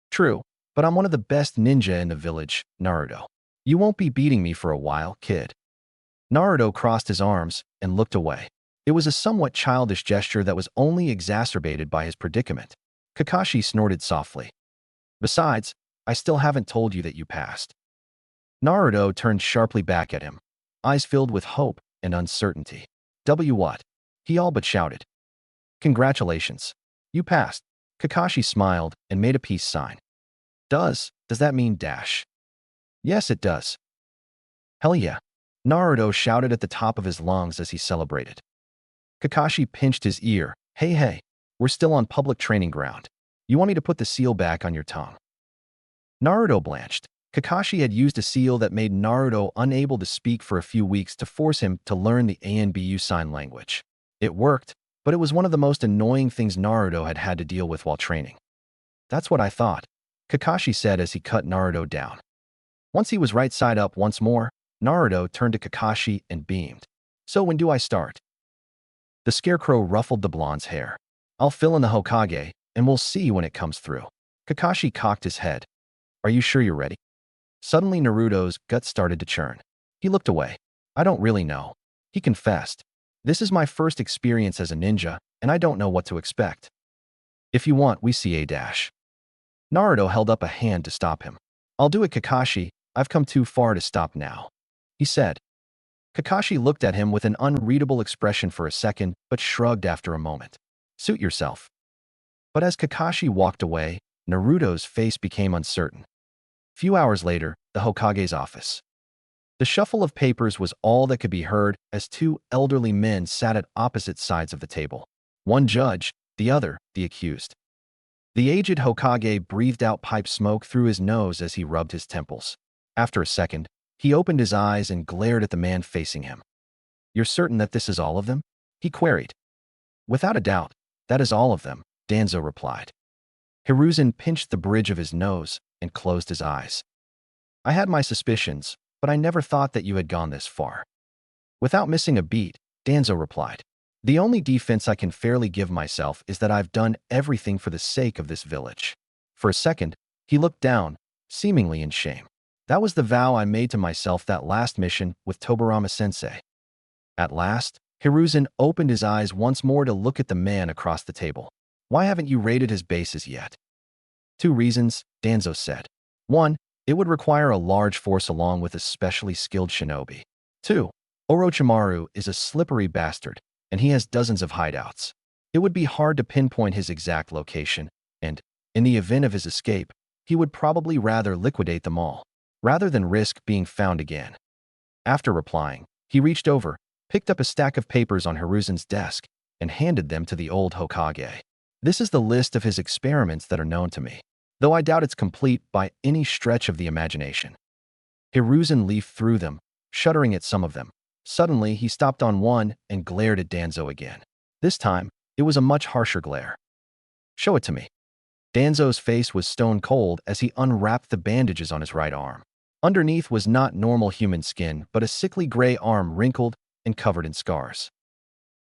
True, but I'm one of the best ninja in the village, Naruto. You won't be beating me for a while, kid. Naruto crossed his arms and looked away. It was a somewhat childish gesture that was only exacerbated by his predicament. Kakashi snorted softly. Besides, I still haven't told you that you passed. Naruto turned sharply back at him, eyes filled with hope and uncertainty. What? He all but shouted. Congratulations. You passed. Kakashi smiled and made a peace sign. Does that mean dash? Yes, it does. Hell yeah. Naruto shouted at the top of his lungs as he celebrated. Kakashi pinched his ear. Hey, we're still on public training ground. You want me to put the seal back on your tongue? Naruto blanched. Kakashi had used a seal that made Naruto unable to speak for a few weeks to force him to learn the ANBU sign language. It worked, but it was one of the most annoying things Naruto had had to deal with while training. That's what I thought, Kakashi said as he cut Naruto down. Once he was right side up once more, Naruto turned to Kakashi and beamed. So when do I start? The scarecrow ruffled the blonde's hair. I'll fill in the Hokage, and we'll see when it comes through. Kakashi cocked his head. Are you sure you're ready? Suddenly Naruto's gut started to churn. He looked away. I don't really know. He confessed. This is my first experience as a ninja, and I don't know what to expect. If you want, we see a dash. Naruto held up a hand to stop him. I'll do it, Kakashi. I've come too far to stop now, he said. Kakashi looked at him with an unreadable expression for a second, but shrugged after a moment. Suit yourself. But as Kakashi walked away, Naruto's face became uncertain. Few hours later, the Hokage's office. The shuffle of papers was all that could be heard as two elderly men sat at opposite sides of the table. One judge, the other, the accused. The aged Hokage breathed out pipe smoke through his nose as he rubbed his temples. After a second, he opened his eyes and glared at the man facing him. You're certain that this is all of them? He queried. Without a doubt, that is all of them, Danzo replied. Hiruzen pinched the bridge of his nose and closed his eyes. I had my suspicions, but I never thought that you had gone this far. Without missing a beat, Danzo replied. The only defense I can fairly give myself is that I've done everything for the sake of this village. For a second, he looked down, seemingly in shame. That was the vow I made to myself that last mission with Tobirama-sensei. At last, Hiruzen opened his eyes once more to look at the man across the table. Why haven't you raided his bases yet? 2 reasons, Danzo said. 1, it would require a large force along with a specially skilled shinobi. 2, Orochimaru is a slippery bastard, and he has dozens of hideouts. It would be hard to pinpoint his exact location, and, in the event of his escape, he would probably rather liquidate them all, rather than risk being found again. After replying, he reached over, picked up a stack of papers on Hiruzen's desk, and handed them to the old Hokage. This is the list of his experiments that are known to me, though I doubt it's complete by any stretch of the imagination. Hiruzen leafed through them, shuddering at some of them. Suddenly, he stopped on one and glared at Danzo again. This time, it was a much harsher glare. "Show it to me." Danzo's face was stone cold as he unwrapped the bandages on his right arm. Underneath was not normal human skin, but a sickly gray arm wrinkled and covered in scars.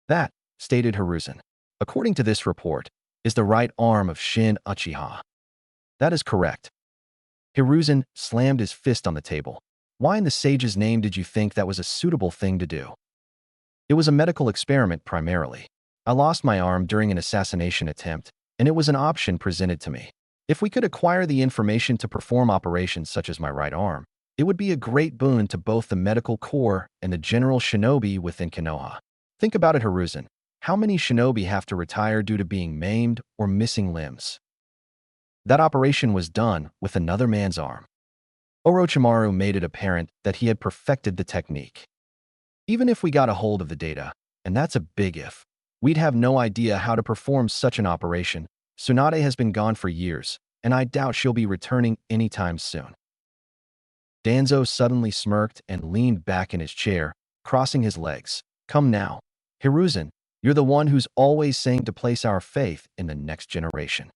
"That," stated Hiruzen, "according to this report, is the right arm of Shin Uchiha." "That is correct." Hiruzen slammed his fist on the table. "Why in the sage's name did you think that was a suitable thing to do?" "It was a medical experiment primarily. I lost my arm during an assassination attempt, and it was an option presented to me. If we could acquire the information to perform operations such as my right arm, it would be a great boon to both the medical corps and the general shinobi within Konoha. Think about it, Hiruzen. How many shinobi have to retire due to being maimed or missing limbs? That operation was done with another man's arm." Orochimaru made it apparent that he had perfected the technique. "Even if we got a hold of the data, and that's a big if, we'd have no idea how to perform such an operation. Tsunade has been gone for years, and I doubt she'll be returning anytime soon." Danzo suddenly smirked and leaned back in his chair, crossing his legs. "Come now. Hiruzen, you're the one who's always saying to place our faith in the next generation."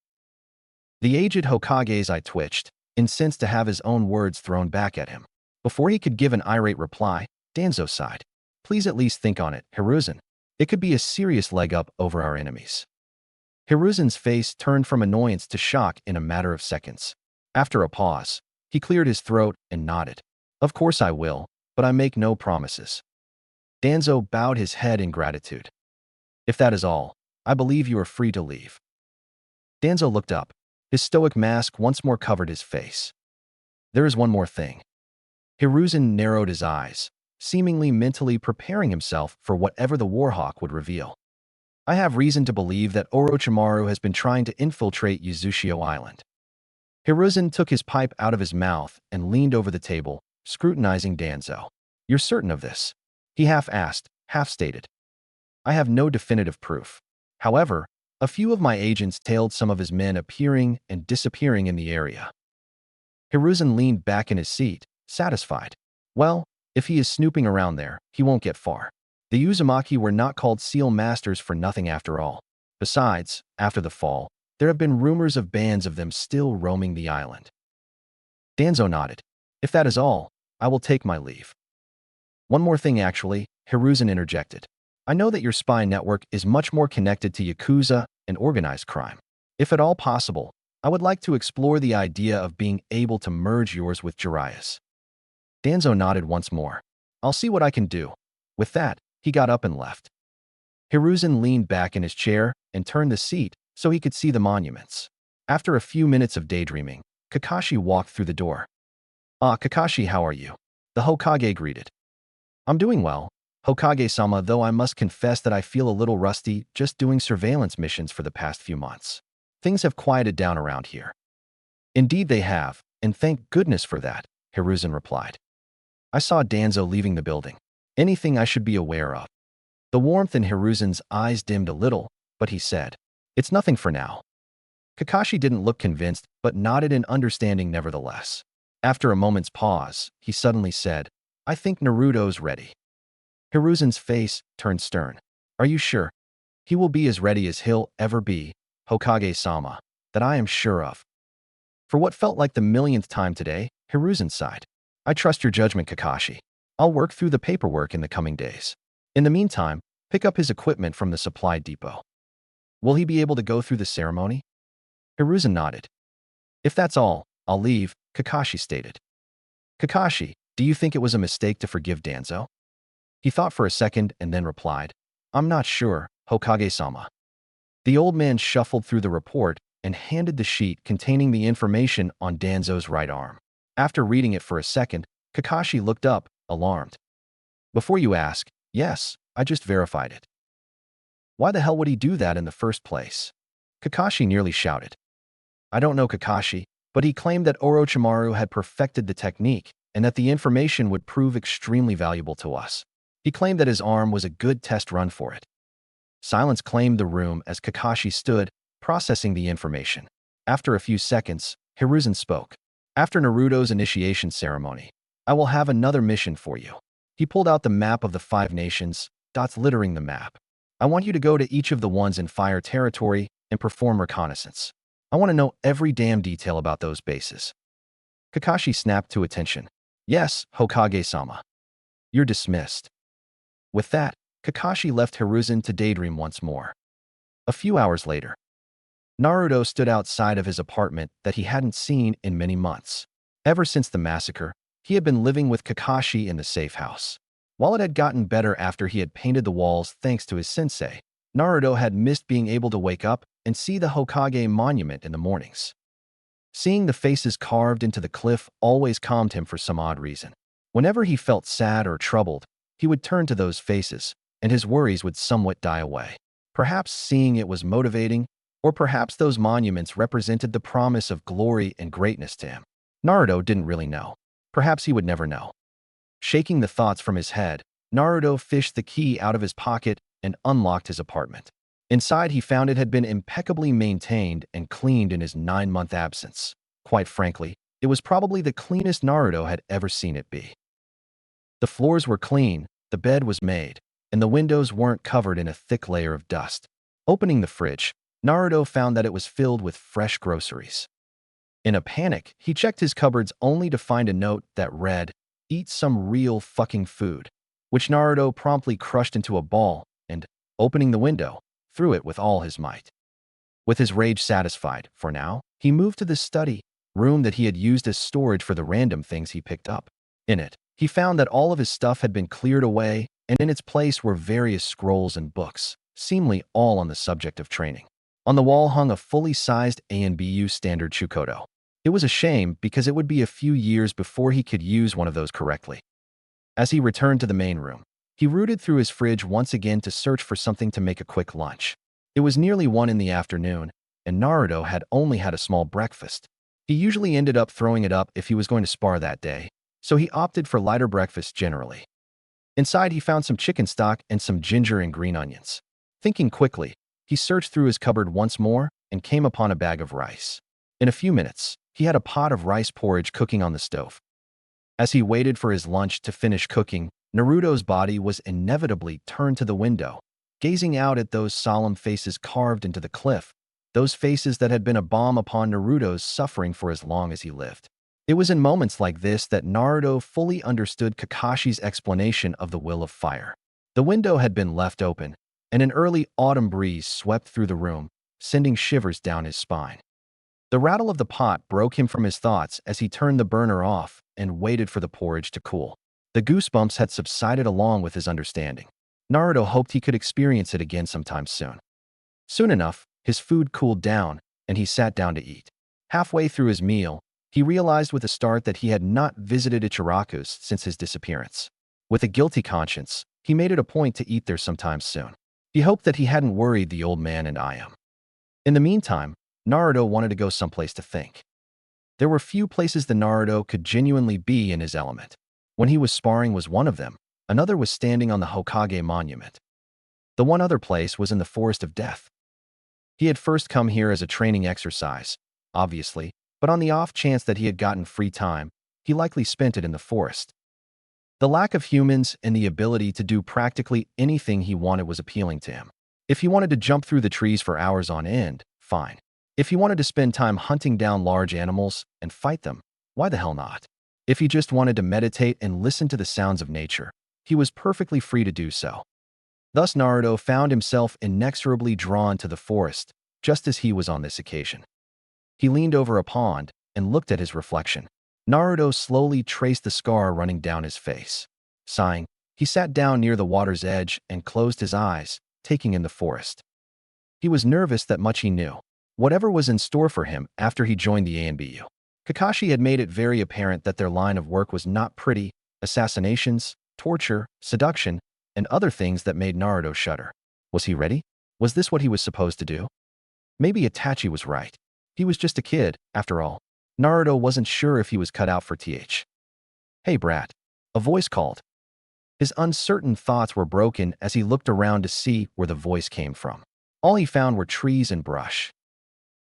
The aged Hokage's eye twitched, incensed to have his own words thrown back at him. Before he could give an irate reply, Danzo sighed. "Please at least think on it, Hiruzen. It could be a serious leg up over our enemies." Hiruzen's face turned from annoyance to shock in a matter of seconds. After a pause, he cleared his throat and nodded. "Of course I will, but I make no promises." Danzo bowed his head in gratitude. "If that is all, I believe you are free to leave." Danzo looked up. His stoic mask once more covered his face. "There is one more thing." Hiruzen narrowed his eyes, seemingly mentally preparing himself for whatever the Warhawk would reveal. "I have reason to believe that Orochimaru has been trying to infiltrate Uchiha Island." Hiruzen took his pipe out of his mouth and leaned over the table, scrutinizing Danzo. "You're certain of this?" he half asked, half stated. "I have no definitive proof. However, a few of my agents tailed some of his men appearing and disappearing in the area." Hiruzen leaned back in his seat, satisfied. "Well, if he is snooping around there, he won't get far. The Uzumaki were not called Seal Masters for nothing after all. Besides, after the fall, there have been rumors of bands of them still roaming the island." Danzo nodded. "If that is all, I will take my leave." "One more thing actually," Hiruzen interjected. "I know that your spy network is much more connected to Yakuza and organized crime. If at all possible, I would like to explore the idea of being able to merge yours with Jiraiya's." Danzo nodded once more. "I'll see what I can do." With that, he got up and left. Hiruzen leaned back in his chair and turned the seat so he could see the monuments. After a few minutes of daydreaming, Kakashi walked through the door. "Ah, Kakashi, how are you?" the Hokage greeted. "I'm doing well, Hokage-sama, though I must confess that I feel a little rusty just doing surveillance missions for the past few months. Things have quieted down around here." "Indeed they have, and thank goodness for that," Hiruzen replied. "I saw Danzo leaving the building. Anything I should be aware of?" The warmth in Hiruzen's eyes dimmed a little, but he said, "It's nothing for now." Kakashi didn't look convinced, but nodded in understanding nevertheless. After a moment's pause, he suddenly said, "I think Naruto's ready." Hiruzen's face turned stern. "Are you sure?" "He will be as ready as he'll ever be, Hokage-sama, that I am sure of." For what felt like the millionth time today, Hiruzen sighed. "I trust your judgment, Kakashi. I'll work through the paperwork in the coming days. In the meantime, pick up his equipment from the supply depot." "Will he be able to go through the ceremony?" Hiruzen nodded. "If that's all, I'll leave," Kakashi stated. "Kakashi, do you think it was a mistake to forgive Danzo?" He thought for a second and then replied, "I'm not sure, Hokage-sama." The old man shuffled through the report and handed the sheet containing the information on Danzo's right arm. After reading it for a second, Kakashi looked up, alarmed. "Before you ask, yes, I just verified it." "Why the hell would he do that in the first place?" Kakashi nearly shouted. "I don't know, Kakashi, but he claimed that Orochimaru had perfected the technique and that the information would prove extremely valuable to us. He claimed that his arm was a good test run for it." Silence claimed the room as Kakashi stood, processing the information. After a few seconds, Hiruzen spoke. After Naruto's initiation ceremony, I will have another mission for you. He pulled out the map of the 5 nations, dots littering the map. I want you to go to each of the ones in fire territory and perform reconnaissance. I want to know every damn detail about those bases. Kakashi snapped to attention. Yes, Hokage-sama. You're dismissed. With that, Kakashi left Hiruzen to daydream once more. A few hours later, Naruto stood outside of his apartment that he hadn't seen in many months. Ever since the massacre, he had been living with Kakashi in the safe house. While it had gotten better after he had painted the walls thanks to his sensei, Naruto had missed being able to wake up and see the Hokage monument in the mornings. Seeing the faces carved into the cliff always calmed him for some odd reason. Whenever he felt sad or troubled, he would turn to those faces, and his worries would somewhat die away. Perhaps seeing it was motivating, or perhaps those monuments represented the promise of glory and greatness to him. Naruto didn't really know. Perhaps he would never know. Shaking the thoughts from his head, Naruto fished the key out of his pocket and unlocked his apartment. Inside, he found it had been impeccably maintained and cleaned in his 9-month absence. Quite frankly, it was probably the cleanest Naruto had ever seen it be. The floors were clean, the bed was made, and the windows weren't covered in a thick layer of dust. Opening the fridge, Naruto found that it was filled with fresh groceries. In a panic, he checked his cupboards only to find a note that read, "Eat some real fucking food," which Naruto promptly crushed into a ball and, opening the window, threw it with all his might. With his rage satisfied, for now, he moved to the study room that he had used as storage for the random things he picked up. In it, he found that all of his stuff had been cleared away, and in its place were various scrolls and books, seemingly all on the subject of training. On the wall hung a fully sized ANBU standard Chukodo. It was a shame because it would be a few years before he could use one of those correctly. As he returned to the main room, he rooted through his fridge once again to search for something to make a quick lunch. It was nearly 1 in the afternoon, and Naruto had only had a small breakfast. He usually ended up throwing it up if he was going to spar that day, so he opted for lighter breakfast generally. Inside, he found some chicken stock and some ginger and green onions. Thinking quickly, he searched through his cupboard once more and came upon a bag of rice. In a few minutes, he had a pot of rice porridge cooking on the stove. As he waited for his lunch to finish cooking, Naruto's body was inevitably turned to the window, gazing out at those solemn faces carved into the cliff, those faces that had been a balm upon Naruto's suffering for as long as he lived. It was in moments like this that Naruto fully understood Kakashi's explanation of the will of fire. The window had been left open, and an early autumn breeze swept through the room, sending shivers down his spine. The rattle of the pot broke him from his thoughts as he turned the burner off and waited for the porridge to cool. The goosebumps had subsided along with his understanding. Naruto hoped he could experience it again sometime soon. Soon enough, his food cooled down, and he sat down to eat. Halfway through his meal, he realized with a start that he had not visited Ichiraku's since his disappearance. With a guilty conscience, he made it a point to eat there sometime soon. He hoped that he hadn't worried the old man and Ayam. In the meantime, Naruto wanted to go someplace to think. There were few places that Naruto could genuinely be in his element. When he was sparring was one of them, another was standing on the Hokage monument. The one other place was in the Forest of Death. He had first come here as a training exercise, obviously, but on the off chance that he had gotten free time, he likely spent it in the forest. The lack of humans and the ability to do practically anything he wanted was appealing to him. If he wanted to jump through the trees for hours on end, fine. If he wanted to spend time hunting down large animals and fight them, why the hell not? If he just wanted to meditate and listen to the sounds of nature, he was perfectly free to do so. Thus Naruto found himself inexorably drawn to the forest, just as he was on this occasion. He leaned over a pond and looked at his reflection. Naruto slowly traced the scar running down his face. Sighing, he sat down near the water's edge and closed his eyes, taking in the forest. He was nervous that much he knew. Whatever was in store for him after he joined the ANBU. Kakashi had made it very apparent that their line of work was not pretty: assassinations, torture, seduction, and other things that made Naruto shudder. Was he ready? Was this what he was supposed to do? Maybe Itachi was right. He was just a kid, after all. Naruto wasn't sure if he was cut out for th. "Hey, brat," a voice called. His uncertain thoughts were broken as he looked around to see where the voice came from. All he found were trees and brush.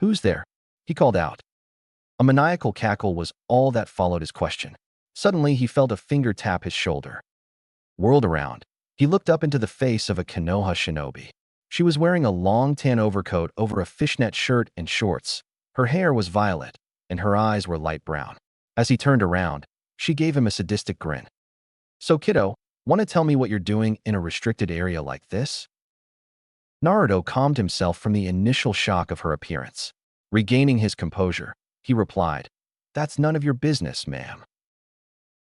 Who's there? He called out. A maniacal cackle was all that followed his question. Suddenly, he felt a finger tap his shoulder. Whirled around, he looked up into the face of a Konoha shinobi. She was wearing a long tan overcoat over a fishnet shirt and shorts. Her hair was violet, and her eyes were light brown. As he turned around, she gave him a sadistic grin. So, kiddo, want to tell me what you're doing in a restricted area like this? Naruto calmed himself from the initial shock of her appearance. Regaining his composure, he replied, "That's none of your business, ma'am."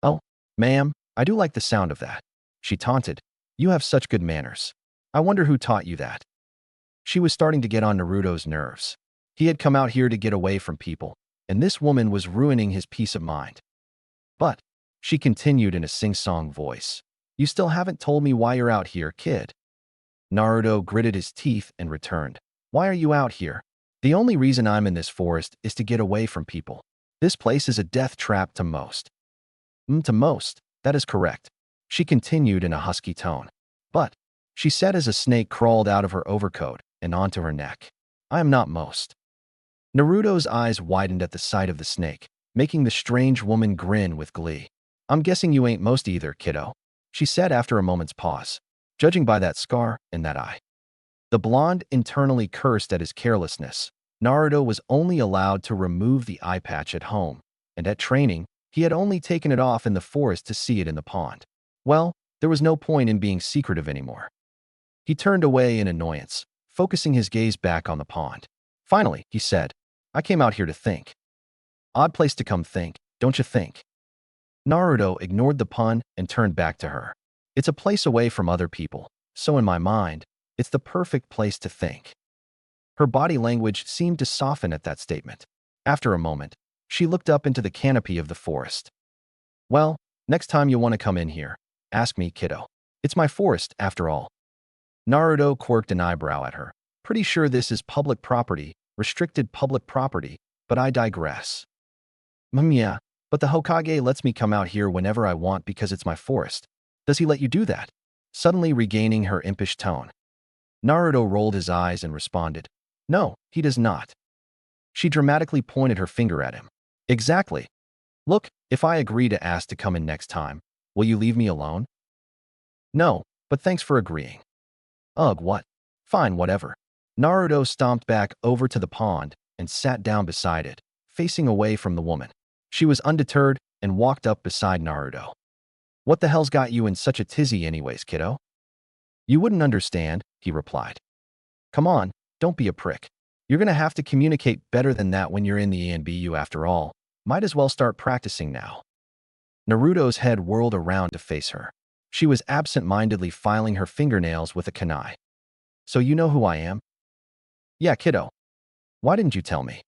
"Oh, ma'am, I do like the sound of that," she taunted. "You have such good manners. I wonder who taught you that." She was starting to get on Naruto's nerves. He had come out here to get away from people, and this woman was ruining his peace of mind. "But," she continued in a sing-song voice, "you still haven't told me why you're out here, kid." Naruto gritted his teeth and returned. "Why are you out here? The only reason I'm in this forest is to get away from people. This place is a death trap to most." To most, that is correct," she continued in a husky tone. "But," she said as a snake crawled out of her overcoat and onto her neck, "I am not most." Naruto's eyes widened at the sight of the snake, making the strange woman grin with glee. "I'm guessing you ain't most either, kiddo," she said after a moment's pause, "judging by that scar and that eye." The blonde internally cursed at his carelessness. Naruto was only allowed to remove the eye patch at home, and at training, he had only taken it off in the forest to see it in the pond. Well, there was no point in being secretive anymore. He turned away in annoyance, focusing his gaze back on the pond. Finally, he said, "I came out here to think." "Odd place to come think, don't you think?" Naruto ignored the pun and turned back to her. "It's a place away from other people, so in my mind, it's the perfect place to think." Her body language seemed to soften at that statement. After a moment, she looked up into the canopy of the forest. "Well, next time you want to come in here, ask me, kiddo. It's my forest, after all." Naruto quirked an eyebrow at her. "Pretty sure this is public property, restricted public property, but I digress." Yeah, but the Hokage lets me come out here whenever I want because it's my forest. Does he let you do that?" Suddenly regaining her impish tone. Naruto rolled his eyes and responded, "No, he does not." She dramatically pointed her finger at him. "Exactly. Look, if I agree to ask to come in next time, will you leave me alone?" "No, but thanks for agreeing." "Ugh, what? Fine, whatever." Naruto stomped back over to the pond and sat down beside it, facing away from the woman. She was undeterred and walked up beside Naruto. "What the hell's got you in such a tizzy anyways, kiddo?" "You wouldn't understand," he replied. "Come on, don't be a prick. You're gonna have to communicate better than that when you're in the ANBU after all. Might as well start practicing now." Naruto's head whirled around to face her. She was absent-mindedly filing her fingernails with a kunai. "So you know who I am?" "Yeah, kiddo. Why didn't you tell me?"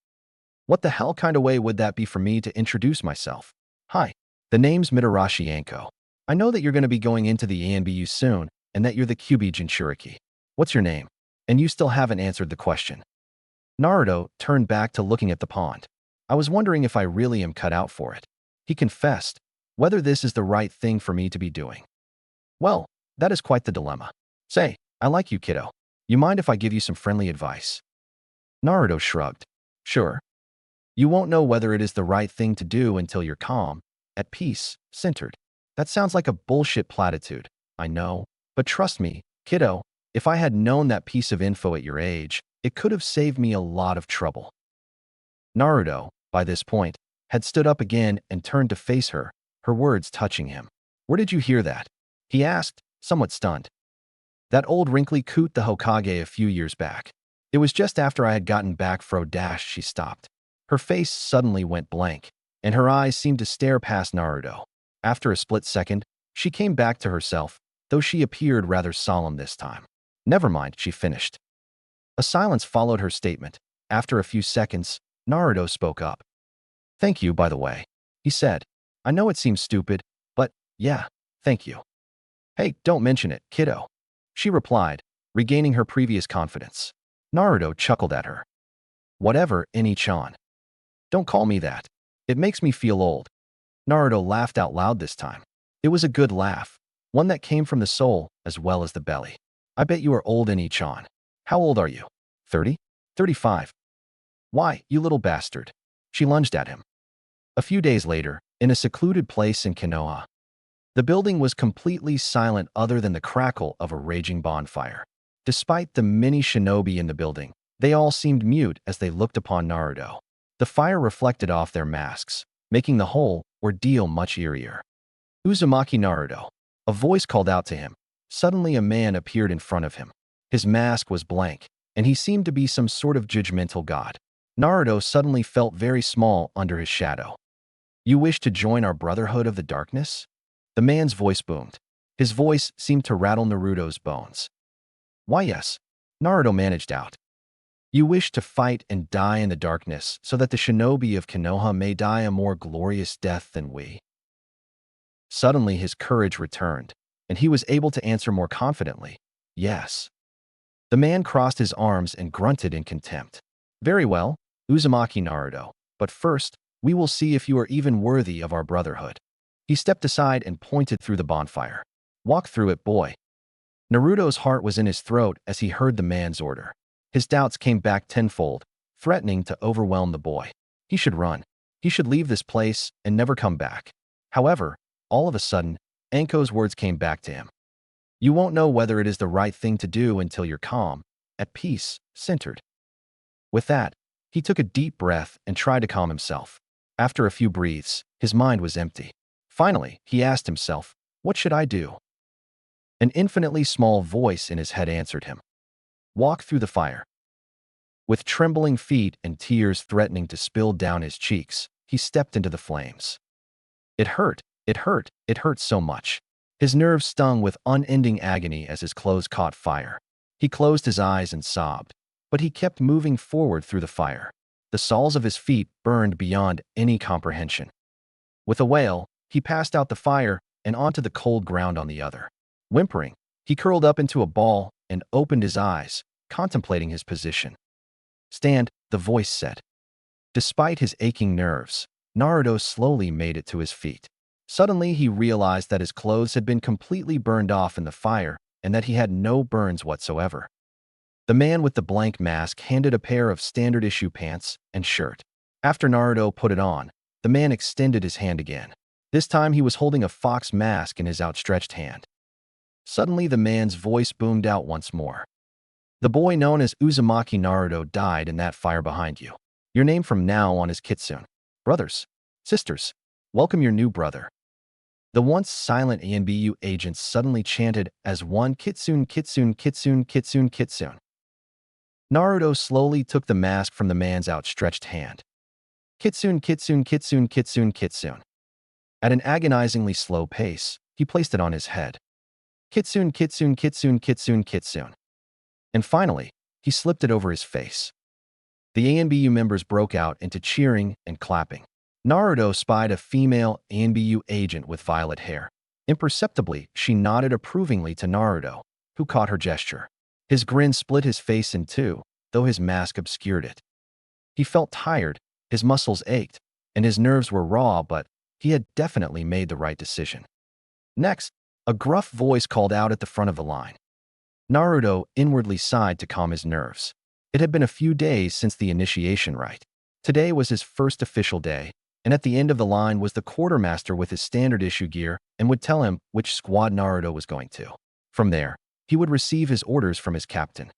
"What the hell kind of way would that be for me to introduce myself?" "Hi, the name's Mitarashi Anko. I know that you're going to be going into the ANBU soon and that you're the QB Jinchuriki. What's your name?" And you still haven't answered the question. Naruto turned back to looking at the pond. "I was wondering if I really am cut out for it," he confessed, "whether this is the right thing for me to be doing." "Well, that is quite the dilemma. Say, I like you, kiddo. You mind if I give you some friendly advice?" Naruto shrugged. "Sure. You won't know whether it is the right thing to do until you're calm, at peace, centered." That sounds like a bullshit platitude, I know, but trust me, kiddo, if I had known that piece of info at your age, it could have saved me a lot of trouble. Naruto, by this point, had stood up again and turned to face her, her words touching him. "Where did you hear that?" he asked, somewhat stunned. "That old wrinkly coot the Hokage a few years back. It was just after I had gotten back fro dash she stopped." Her face suddenly went blank, and her eyes seemed to stare past Naruto. After a split second, she came back to herself, though she appeared rather solemn this time. "Never mind," she finished. A silence followed her statement. After a few seconds, Naruto spoke up. "Thank you, by the way," he said. "I know it seems stupid, but, yeah, thank you." "Hey, don't mention it, kiddo," she replied, regaining her previous confidence. Naruto chuckled at her. "Whatever, Ini-chan. Don't call me that. It makes me feel old." Naruto laughed out loud this time. It was a good laugh, one that came from the soul as well as the belly. "I bet you are old, Ini-chan. How old are you? 30? 35? Why, you little bastard. She lunged at him. A few days later, in a secluded place in Konoha, the building was completely silent other than the crackle of a raging bonfire. Despite the many shinobi in the building, they all seemed mute as they looked upon Naruto. The fire reflected off their masks, making the whole ordeal much eerier. Uzumaki Naruto. A voice called out to him. Suddenly a man appeared in front of him. His mask was blank, and he seemed to be some sort of judgmental god. Naruto suddenly felt very small under his shadow. You wish to join our Brotherhood of the Darkness? The man's voice boomed. His voice seemed to rattle Naruto's bones. Why yes, Naruto managed out. You wish to fight and die in the darkness so that the shinobi of Konoha may die a more glorious death than we. Suddenly his courage returned, and he was able to answer more confidently, yes. The man crossed his arms and grunted in contempt. Very well, Uzumaki Naruto, but first, we will see if you are even worthy of our brotherhood. He stepped aside and pointed through the bonfire. Walk through it, boy. Naruto's heart was in his throat as he heard the man's order. His doubts came back tenfold, threatening to overwhelm the boy. He should run. He should leave this place and never come back. However, all of a sudden, Anko's words came back to him. You won't know whether it is the right thing to do until you're calm, at peace, centered. With that, he took a deep breath and tried to calm himself. After a few breaths, his mind was empty. Finally, he asked himself, what should I do? An infinitely small voice in his head answered him. Walk through the fire. With trembling feet and tears threatening to spill down his cheeks, he stepped into the flames. It hurt, it hurt, it hurt so much. His nerves stung with unending agony as his clothes caught fire. He closed his eyes and sobbed, but he kept moving forward through the fire. The soles of his feet burned beyond any comprehension. With a wail, he passed out the fire and onto the cold ground on the other. Whimpering, he curled up into a ball and opened his eyes, contemplating his position. Stand, the voice said. Despite his aching nerves, Naruto slowly made it to his feet. Suddenly, he realized that his clothes had been completely burned off in the fire and that he had no burns whatsoever. The man with the blank mask handed a pair of standard-issue pants and shirt. After Naruto put it on, the man extended his hand again. This time he was holding a fox mask in his outstretched hand. Suddenly the man's voice boomed out once more. The boy known as Uzumaki Naruto died in that fire behind you. Your name from now on is Kitsune. Brothers, sisters, welcome your new brother. The once silent ANBU agents suddenly chanted as one, Kitsune, Kitsune, Kitsune, Kitsune, Kitsune. Naruto slowly took the mask from the man's outstretched hand. Kitsune, Kitsune, Kitsune, Kitsune, Kitsune. At an agonizingly slow pace, he placed it on his head. Kitsune, Kitsune, Kitsune, Kitsune, Kitsune. And finally, he slipped it over his face. The ANBU members broke out into cheering and clapping. Naruto spied a female ANBU agent with violet hair. Imperceptibly, she nodded approvingly to Naruto, who caught her gesture. His grin split his face in two, though his mask obscured it. He felt tired, his muscles ached, and his nerves were raw, but he had definitely made the right decision. Next, a gruff voice called out at the front of the line. Naruto inwardly sighed to calm his nerves. It had been a few days since the initiation rite. Today was his first official day, and at the end of the line was the quartermaster with his standard issue gear and would tell him which squad Naruto was going to. From there, he would receive his orders from his captain.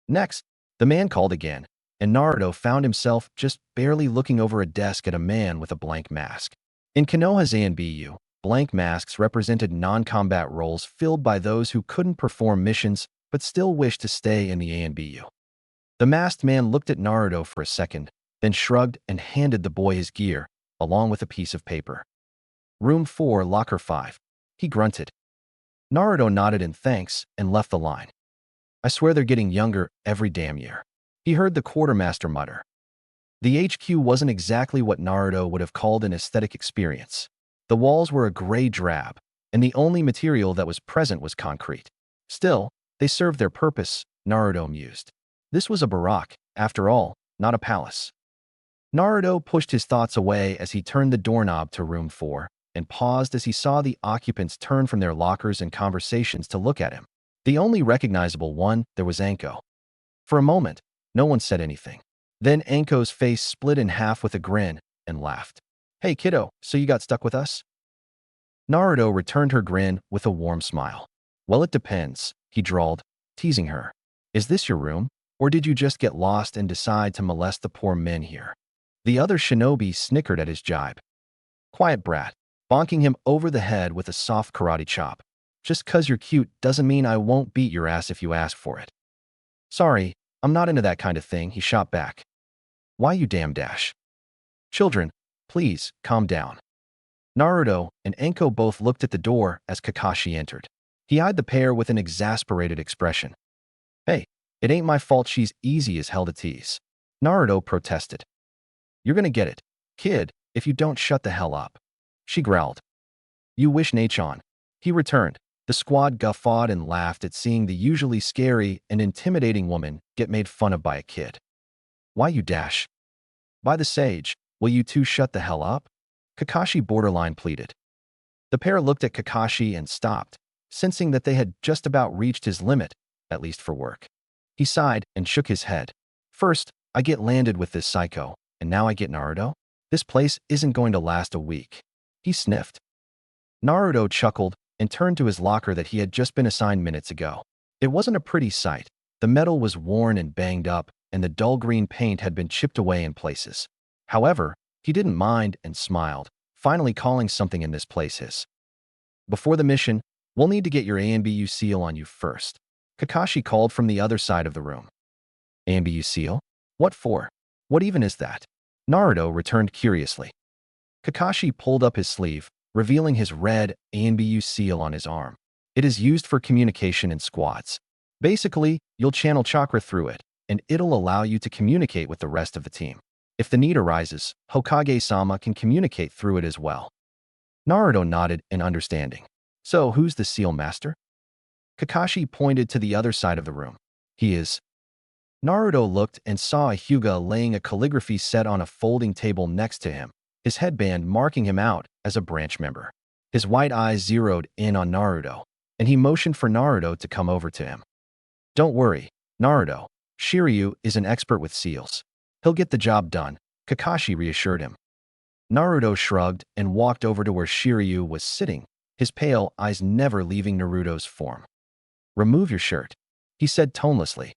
Next, the man called again, and Naruto found himself just barely looking over a desk at a man with a blank mask. In Konoha's ANBU, blank masks represented non-combat roles filled by those who couldn't perform missions but still wished to stay in the ANBU. The masked man looked at Naruto for a second, then shrugged and handed the boy his gear, along with a piece of paper. Room 4, Locker 5. He grunted. Naruto nodded in thanks and left the line. I swear they're getting younger every damn year. He heard the quartermaster mutter. The HQ wasn't exactly what Naruto would have called an aesthetic experience. The walls were a gray drab, and the only material that was present was concrete. Still, they served their purpose, Naruto mused. This was a barrack, after all, not a palace. Naruto pushed his thoughts away as he turned the doorknob to room 4 and paused as he saw the occupants turn from their lockers and conversations to look at him. The only recognizable one there was Anko. For a moment, no one said anything. Then Anko's face split in half with a grin and laughed. Hey kiddo, so you got stuck with us? Naruto returned her grin with a warm smile. Well, it depends, he drawled, teasing her. Is this your room? Or did you just get lost and decide to molest the poor men here? The other shinobi snickered at his jibe. Quiet brat, bonking him over the head with a soft karate chop. Just 'cause you're cute doesn't mean I won't beat your ass if you ask for it. Sorry, I'm not into that kind of thing, he shot back. Why you damn dash? Children, please, calm down. Naruto and Enko both looked at the door as Kakashi entered. He eyed the pair with an exasperated expression. Hey, it ain't my fault she's easy as hell to tease. Naruto protested. You're gonna get it, kid, if you don't shut the hell up. She growled. You wish Nachon. He returned. The squad guffawed and laughed at seeing the usually scary and intimidating woman get made fun of by a kid. Why you dash? By the sage, will you two shut the hell up? Kakashi borderline pleaded. The pair looked at Kakashi and stopped, sensing that they had just about reached his limit, at least for work. He sighed and shook his head. First, I get landed with this psycho, and now I get Naruto? This place isn't going to last a week. He sniffed. Naruto chuckled and turned to his locker that he had just been assigned minutes ago. It wasn't a pretty sight. The metal was worn and banged up, and the dull green paint had been chipped away in places. However, he didn't mind and smiled, finally calling something in this place his. Before the mission, we'll need to get your ANBU seal on you first. Kakashi called from the other side of the room. ANBU seal? What for? What even is that? Naruto returned curiously. Kakashi pulled up his sleeve, revealing his red ANBU seal on his arm. It is used for communication in squads. Basically, you'll channel chakra through it, and it'll allow you to communicate with the rest of the team. If the need arises, Hokage-sama can communicate through it as well. Naruto nodded in understanding. So, who's the seal master? Kakashi pointed to the other side of the room. He is. Naruto looked and saw a Hyuga laying a calligraphy set on a folding table next to him, his headband marking him out as a branch member. His white eyes zeroed in on Naruto, and he motioned for Naruto to come over to him. Don't worry, Naruto. Shiryu is an expert with seals. He'll get the job done, Kakashi reassured him. Naruto shrugged and walked over to where Shiryu was sitting, his pale eyes never leaving Naruto's form. Remove your shirt, he said tonelessly.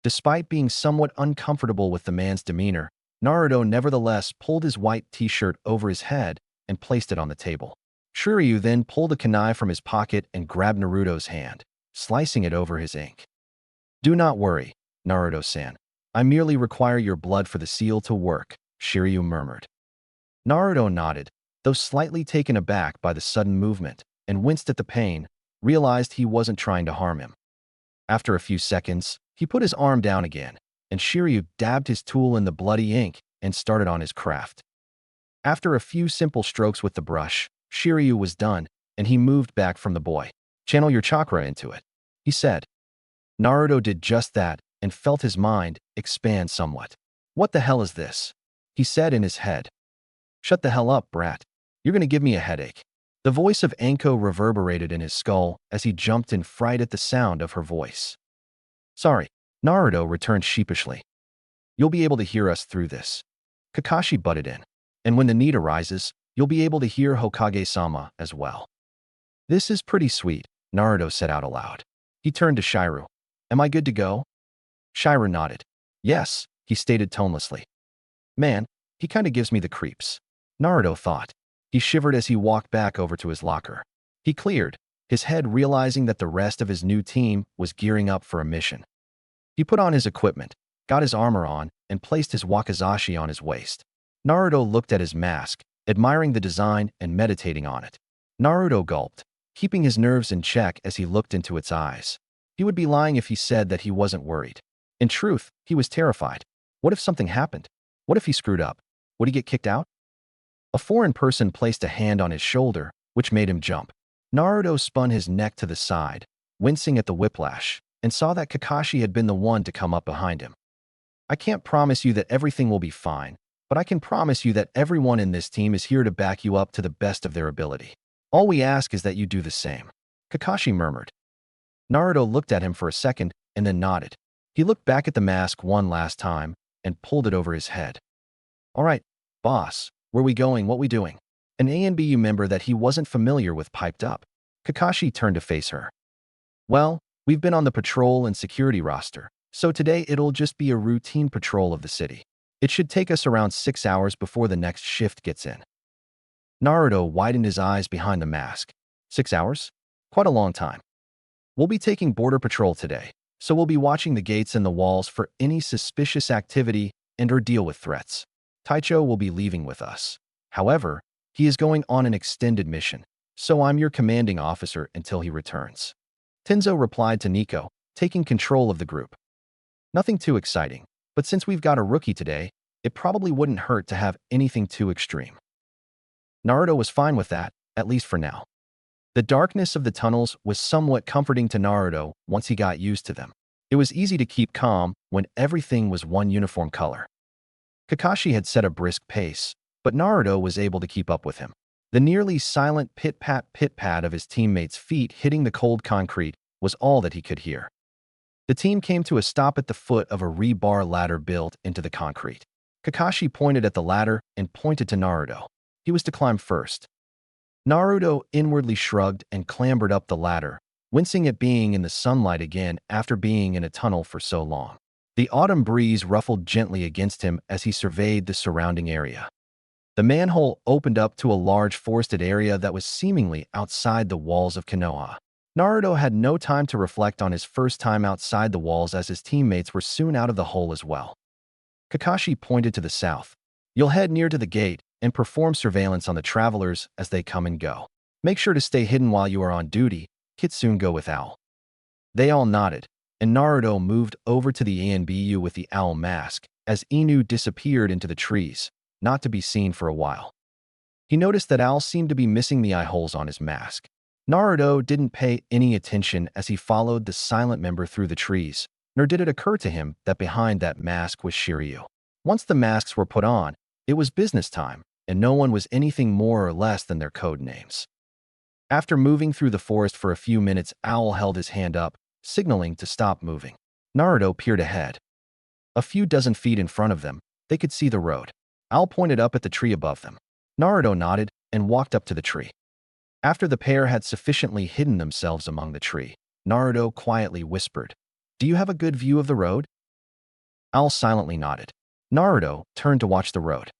Despite being somewhat uncomfortable with the man's demeanor, Naruto nevertheless pulled his white t-shirt over his head and placed it on the table. Shiryu then pulled a kunai from his pocket and grabbed Naruto's hand, slicing it over his ink. Do not worry, Naruto-san. I merely require your blood for the seal to work, Shiryu murmured. Naruto nodded, though slightly taken aback by the sudden movement, and winced at the pain, realized he wasn't trying to harm him. After a few seconds, he put his arm down again, and Shiryu dabbed his tool in the bloody ink and started on his craft. After a few simple strokes with the brush, Shiryu was done, and he moved back from the boy. Channel your chakra into it, he said. Naruto did just that and felt his mind expand somewhat. What the hell is this? He said in his head. Shut the hell up, brat. You're gonna give me a headache. The voice of Anko reverberated in his skull as he jumped in fright at the sound of her voice. Sorry, Naruto returned sheepishly. You'll be able to hear us through this. Kakashi butted in. And when the need arises, you'll be able to hear Hokage-sama as well. This is pretty sweet, Naruto said out aloud. He turned to Shiryu. Am I good to go? Shiryu nodded. Yes, he stated tonelessly. Man, he kinda gives me the creeps. Naruto thought. He shivered as he walked back over to his locker. He cleared, his head realizing that the rest of his new team was gearing up for a mission. He put on his equipment, got his armor on, and placed his wakizashi on his waist. Naruto looked at his mask, admiring the design and meditating on it. Naruto gulped, keeping his nerves in check as he looked into its eyes. He would be lying if he said that he wasn't worried. In truth, he was terrified. What if something happened? What if he screwed up? Would he get kicked out? A foreign person placed a hand on his shoulder, which made him jump. Naruto spun his neck to the side, wincing at the whiplash, and saw that Kakashi had been the one to come up behind him. I can't promise you that everything will be fine, but I can promise you that everyone in this team is here to back you up to the best of their ability. All we ask is that you do the same, Kakashi murmured. Naruto looked at him for a second and then nodded. He looked back at the mask one last time, and pulled it over his head. All right, boss, where we going? What we doing? An ANBU member that he wasn't familiar with piped up. Kakashi turned to face her. Well, we've been on the patrol and security roster, so today it'll just be a routine patrol of the city. It should take us around 6 hours before the next shift gets in. Naruto widened his eyes behind the mask. 6 hours? Quite a long time. We'll be taking border patrol today, so we'll be watching the gates and the walls for any suspicious activity and/or deal with threats. Taicho will be leaving with us. However, he is going on an extended mission, so I'm your commanding officer until he returns. Tenzo replied to Nico, taking control of the group. Nothing too exciting, but since we've got a rookie today, it probably wouldn't hurt to have anything too extreme. Naruto was fine with that, at least for now. The darkness of the tunnels was somewhat comforting to Naruto once he got used to them. It was easy to keep calm when everything was one uniform color. Kakashi had set a brisk pace, but Naruto was able to keep up with him. The nearly silent pit-pat of his teammates' feet hitting the cold concrete was all that he could hear. The team came to a stop at the foot of a rebar ladder built into the concrete. Kakashi pointed at the ladder and pointed to Naruto. He was to climb first. Naruto inwardly shrugged and clambered up the ladder, wincing at being in the sunlight again after being in a tunnel for so long. The autumn breeze ruffled gently against him as he surveyed the surrounding area. The manhole opened up to a large forested area that was seemingly outside the walls of Konoha. Naruto had no time to reflect on his first time outside the walls as his teammates were soon out of the hole as well. Kakashi pointed to the south. You'll head near to the gate and perform surveillance on the travelers as they come and go. Make sure to stay hidden while you are on duty. Kitsune go with Owl. They all nodded, and Naruto moved over to the ANBU with the owl mask as Inu disappeared into the trees, not to be seen for a while. He noticed that Owl seemed to be missing the eye holes on his mask. Naruto didn't pay any attention as he followed the silent member through the trees, nor did it occur to him that behind that mask was Shiryu. Once the masks were put on, it was business time, and no one was anything more or less than their code names. After moving through the forest for a few minutes, Owl held his hand up, signaling to stop moving. Naruto peered ahead. A few dozen feet in front of them, they could see the road. Owl pointed up at the tree above them. Naruto nodded and walked up to the tree. After the pair had sufficiently hidden themselves among the tree, Naruto quietly whispered, "Do you have a good view of the road?" Owl silently nodded. Naruto turned to watch the road.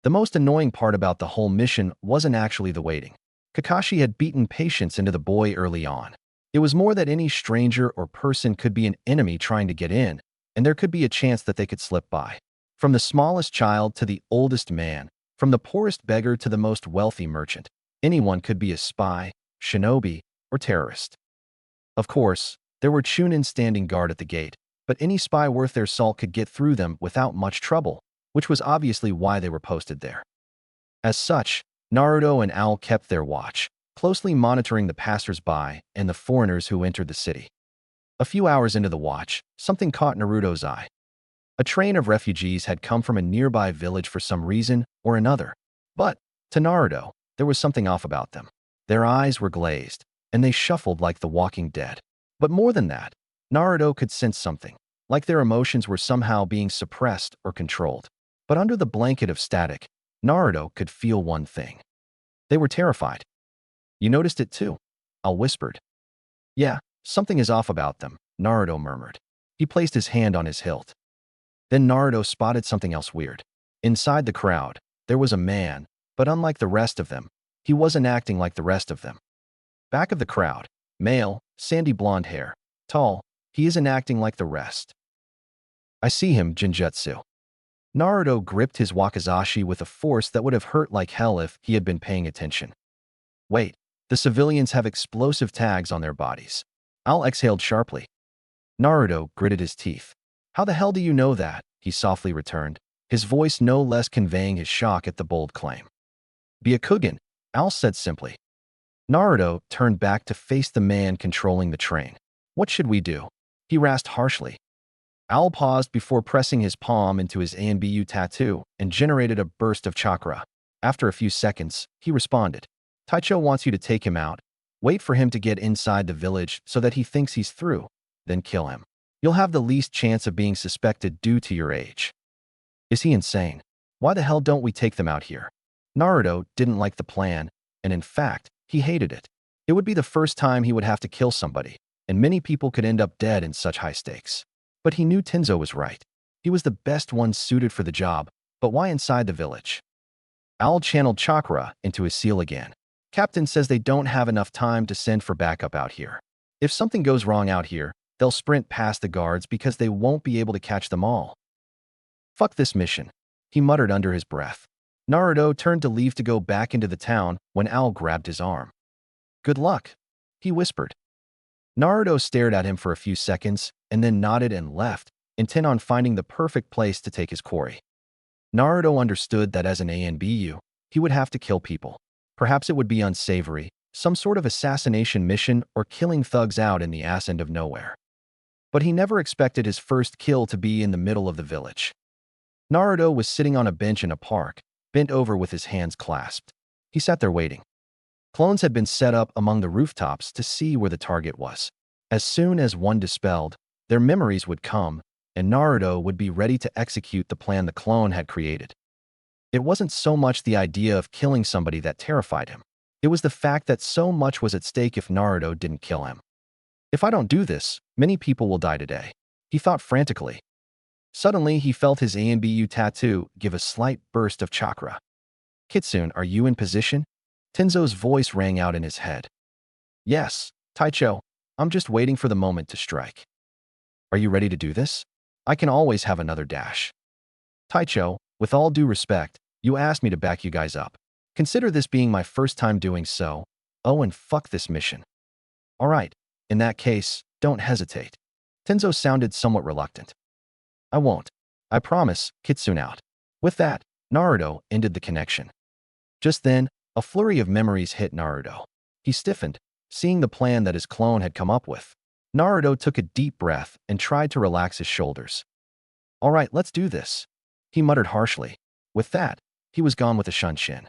The most annoying part about the whole mission wasn't actually the waiting. Kakashi had beaten patience into the boy early on. It was more that any stranger or person could be an enemy trying to get in, and there could be a chance that they could slip by. From the smallest child to the oldest man, from the poorest beggar to the most wealthy merchant, anyone could be a spy, shinobi, or terrorist. Of course, there were Chunin standing guard at the gate, but any spy worth their salt could get through them without much trouble, which was obviously why they were posted there. As such, Naruto and Owl kept their watch, closely monitoring the passers-by and the foreigners who entered the city. A few hours into the watch, something caught Naruto's eye. A train of refugees had come from a nearby village for some reason or another, but, to Naruto, there was something off about them. Their eyes were glazed, and they shuffled like the walking dead. But more than that, Naruto could sense something, like their emotions were somehow being suppressed or controlled. But under the blanket of static, Naruto could feel one thing. They were terrified. You noticed it too? Owl whispered. Yeah, something is off about them, Naruto murmured. He placed his hand on his hilt. Then Naruto spotted something else weird. Inside the crowd, there was a man, but unlike the rest of them, he wasn't acting like the rest of them. Back of the crowd, male, sandy blonde hair, tall, he isn't acting like the rest. I see him, Jinjutsu. Naruto gripped his wakizashi with a force that would have hurt like hell if he had been paying attention. Wait, the civilians have explosive tags on their bodies. Owl exhaled sharply. Naruto gritted his teeth. How the hell do you know that? He softly returned, his voice no less conveying his shock at the bold claim. Byakugan, Owl said simply. Naruto turned back to face the man controlling the train. What should we do? He rasped harshly. Owl paused before pressing his palm into his ANBU tattoo and generated a burst of chakra. After a few seconds, he responded. Taicho wants you to take him out. Wait for him to get inside the village so that he thinks he's through, then kill him. You'll have the least chance of being suspected due to your age. Is he insane? Why the hell don't we take them out here? Naruto didn't like the plan, and in fact, he hated it. It would be the first time he would have to kill somebody, and many people could end up dead in such high stakes. But he knew Tenzo was right. He was the best one suited for the job, but why inside the village? Owl channeled chakra into his seal again. Captain says they don't have enough time to send for backup out here. If something goes wrong out here, they'll sprint past the guards because they won't be able to catch them all. Fuck this mission, he muttered under his breath. Naruto turned to leave to go back into the town when Owl grabbed his arm. Good luck, he whispered. Naruto stared at him for a few seconds and then nodded and left, intent on finding the perfect place to take his quarry. Naruto understood that as an ANBU, he would have to kill people. Perhaps it would be unsavory, some sort of assassination mission or killing thugs out in the ass end of nowhere. But he never expected his first kill to be in the middle of the village. Naruto was sitting on a bench in a park, bent over with his hands clasped. He sat there waiting. Clones had been set up among the rooftops to see where the target was. As soon as one dispelled, their memories would come, and Naruto would be ready to execute the plan the clone had created. It wasn't so much the idea of killing somebody that terrified him. It was the fact that so much was at stake if Naruto didn't kill him. If I don't do this, many people will die today, he thought frantically. Suddenly, he felt his ANBU tattoo give a slight burst of chakra. Kitsune, are you in position? Tenzo's voice rang out in his head. Yes, Taicho, I'm just waiting for the moment to strike. Are you ready to do this? I can always have another dash. Taicho, with all due respect, you asked me to back you guys up. Consider this being my first time doing so. Oh, and fuck this mission. All right, in that case, don't hesitate. Tenzo sounded somewhat reluctant. I won't. I promise, Kitsune out. With that, Naruto ended the connection. Just then, a flurry of memories hit Naruto. He stiffened, seeing the plan that his clone had come up with. Naruto took a deep breath and tried to relax his shoulders. All right, let's do this, he muttered harshly. With that, he was gone with a shunshin.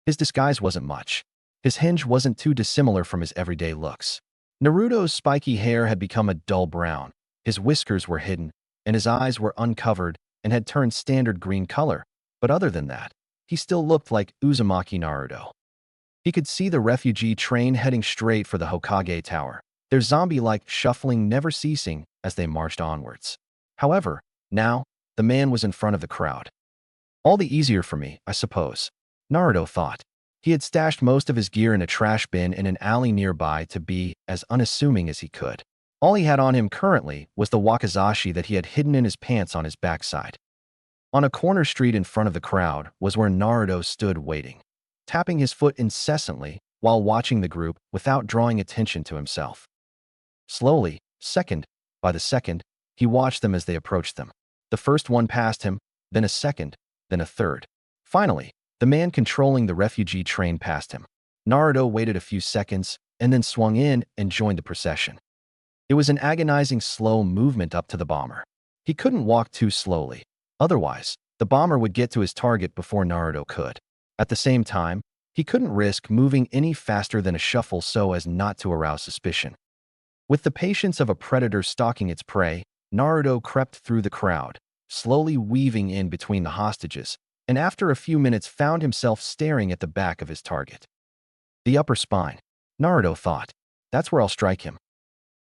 His disguise wasn't much. His hinge wasn't too dissimilar from his everyday looks. Naruto's spiky hair had become a dull brown, his whiskers were hidden, and his eyes were uncovered and had turned standard green color, but other than that, he still looked like Uzumaki Naruto. He could see the refugee train heading straight for the Hokage Tower, their zombie-like shuffling never ceasing as they marched onwards. However, now, the man was in front of the crowd. All the easier for me, I suppose, Naruto thought. He had stashed most of his gear in a trash bin in an alley nearby to be as unassuming as he could. All he had on him currently was the wakizashi that he had hidden in his pants on his backside. On a corner street in front of the crowd was where Naruto stood waiting, tapping his foot incessantly while watching the group without drawing attention to himself. Slowly, second by the second, he watched them as they approached them. The first one passed him, then a second, then a third. Finally, the man controlling the refugee train passed him. Naruto waited a few seconds and then swung in and joined the procession. It was an agonizing slow movement up to the bomber. He couldn't walk too slowly. Otherwise, the bomber would get to his target before Naruto could. At the same time, he couldn't risk moving any faster than a shuffle so as not to arouse suspicion. With the patience of a predator stalking its prey, Naruto crept through the crowd, slowly weaving in between the hostages, and after a few minutes found himself staring at the back of his target. The upper spine, Naruto thought. That's where I'll strike him.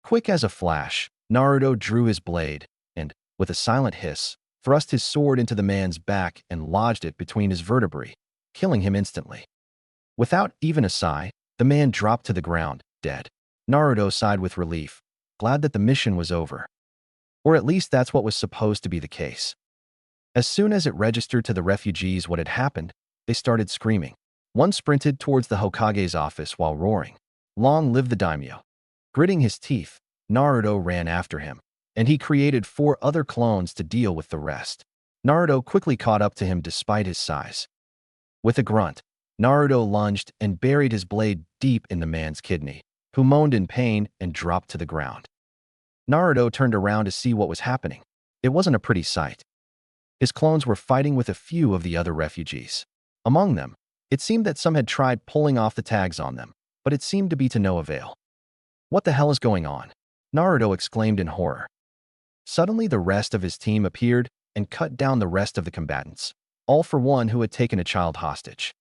Quick as a flash, Naruto drew his blade and, with a silent hiss, thrust his sword into the man's back and lodged it between his vertebrae, killing him instantly. Without even a sigh, the man dropped to the ground, dead. Naruto sighed with relief, glad that the mission was over. Or at least that's what was supposed to be the case. As soon as it registered to the refugees what had happened, they started screaming. One sprinted towards the Hokage's office while roaring, "Long live the daimyo!" Gritting his teeth, Naruto ran after him, and he created 4 other clones to deal with the rest. Naruto quickly caught up to him despite his size. With a grunt, Naruto lunged and buried his blade deep in the man's kidney, who moaned in pain and dropped to the ground. Naruto turned around to see what was happening. It wasn't a pretty sight. His clones were fighting with a few of the other refugees. Among them, it seemed that some had tried pulling off the tags on them, but it seemed to be to no avail. What the hell is going on? Naruto exclaimed in horror. Suddenly the rest of his team appeared, and cut down the rest of the combatants, all for one who had taken a child hostage.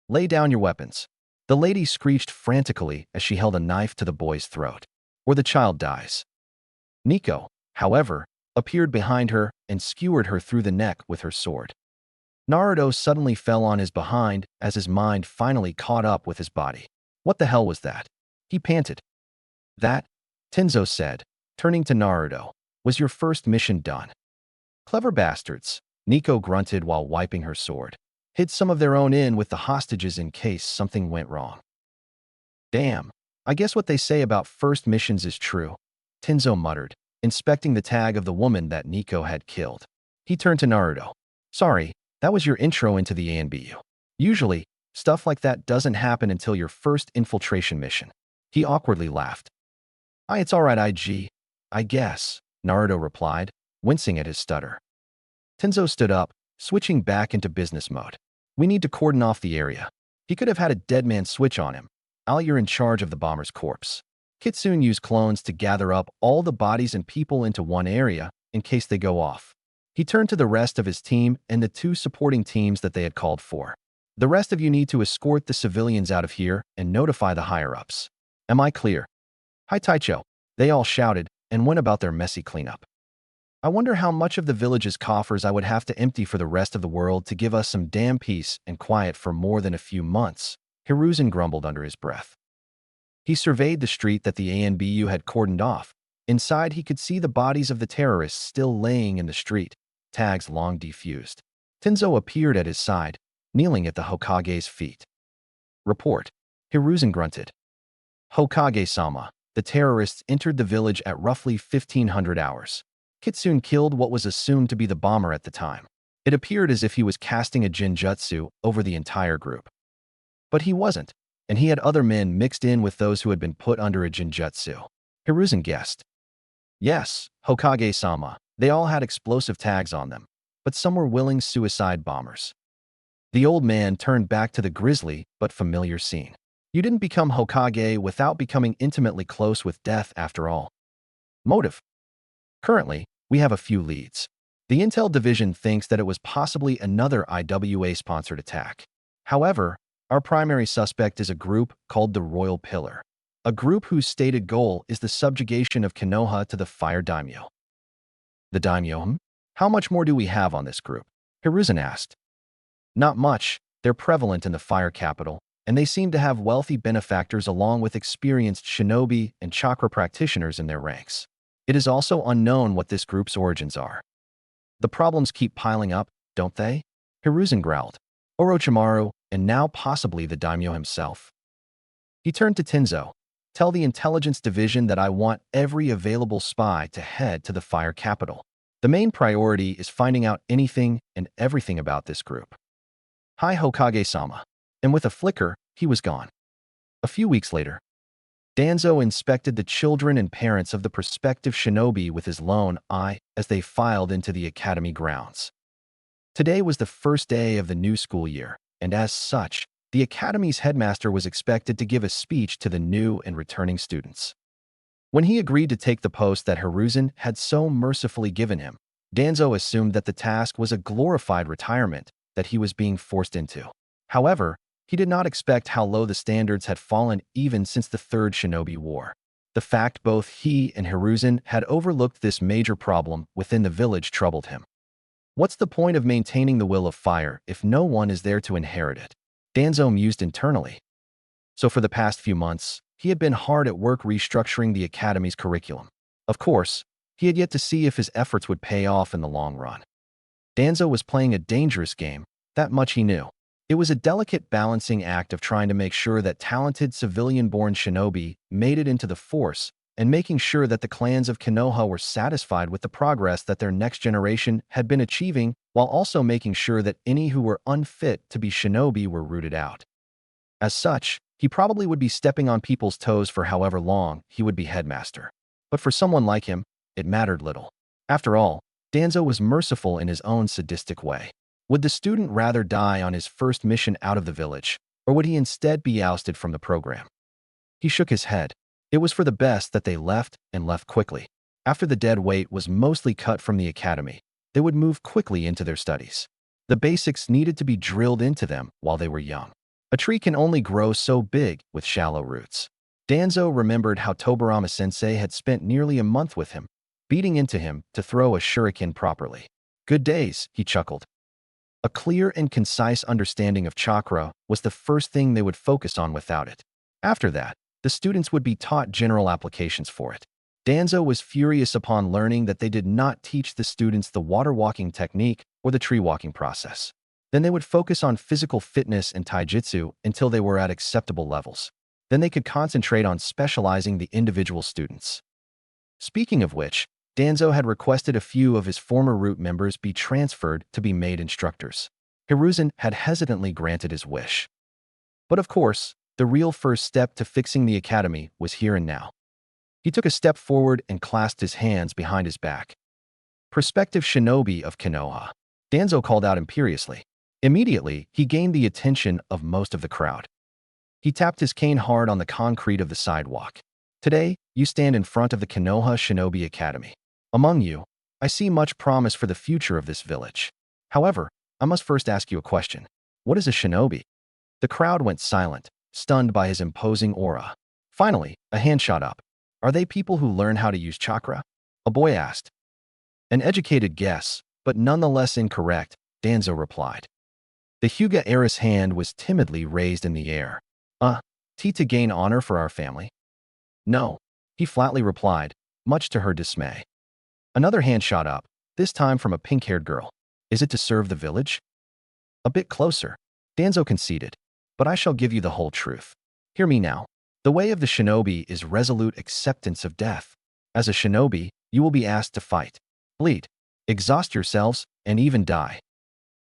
"Lay down your weapons." The lady screeched frantically as she held a knife to the boy's throat. "Or the child dies." Nico, however, appeared behind her and skewered her through the neck with her sword. Naruto suddenly fell on his behind as his mind finally caught up with his body. What the hell was that? He panted. "That," Tenzo said, turning to Naruto, "was your first mission done." "Clever bastards," Nico grunted while wiping her sword. "Hid some of their own in with the hostages in case something went wrong." "Damn, I guess what they say about first missions is true," Tenzo muttered, inspecting the tag of the woman that Nico had killed. He turned to Naruto. "Sorry, that was your intro into the ANBU. Usually, stuff like that doesn't happen until your first infiltration mission." He awkwardly laughed. It's alright, I guess," Naruto replied, wincing at his stutter. Tenzo stood up, switching back into business mode. "We need to cordon off the area." He could have had a dead man switch on him. "You're in charge of the bomber's corpse." Kitsune used clones to gather up all the bodies and people into one area in case they go off. He turned to the rest of his team and the two supporting teams that they had called for. "The rest of you need to escort the civilians out of here and notify the higher-ups. Am I clear?" "Hi, Taicho," they all shouted and went about their messy cleanup. "I wonder how much of the village's coffers I would have to empty for the rest of the world to give us some damn peace and quiet for more than a few months," Hiruzen grumbled under his breath. He surveyed the street that the ANBU had cordoned off. Inside, he could see the bodies of the terrorists still laying in the street, tags long defused. Tenzo appeared at his side, kneeling at the Hokage's feet. "Report," Hiruzen grunted. "Hokage-sama, the terrorists entered the village at roughly 1500 hours. Kitsune killed what was assumed to be the bomber at the time. It appeared as if he was casting a jinjutsu over the entire group. But he wasn't, and he had other men mixed in with those who had been put under a jinjutsu." Hiruzen guessed. "Yes, Hokage-sama, they all had explosive tags on them, but some were willing suicide bombers." The old man turned back to the grisly but familiar scene. "You didn't become Hokage without becoming intimately close with death after all." "Motive." "Currently, we have a few leads. The Intel Division thinks that it was possibly another IWA-sponsored attack. However, our primary suspect is a group called the Royal Pillar, a group whose stated goal is the subjugation of Konoha to the Fire Daimyo." "The Daimyo? How much more do we have on this group?" Hiruzen asked. "Not much. They're prevalent in the Fire Capital, and they seem to have wealthy benefactors along with experienced shinobi and chakra practitioners in their ranks. It is also unknown what this group's origins are." "The problems keep piling up, don't they?" Hiruzen growled. "Orochimaru, and now possibly the daimyo himself." He turned to Tenzo. "Tell the intelligence division that I want every available spy to head to the Fire Capital. The main priority is finding out anything and everything about this group." "Hi, Hokage-sama." And with a flicker, he was gone. A few weeks later, Danzo inspected the children and parents of the prospective shinobi with his lone eye as they filed into the academy grounds. Today was the first day of the new school year, and as such, the academy's headmaster was expected to give a speech to the new and returning students. When he agreed to take the post that Hiruzen had so mercifully given him, Danzo assumed that the task was a glorified retirement that he was being forced into. However, he did not expect how low the standards had fallen even since the Third Shinobi War. The fact both he and Hiruzen had overlooked this major problem within the village troubled him. What's the point of maintaining the will of fire if no one is there to inherit it? Danzo mused internally. So for the past few months, he had been hard at work restructuring the academy's curriculum. Of course, he had yet to see if his efforts would pay off in the long run. Danzo was playing a dangerous game, that much he knew. It was a delicate balancing act of trying to make sure that talented civilian-born shinobi made it into the force and making sure that the clans of Konoha were satisfied with the progress that their next generation had been achieving, while also making sure that any who were unfit to be shinobi were rooted out. As such, he probably would be stepping on people's toes for however long he would be headmaster. But for someone like him, it mattered little. After all, Danzo was merciful in his own sadistic way. Would the student rather die on his first mission out of the village, or would he instead be ousted from the program? He shook his head. It was for the best that they left and left quickly. After the dead weight was mostly cut from the academy, they would move quickly into their studies. The basics needed to be drilled into them while they were young. A tree can only grow so big with shallow roots. Danzo remembered how Tobarama-sensei had spent nearly a month with him, beating into him to throw a shuriken properly. Good days, he chuckled. A clear and concise understanding of chakra was the first thing they would focus on without it. After that, the students would be taught general applications for it. Danzo was furious upon learning that they did not teach the students the water walking technique or the tree walking process. Then they would focus on physical fitness and taijutsu until they were at acceptable levels. Then they could concentrate on specializing the individual students. Speaking of which, Danzo had requested a few of his former root members be transferred to be made instructors. Hiruzen had hesitantly granted his wish. But of course, the real first step to fixing the academy was here and now. He took a step forward and clasped his hands behind his back. Prospective shinobi of Konoha, Danzo called out imperiously. Immediately, he gained the attention of most of the crowd. He tapped his cane hard on the concrete of the sidewalk. Today, you stand in front of the Konoha Shinobi Academy. Among you, I see much promise for the future of this village. However, I must first ask you a question. What is a shinobi? The crowd went silent, stunned by his imposing aura. Finally, a hand shot up. Are they people who learn how to use chakra? A boy asked. An educated guess, but nonetheless incorrect, Danzo replied. The Hyuga heiress' hand was timidly raised in the air. To gain honor for our family? No, he flatly replied, much to her dismay. Another hand shot up, this time from a pink-haired girl. Is it to serve the village? A bit closer, Danzo conceded, but I shall give you the whole truth. Hear me now. The way of the shinobi is resolute acceptance of death. As a shinobi, you will be asked to fight, bleed, exhaust yourselves, and even die.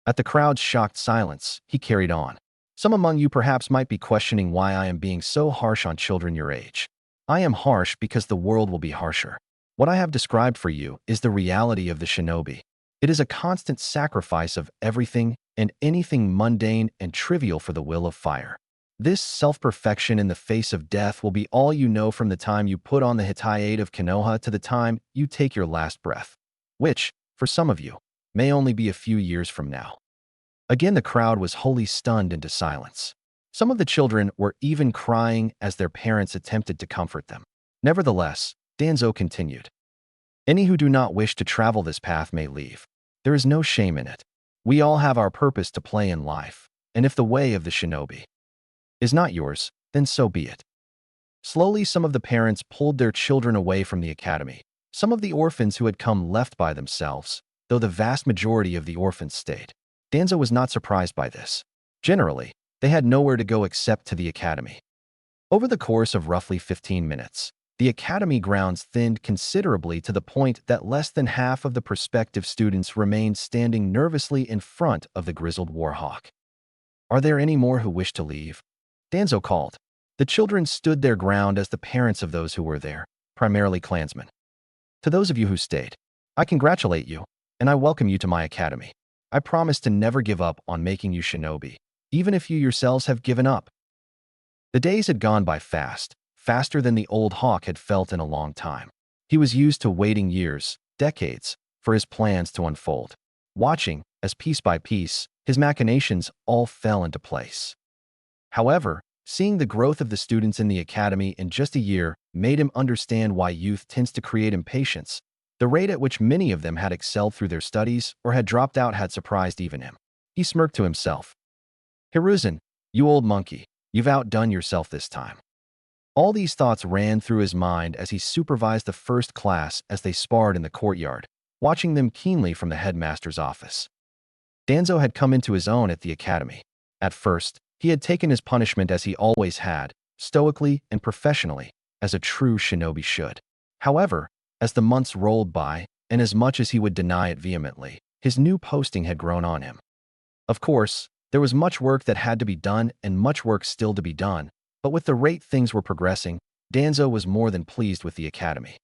At the crowd's shocked silence, he carried on. Some among you perhaps might be questioning why I am being so harsh on children your age. I am harsh because the world will be harsher. What I have described for you is the reality of the shinobi. It is a constant sacrifice of everything and anything mundane and trivial for the will of fire. This self-perfection in the face of death will be all you know from the time you put on the hitayate of Konoha to the time you take your last breath, which, for some of you, may only be a few years from now. Again, the crowd was wholly stunned into silence. Some of the children were even crying as their parents attempted to comfort them. Nevertheless, Danzo continued. Any who do not wish to travel this path may leave. There is no shame in it. We all have our purpose to play in life, and if the way of the shinobi is not yours, then so be it. Slowly, some of the parents pulled their children away from the academy. Some of the orphans who had come left by themselves, though the vast majority of the orphans stayed. Danzo was not surprised by this. Generally, they had nowhere to go except to the academy. Over the course of roughly 15 minutes, the academy grounds thinned considerably to the point that less than half of the prospective students remained standing nervously in front of the grizzled warhawk. Are there any more who wish to leave? Danzo called. The children stood their ground as the parents of those who were there, primarily clansmen. To those of you who stayed, I congratulate you, and I welcome you to my academy. I promise to never give up on making you shinobi, even if you yourselves have given up. The days had gone by fast, faster than the old hawk had felt in a long time. He was used to waiting years, decades, for his plans to unfold, watching, as piece by piece, his machinations all fell into place. However, seeing the growth of the students in the academy in just a year made him understand why youth tends to create impatience. The rate at which many of them had excelled through their studies or had dropped out had surprised even him. He smirked to himself. Hiruzen, you old monkey, you've outdone yourself this time. All these thoughts ran through his mind as he supervised the first class as they sparred in the courtyard, watching them keenly from the headmaster's office. Danzo had come into his own at the academy. At first, he had taken his punishment as he always had, stoically and professionally, as a true shinobi should. However, as the months rolled by, and as much as he would deny it vehemently, his new posting had grown on him. Of course, there was much work that had to be done and much work still to be done, but with the rate things were progressing, Danzo was more than pleased with the academy.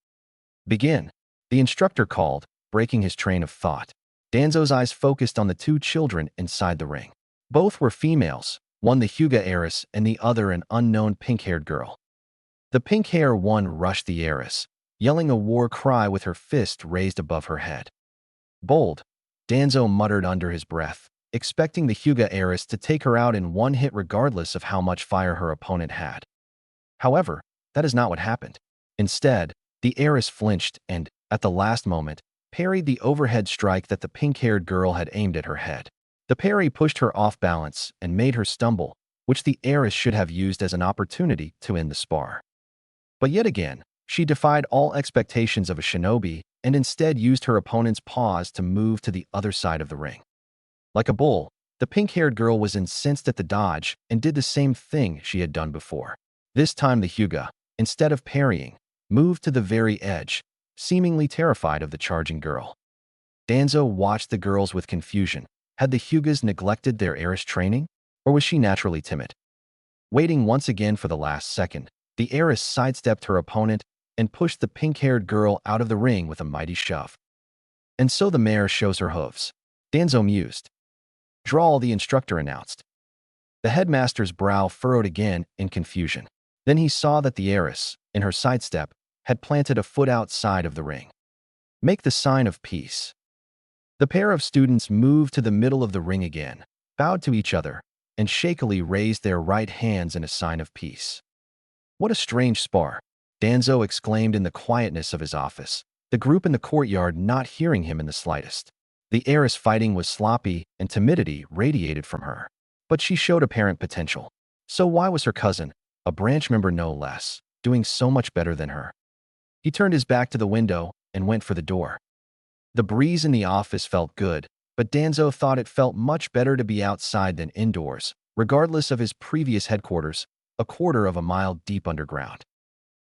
Begin, the instructor called, breaking his train of thought. Danzo's eyes focused on the two children inside the ring. Both were females, one the Hyuga heiress and the other an unknown pink-haired girl. The pink-haired one rushed the heiress, yelling a war cry with her fist raised above her head. Bold, Danzo muttered under his breath, expecting the Hyuga heiress to take her out in one hit regardless of how much fire her opponent had. However, that is not what happened. Instead, the heiress flinched and, at the last moment, parried the overhead strike that the pink-haired girl had aimed at her head. The parry pushed her off balance and made her stumble, which the heiress should have used as an opportunity to end the spar. But yet again, she defied all expectations of a shinobi and instead used her opponent's pause to move to the other side of the ring. Like a bull, the pink-haired girl was incensed at the dodge and did the same thing she had done before. This time the Hyuga, instead of parrying, moved to the very edge, seemingly terrified of the charging girl. Danzo watched the girls with confusion. Had the Hyugas neglected their heiress training, or was she naturally timid? Waiting once again for the last second, the heiress sidestepped her opponent and pushed the pink-haired girl out of the ring with a mighty shove. And so the mare shows her hooves. Danzo mused. Drawl, the instructor announced. The headmaster's brow furrowed again in confusion. Then he saw that the heiress, in her sidestep, had planted a foot outside of the ring. Make the sign of peace. The pair of students moved to the middle of the ring again, bowed to each other, and shakily raised their right hands in a sign of peace. What a strange spar, Danzo exclaimed in the quietness of his office, the group in the courtyard not hearing him in the slightest. The heiress fighting was sloppy and timidity radiated from her. But she showed apparent potential. So why was her cousin, a branch member no less, doing so much better than her? He turned his back to the window and went for the door. The breeze in the office felt good, but Danzo thought it felt much better to be outside than indoors, regardless of his previous headquarters, a quarter of a mile deep underground.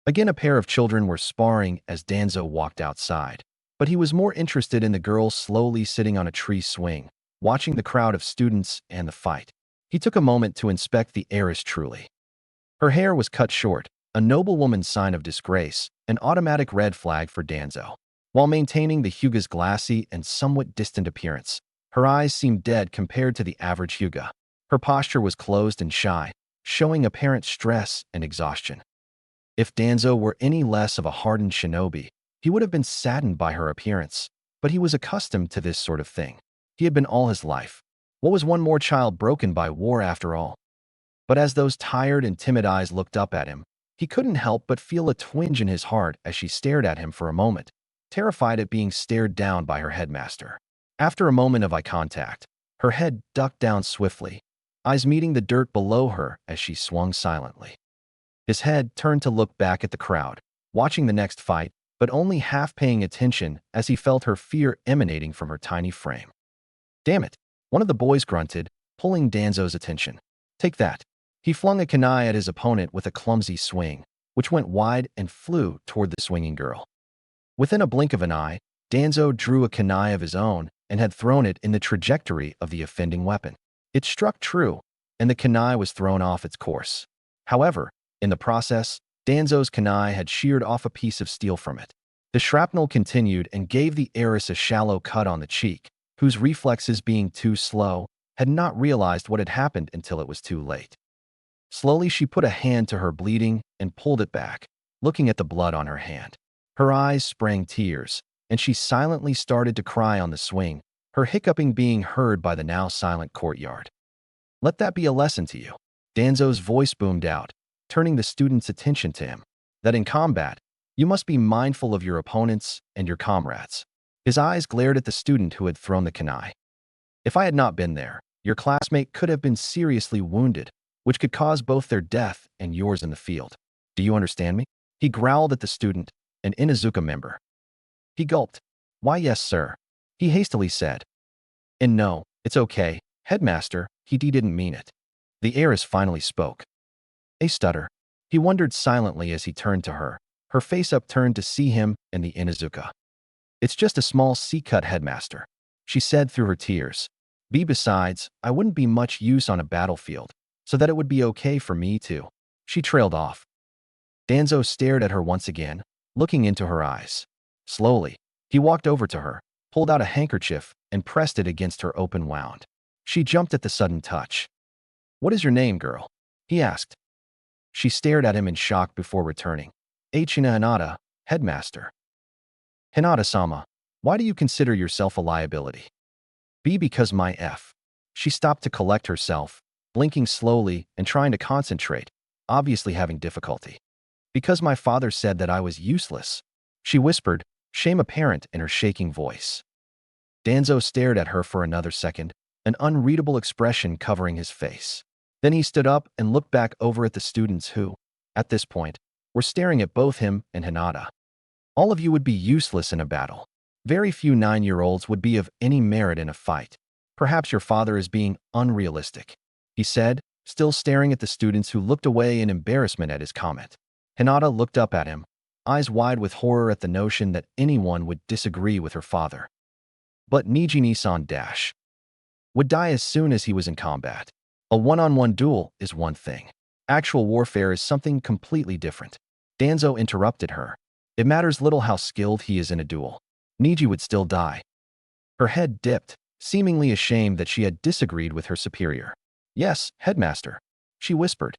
Again, a pair of children were sparring as Danzo walked outside, but he was more interested in the girl slowly sitting on a tree swing, watching the crowd of students and the fight. He took a moment to inspect the heiress truly. Her hair was cut short, a noblewoman's sign of disgrace, an automatic red flag for Danzo. While maintaining the Hyuga's glassy and somewhat distant appearance, her eyes seemed dead compared to the average Hyuga. Her posture was closed and shy, showing apparent stress and exhaustion. If Danzo were any less of a hardened shinobi, he would have been saddened by her appearance, but he was accustomed to this sort of thing. He had been all his life. What was one more child broken by war after all? But as those tired and timid eyes looked up at him, he couldn't help but feel a twinge in his heart as she stared at him for a moment, terrified at being stared down by her headmaster. After a moment of eye contact, her head ducked down swiftly, eyes meeting the dirt below her as she swung silently. His head turned to look back at the crowd, watching the next fight, but only half paying attention as he felt her fear emanating from her tiny frame. Damn it, one of the boys grunted, pulling Danzo's attention. Take that. He flung a kunai at his opponent with a clumsy swing, which went wide and flew toward the swinging girl. Within a blink of an eye, Danzo drew a kunai of his own and had thrown it in the trajectory of the offending weapon. It struck true, and the kunai was thrown off its course. However, in the process, Danzo's kunai had sheared off a piece of steel from it. The shrapnel continued and gave the heiress a shallow cut on the cheek, whose reflexes being too slow, had not realized what had happened until it was too late. Slowly she put a hand to her bleeding and pulled it back, looking at the blood on her hand. Her eyes sprang tears, and she silently started to cry on the swing, her hiccuping being heard by the now silent courtyard. Let that be a lesson to you. Danzo's voice boomed out, turning the students' attention to him, that in combat, you must be mindful of your opponents and your comrades. His eyes glared at the student who had thrown the kunai. If I had not been there, your classmate could have been seriously wounded, which could cause both their death and yours in the field. Do you understand me? He growled at the student, an Inuzuka member. He gulped. Why, yes, sir, he hastily said. And no, it's okay, headmaster, he didn't mean it. The heiress finally spoke. A stutter. He wondered silently as he turned to her, her face upturned to see him and the Inuzuka. It's just a small C-cut, headmaster, she said through her tears. Besides, I wouldn't be much use on a battlefield, so that it would be okay for me to. She trailed off. Danzo stared at her once again, looking into her eyes. Slowly, he walked over to her, pulled out a handkerchief, and pressed it against her open wound. She jumped at the sudden touch. What is your name, girl? He asked. She stared at him in shock before returning. Hina Hinata, headmaster. Hinata-sama, why do you consider yourself a liability? B because my F. She stopped to collect herself, blinking slowly and trying to concentrate, obviously having difficulty. Because my father said that I was useless, she whispered, shame apparent in her shaking voice. Danzo stared at her for another second, an unreadable expression covering his face. Then he stood up and looked back over at the students who, at this point, were staring at both him and Hinata. All of you would be useless in a battle. Very few 9-year-olds would be of any merit in a fight. Perhaps your father is being unrealistic, he said, still staring at the students who looked away in embarrassment at his comment. Hinata looked up at him, eyes wide with horror at the notion that anyone would disagree with her father. But Niji-Nisan would die as soon as he was in combat. A one-on-one duel is one thing. Actual warfare is something completely different. Danzo interrupted her. It matters little how skilled he is in a duel. Niji would still die. Her head dipped, seemingly ashamed that she had disagreed with her superior. Yes, headmaster, she whispered.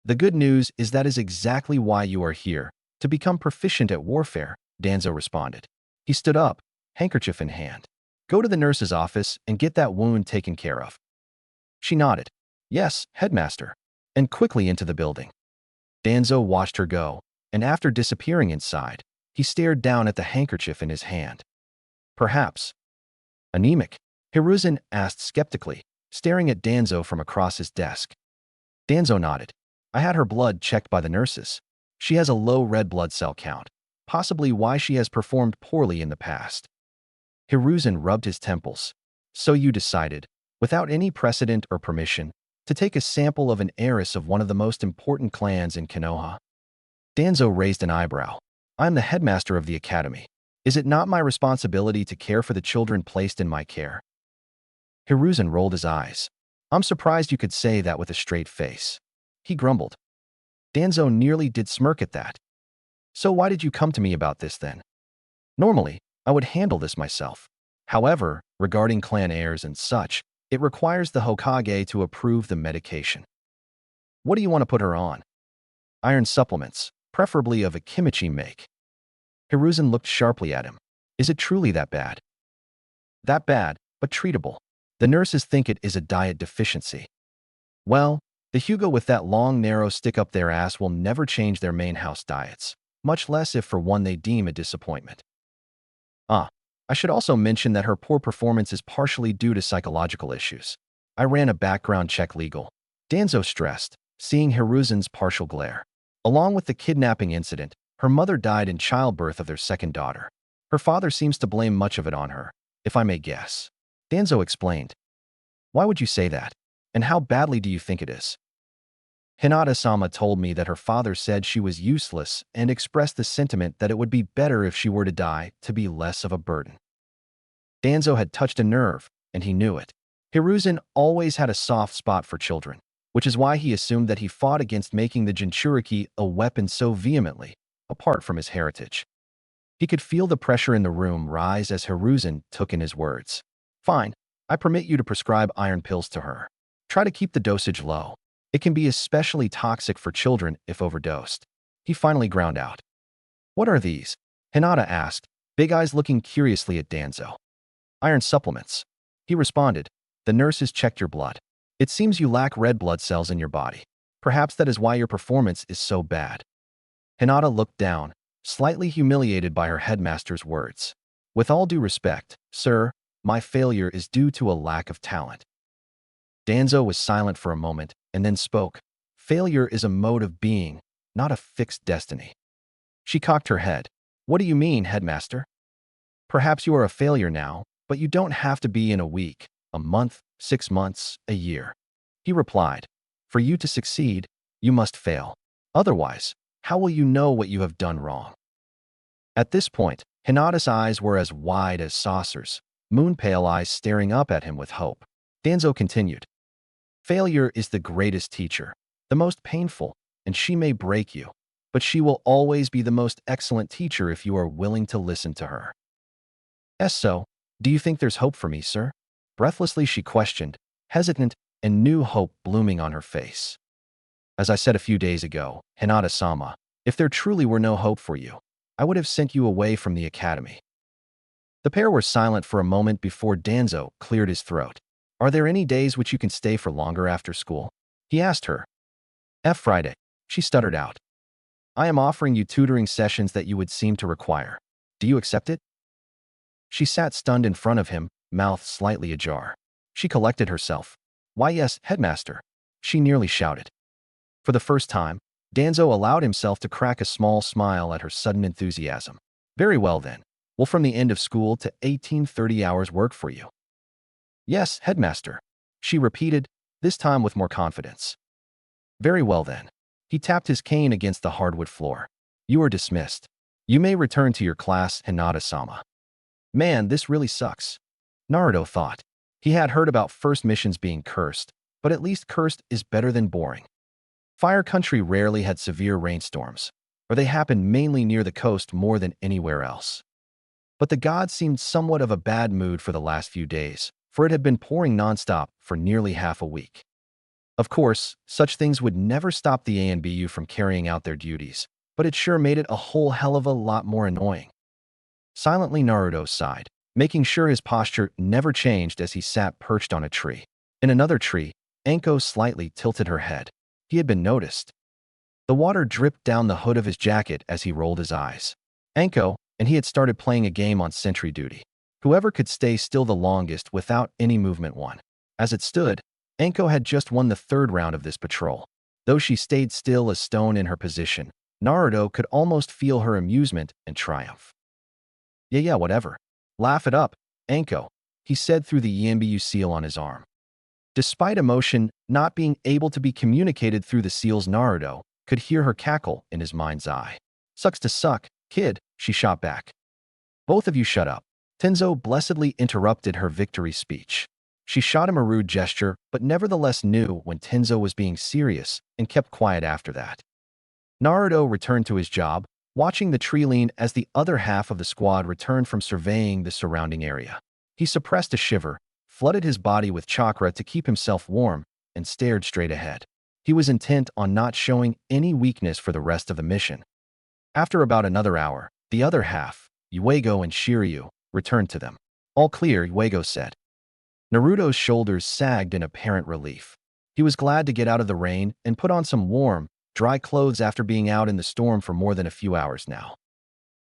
The good news is that is exactly why you are here, to become proficient at warfare, Danzo responded. He stood up, handkerchief in hand. Go to the nurse's office and get that wound taken care of. She nodded. Yes, headmaster, and quickly into the building. Danzo watched her go, and after disappearing inside, he stared down at the handkerchief in his hand. Perhaps anemic? Hiruzen asked skeptically, staring at Danzo from across his desk. Danzo nodded. I had her blood checked by the nurses. She has a low red blood cell count, possibly why she has performed poorly in the past. Hiruzen rubbed his temples. So you decided, without any precedent or permission, to take a sample of an heiress of one of the most important clans in Konoha? Danzo raised an eyebrow. I'm the headmaster of the academy. Is it not my responsibility to care for the children placed in my care? Hiruzen rolled his eyes. I'm surprised you could say that with a straight face. He grumbled. Danzo nearly did smirk at that. So why did you come to me about this then? Normally, I would handle this myself. However, regarding clan heirs and such, it requires the Hokage to approve the medication. What do you want to put her on? Iron supplements, preferably of a kimchi make. Hiruzen looked sharply at him. Is it truly that bad? That bad, but treatable. The nurses think it is a diet deficiency. Well, the Hugo with that long narrow stick up their ass will never change their main house diets, much less if for one they deem a disappointment. I should also mention that her poor performance is partially due to psychological issues. I ran a background check legal. Danzo stressed, seeing Hiruzen's partial glare. Along with the kidnapping incident, her mother died in childbirth of their second daughter. Her father seems to blame much of it on her, if I may guess. Danzo explained. Why would you say that? And how badly do you think it is? Hinata-sama told me that her father said she was useless and expressed the sentiment that it would be better if she were to die to be less of a burden. Danzo had touched a nerve, and he knew it. Hiruzen always had a soft spot for children, which is why he assumed that he fought against making the Jinchuriki a weapon so vehemently, apart from his heritage. He could feel the pressure in the room rise as Hiruzen took in his words. Fine, I permit you to prescribe iron pills to her. Try to keep the dosage low. It can be especially toxic for children if overdosed. He finally ground out. What are these? Hinata asked, big eyes looking curiously at Danzo. Iron supplements. He responded. The nurses checked your blood. It seems you lack red blood cells in your body. Perhaps that is why your performance is so bad. Hinata looked down, slightly humiliated by her headmaster's words. With all due respect, sir, my failure is due to a lack of talent. Danzo was silent for a moment and then spoke. Failure is a mode of being, not a fixed destiny. She cocked her head. What do you mean, headmaster? Perhaps you are a failure now, but you don't have to be in a week, a month, 6 months, a year. He replied. For you to succeed, you must fail. Otherwise, how will you know what you have done wrong? At this point, Hinata's eyes were as wide as saucers, moon-pale eyes staring up at him with hope. Danzo continued. Failure is the greatest teacher, the most painful, and she may break you, but she will always be the most excellent teacher if you are willing to listen to her. So, do you think there's hope for me, sir? Breathlessly she questioned, hesitant and new hope blooming on her face. As I said a few days ago, Hinata-sama, if there truly were no hope for you, I would have sent you away from the academy. The pair were silent for a moment before Danzo cleared his throat. Are there any days which you can stay for longer after school? He asked her. Friday, she stuttered out. I am offering you tutoring sessions that you would seem to require. Do you accept it? She sat stunned in front of him, mouth slightly ajar. She collected herself. Why yes, headmaster, she nearly shouted. For the first time, Danzo allowed himself to crack a small smile at her sudden enthusiasm. Very well then. Will from the end of school to 1830 hours work for you? Yes, headmaster, she repeated, this time with more confidence. Very well then. He tapped his cane against the hardwood floor. You are dismissed. You may return to your class, Hinata-sama. Man, this really sucks. Naruto thought. He had heard about first missions being cursed, but at least cursed is better than boring. Fire Country rarely had severe rainstorms, or they happened mainly near the coast more than anywhere else. But the gods seemed somewhat of a bad mood for the last few days, for it had been pouring nonstop for nearly half a week. Of course, such things would never stop the ANBU from carrying out their duties, but it sure made it a whole hell of a lot more annoying. Silently, Naruto sighed, making sure his posture never changed as he sat perched on a tree. In another tree, Anko slightly tilted her head. He had been noticed. The water dripped down the hood of his jacket as he rolled his eyes. Anko and he had started playing a game on sentry duty. Whoever could stay still the longest without any movement won. As it stood, Anko had just won the third round of this patrol. Though she stayed still as stone in her position, Naruto could almost feel her amusement and triumph. Yeah, whatever. Laugh it up, Anko, he said through the EMBU seal on his arm. Despite emotion not being able to be communicated through the seals, Naruto could hear her cackle in his mind's eye. Sucks to suck, kid, she shot back. Both of you shut up. Tenzo blessedly interrupted her victory speech. She shot him a rude gesture, but nevertheless knew when Tenzo was being serious and kept quiet after that. Naruto returned to his job, watching the tree lean as the other half of the squad returned from surveying the surrounding area. He suppressed a shiver, flooded his body with chakra to keep himself warm, and stared straight ahead. He was intent on not showing any weakness for the rest of the mission. After about another hour, the other half, Yuego and Shiryu, returned to them. All clear, Yuego said. Naruto's shoulders sagged in apparent relief. He was glad to get out of the rain and put on some warm, dry clothes after being out in the storm for more than a few hours now.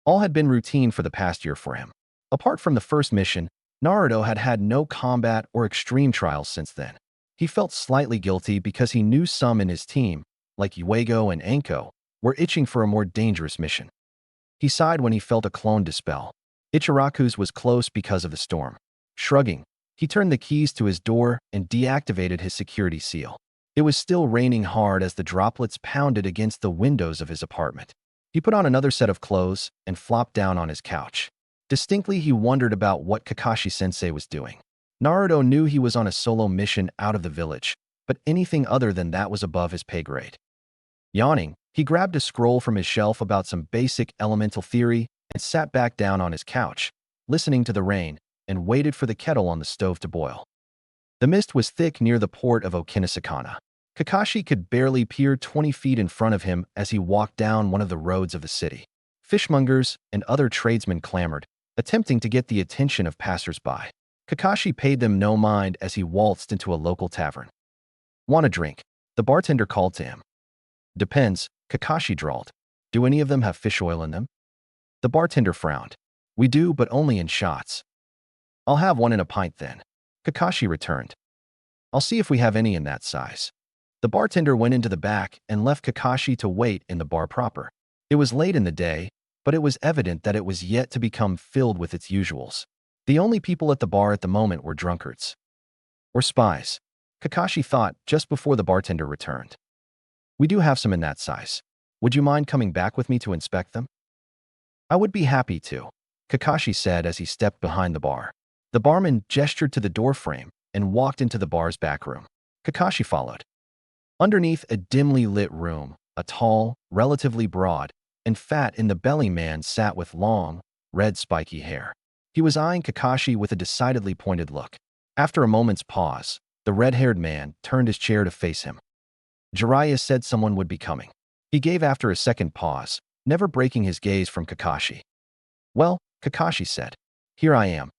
All had been routine for the past year for him. Apart from the first mission, Naruto had had no combat or extreme trials since then. He felt slightly guilty because he knew some in his team, like Yuego and Anko, were itching for a more dangerous mission. He sighed when he felt a clone dispel. Ichiraku's was close because of the storm. Shrugging, he turned the keys to his door and deactivated his security seal. It was still raining hard as the droplets pounded against the windows of his apartment. He put on another set of clothes and flopped down on his couch. Distinctly, he wondered about what Kakashi-sensei was doing. Naruto knew he was on a solo mission out of the village, but anything other than that was above his pay grade. Yawning, he grabbed a scroll from his shelf about some basic elemental theory and sat back down on his couch, listening to the rain, and waited for the kettle on the stove to boil. The mist was thick near the port of Okinosakana. Kakashi could barely peer 20 feet in front of him as he walked down one of the roads of the city. Fishmongers and other tradesmen clamored, attempting to get the attention of passers-by. Kakashi paid them no mind as he waltzed into a local tavern. Want a drink? The bartender called to him. Depends, Kakashi drawled. Do any of them have fish oil in them? The bartender frowned. We do, but only in shots. I'll have one in a pint then. Kakashi returned. I'll see if we have any in that size. The bartender went into the back and left Kakashi to wait in the bar proper. It was late in the day, but it was evident that it was yet to become filled with its usuals. The only people at the bar at the moment were drunkards. Or spies, Kakashi thought just before the bartender returned. We do have some in that size. Would you mind coming back with me to inspect them? I would be happy to, Kakashi said as he stepped behind the bar. The barman gestured to the doorframe and walked into the bar's back room. Kakashi followed. Underneath a dimly lit room, a tall, relatively broad, and fat-in-the-belly man sat with long, red spiky hair. He was eyeing Kakashi with a decidedly pointed look. After a moment's pause, the red-haired man turned his chair to face him. Jiraiya said someone would be coming. He gave after a second pause, never breaking his gaze from Kakashi. Well, Kakashi said. Here I am.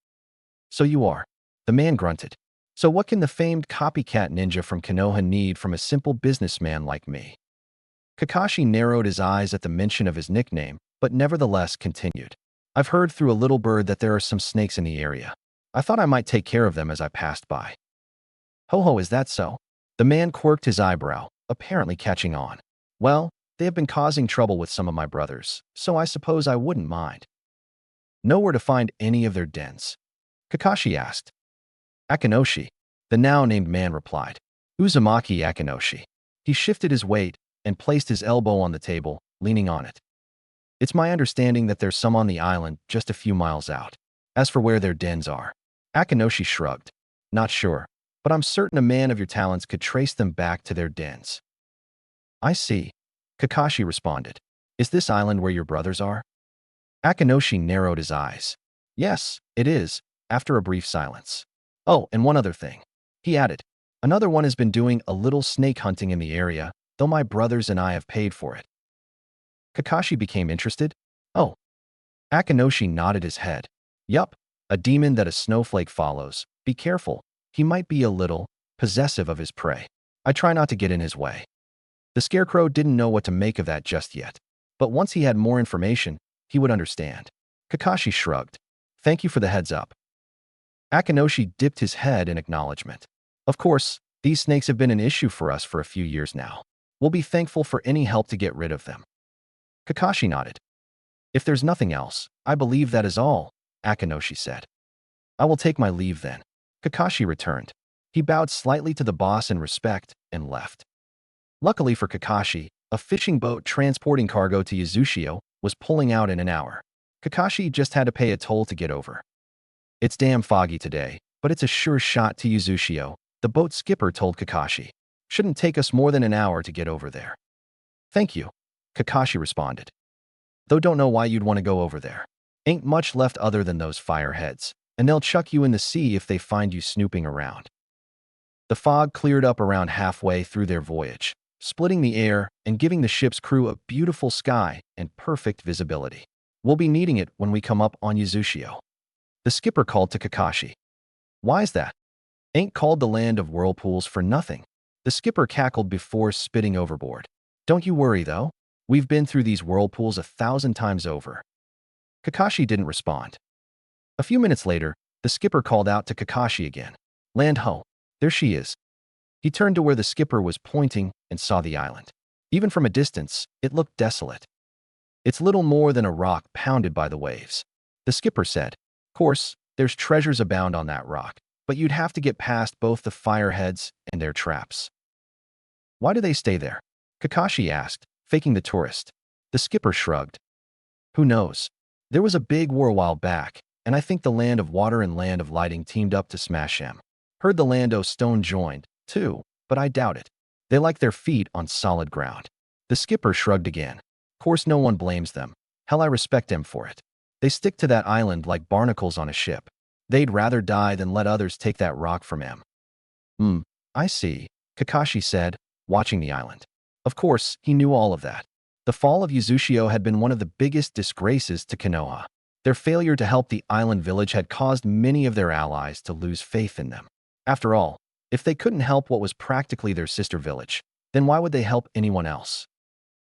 So you are. The man grunted. So what can the famed copycat ninja from Konoha need from a simple businessman like me? Kakashi narrowed his eyes at the mention of his nickname, but nevertheless continued. I've heard through a little bird that there are some snakes in the area. I thought I might take care of them as I passed by. Ho ho, is that so? The man quirked his eyebrow, apparently catching on. Well, they have been causing trouble with some of my brothers, so I suppose I wouldn't mind. Know where to find any of their dens? Kakashi asked. Akinoshi, the now-named man replied. Uzumaki Akinoshi. He shifted his weight and placed his elbow on the table, leaning on it. It's my understanding that there's some on the island just a few miles out. As for where their dens are, Akinoshi shrugged. Not sure, but I'm certain a man of your talents could trace them back to their dens. I see, Kakashi responded. Is this island where your brothers are? Akinoshi narrowed his eyes. Yes, it is, after a brief silence. Oh, and one other thing. He added. Another one has been doing a little snake hunting in the area, though my brothers and I have paid for it. Kakashi became interested. Oh. Akinoshi nodded his head. Yup, a demon that a snowflake follows. Be careful. He might be a little possessive of his prey. I try not to get in his way. The scarecrow didn't know what to make of that just yet, but once he had more information, he would understand. Kakashi shrugged. Thank you for the heads up. Akinoshi dipped his head in acknowledgement. Of course, these snakes have been an issue for us for a few years now. We'll be thankful for any help to get rid of them. Kakashi nodded. If there's nothing else, I believe that is all, Akinoshi said. I will take my leave then. Kakashi returned. He bowed slightly to the boss in respect and left. Luckily for Kakashi, a fishing boat transporting cargo to Uchiha was pulling out in an hour. Kakashi just had to pay a toll to get over. It's damn foggy today, but it's a sure shot to Uchiha, the boat skipper told Kakashi. Shouldn't take us more than an hour to get over there. Thank you, Kakashi responded. Though don't know why you'd want to go over there. Ain't much left other than those fireheads, and they'll chuck you in the sea if they find you snooping around. The fog cleared up around halfway through their voyage, splitting the air and giving the ship's crew a beautiful sky and perfect visibility. We'll be needing it when we come up on Uchiha. The skipper called to Kakashi. Why's that? Ain't called the land of whirlpools for nothing. The skipper cackled before spitting overboard. Don't you worry, though. We've been through these whirlpools 1,000 times over. Kakashi didn't respond. A few minutes later, the skipper called out to Kakashi again. Land ho. There she is. He turned to where the skipper was pointing and saw the island. Even from a distance, it looked desolate. It's little more than a rock pounded by the waves. The skipper said, Of course, there's treasures abound on that rock, but you'd have to get past both the fireheads and their traps. Why do they stay there? Kakashi asked, faking the tourist. The skipper shrugged. Who knows? There was a big war a while back, and I think the Land of Water and Land of Lighting teamed up to smash him. Heard the Land of Stone joined, too, but I doubt it. They like their feet on solid ground. The skipper shrugged again. Of course no one blames them. Hell, I respect them for it. They stick to that island like barnacles on a ship. They'd rather die than let others take that rock from them. I see, Kakashi said, watching the island. Of course, he knew all of that. The fall of Uchiha had been one of the biggest disgraces to Konoha. Their failure to help the island village had caused many of their allies to lose faith in them. After all, if they couldn't help what was practically their sister village, then why would they help anyone else?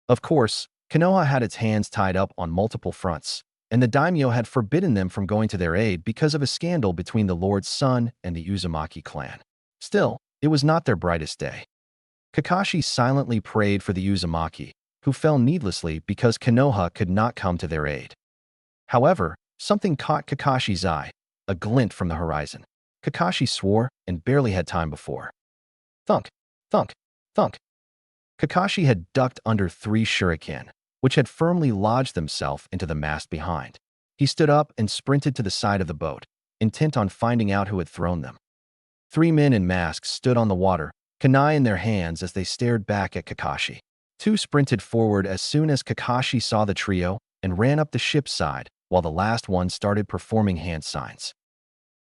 Of course, Konoha had its hands tied up on multiple fronts, and the daimyo had forbidden them from going to their aid because of a scandal between the Lord's son and the Uzumaki clan. Still, it was not their brightest day. Kakashi silently prayed for the Uzumaki, who fell needlessly because Konoha could not come to their aid. However, something caught Kakashi's eye, a glint from the horizon. Kakashi swore and barely had time before. Thunk, thunk, thunk. Kakashi had ducked under 3 shuriken, which had firmly lodged themselves into the mast behind. He stood up and sprinted to the side of the boat, intent on finding out who had thrown them. 3 men in masks stood on the water, kunai in their hands as they stared back at Kakashi. 2 sprinted forward as soon as Kakashi saw the trio and ran up the ship's side, while the last one started performing hand signs.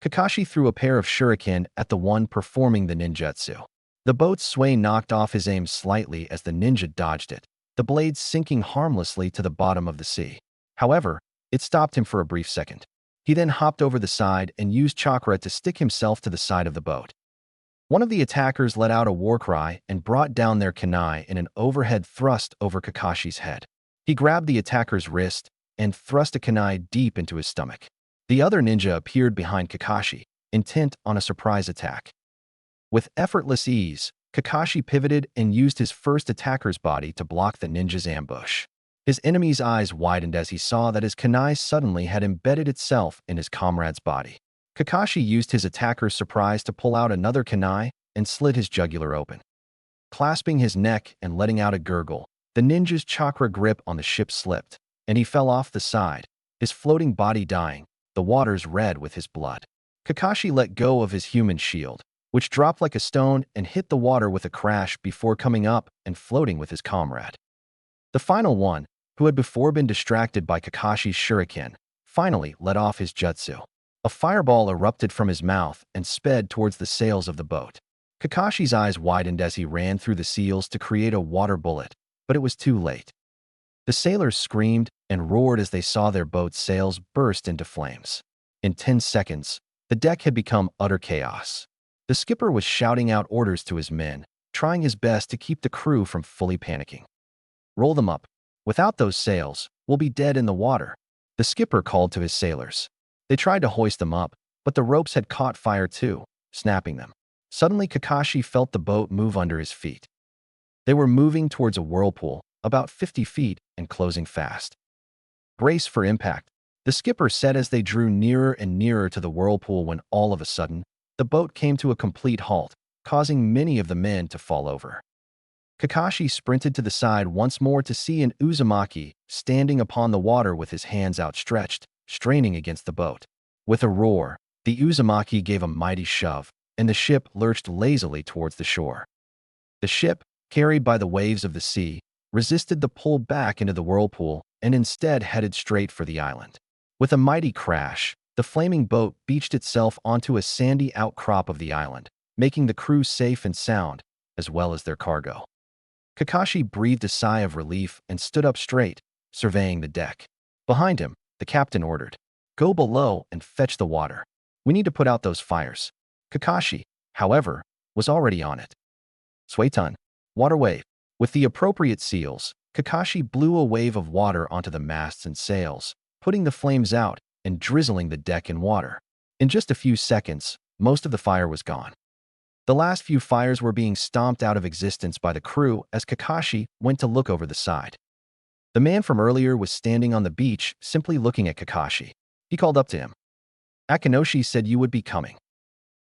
Kakashi threw a pair of shuriken at the one performing the ninjutsu. The boat's sway knocked off his aim slightly as the ninja dodged it, the blade sinking harmlessly to the bottom of the sea. However, it stopped him for a brief second. He then hopped over the side and used chakra to stick himself to the side of the boat. One of the attackers let out a war cry and brought down their kunai in an overhead thrust over Kakashi's head. He grabbed the attacker's wrist and thrust a kunai deep into his stomach. The other ninja appeared behind Kakashi, intent on a surprise attack. With effortless ease, Kakashi pivoted and used his first attacker's body to block the ninja's ambush. His enemy's eyes widened as he saw that his kunai suddenly had embedded itself in his comrade's body. Kakashi used his attacker's surprise to pull out another kunai and slit his jugular open. Clasping his neck and letting out a gurgle, the ninja's chakra grip on the ship slipped, and he fell off the side, his floating body dying, the waters red with his blood. Kakashi let go of his human shield, which dropped like a stone and hit the water with a crash before coming up and floating with his comrade. The final one, who had before been distracted by Kakashi's shuriken, finally let off his jutsu. A fireball erupted from his mouth and sped towards the sails of the boat. Kakashi's eyes widened as he ran through the seals to create a water bullet, but it was too late. The sailors screamed and roared as they saw their boat's sails burst into flames. In 10 seconds, the deck had become utter chaos. The skipper was shouting out orders to his men, trying his best to keep the crew from fully panicking. "Roll them up. Without those sails, we'll be dead in the water," the skipper called to his sailors. They tried to hoist them up, but the ropes had caught fire too, snapping them. Suddenly, Kakashi felt the boat move under his feet. They were moving towards a whirlpool, about 50 feet, and closing fast. "Brace for impact," the skipper said as they drew nearer and nearer to the whirlpool when all of a sudden, the boat came to a complete halt, causing many of the men to fall over. Kakashi sprinted to the side once more to see an Uzumaki standing upon the water with his hands outstretched, straining against the boat. With a roar, the Uzumaki gave a mighty shove, and the ship lurched lazily towards the shore. The ship, carried by the waves of the sea, resisted the pull back into the whirlpool and instead headed straight for the island. With a mighty crash, the flaming boat beached itself onto a sandy outcrop of the island, making the crew safe and sound, as well as their cargo. Kakashi breathed a sigh of relief and stood up straight, surveying the deck. Behind him, the captain ordered, "Go below and fetch the water. We need to put out those fires." Kakashi, however, was already on it. Suetun, water wave. With the appropriate seals, Kakashi blew a wave of water onto the masts and sails, putting the flames out and drizzling the deck in water. In just a few seconds, most of the fire was gone. The last few fires were being stomped out of existence by the crew as Kakashi went to look over the side. The man from earlier was standing on the beach, simply looking at Kakashi. He called up to him. "Akinoshi said you would be coming."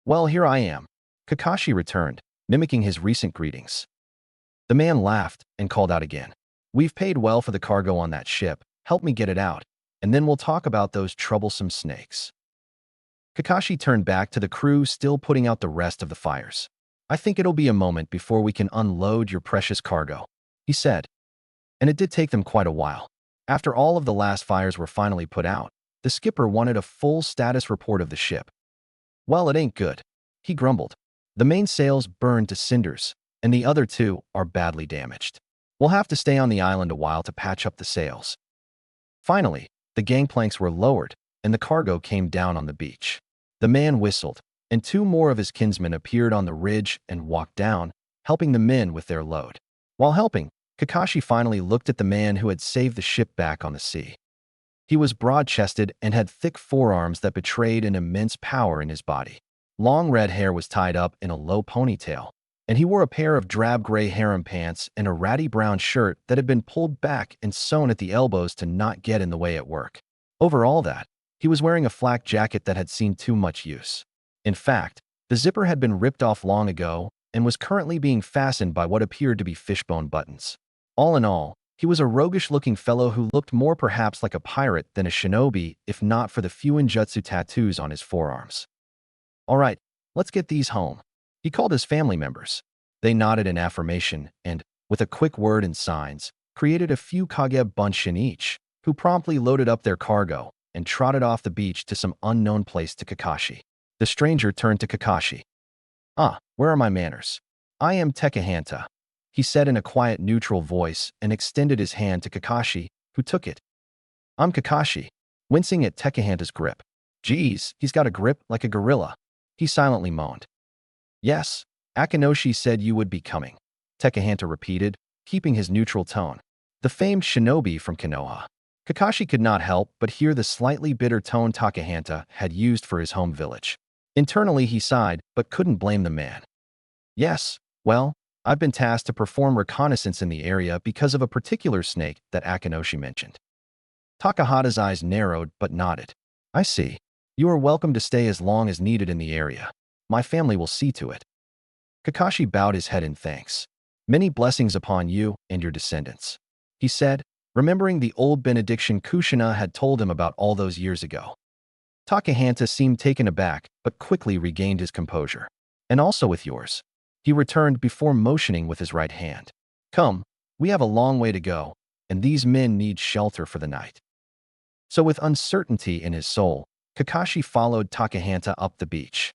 "Well, here I am," Kakashi returned, mimicking his recent greetings. The man laughed and called out again. "We've paid well for the cargo on that ship. Help me get it out, and then we'll talk about those troublesome snakes." Kakashi turned back to the crew still putting out the rest of the fires. "I think it'll be a moment before we can unload your precious cargo," he said. And it did take them quite a while. After all of the last fires were finally put out, the skipper wanted a full status report of the ship. "Well, it ain't good," he grumbled. "The main sails burned to cinders, and the other two are badly damaged. We'll have to stay on the island a while to patch up the sails." Finally, the gangplanks were lowered, and the cargo came down on the beach. The man whistled, and two more of his kinsmen appeared on the ridge and walked down, helping the men with their load. While helping, Kakashi finally looked at the man who had saved the ship back on the sea. He was broad-chested and had thick forearms that betrayed an immense power in his body. Long red hair was tied up in a low ponytail, and he wore a pair of drab gray harem pants and a ratty brown shirt that had been pulled back and sewn at the elbows to not get in the way at work. Over all that, he was wearing a flak jacket that had seen too much use. In fact, the zipper had been ripped off long ago and was currently being fastened by what appeared to be fishbone buttons. All in all, he was a roguish-looking fellow who looked more perhaps like a pirate than a shinobi if not for the few ninjutsu tattoos on his forearms. "All right, let's get these home," he called his family members. They nodded in affirmation and, with a quick word and signs, created a few kage bunshin each, who promptly loaded up their cargo and trotted off the beach to some unknown place to Kakashi. The stranger turned to Kakashi. "Ah, where are my manners? I am Tekahanta," he said in a quiet, neutral voice and extended his hand to Kakashi, who took it. "I'm Kakashi," wincing at Tekahanta's grip. Geez, he's got a grip like a gorilla. He silently moaned. Yes, Akinoshi said you would be coming, Takahanta repeated, keeping his neutral tone. The famed shinobi from Konoha. Kakashi could not help but hear the slightly bitter tone Takahanta had used for his home village. Internally he sighed, but couldn't blame the man. Yes, well, I've been tasked to perform reconnaissance in the area because of a particular snake that Akinoshi mentioned. Takahata's eyes narrowed but nodded. I see. You are welcome to stay as long as needed in the area. My family will see to it. Kakashi bowed his head in thanks. Many blessings upon you and your descendants, he said, remembering the old benediction Kushina had told him about all those years ago. Takahanta seemed taken aback, but quickly regained his composure. And also with yours, he returned before motioning with his right hand. Come, we have a long way to go, and these men need shelter for the night. So with uncertainty in his soul, Kakashi followed Takahanta up the beach.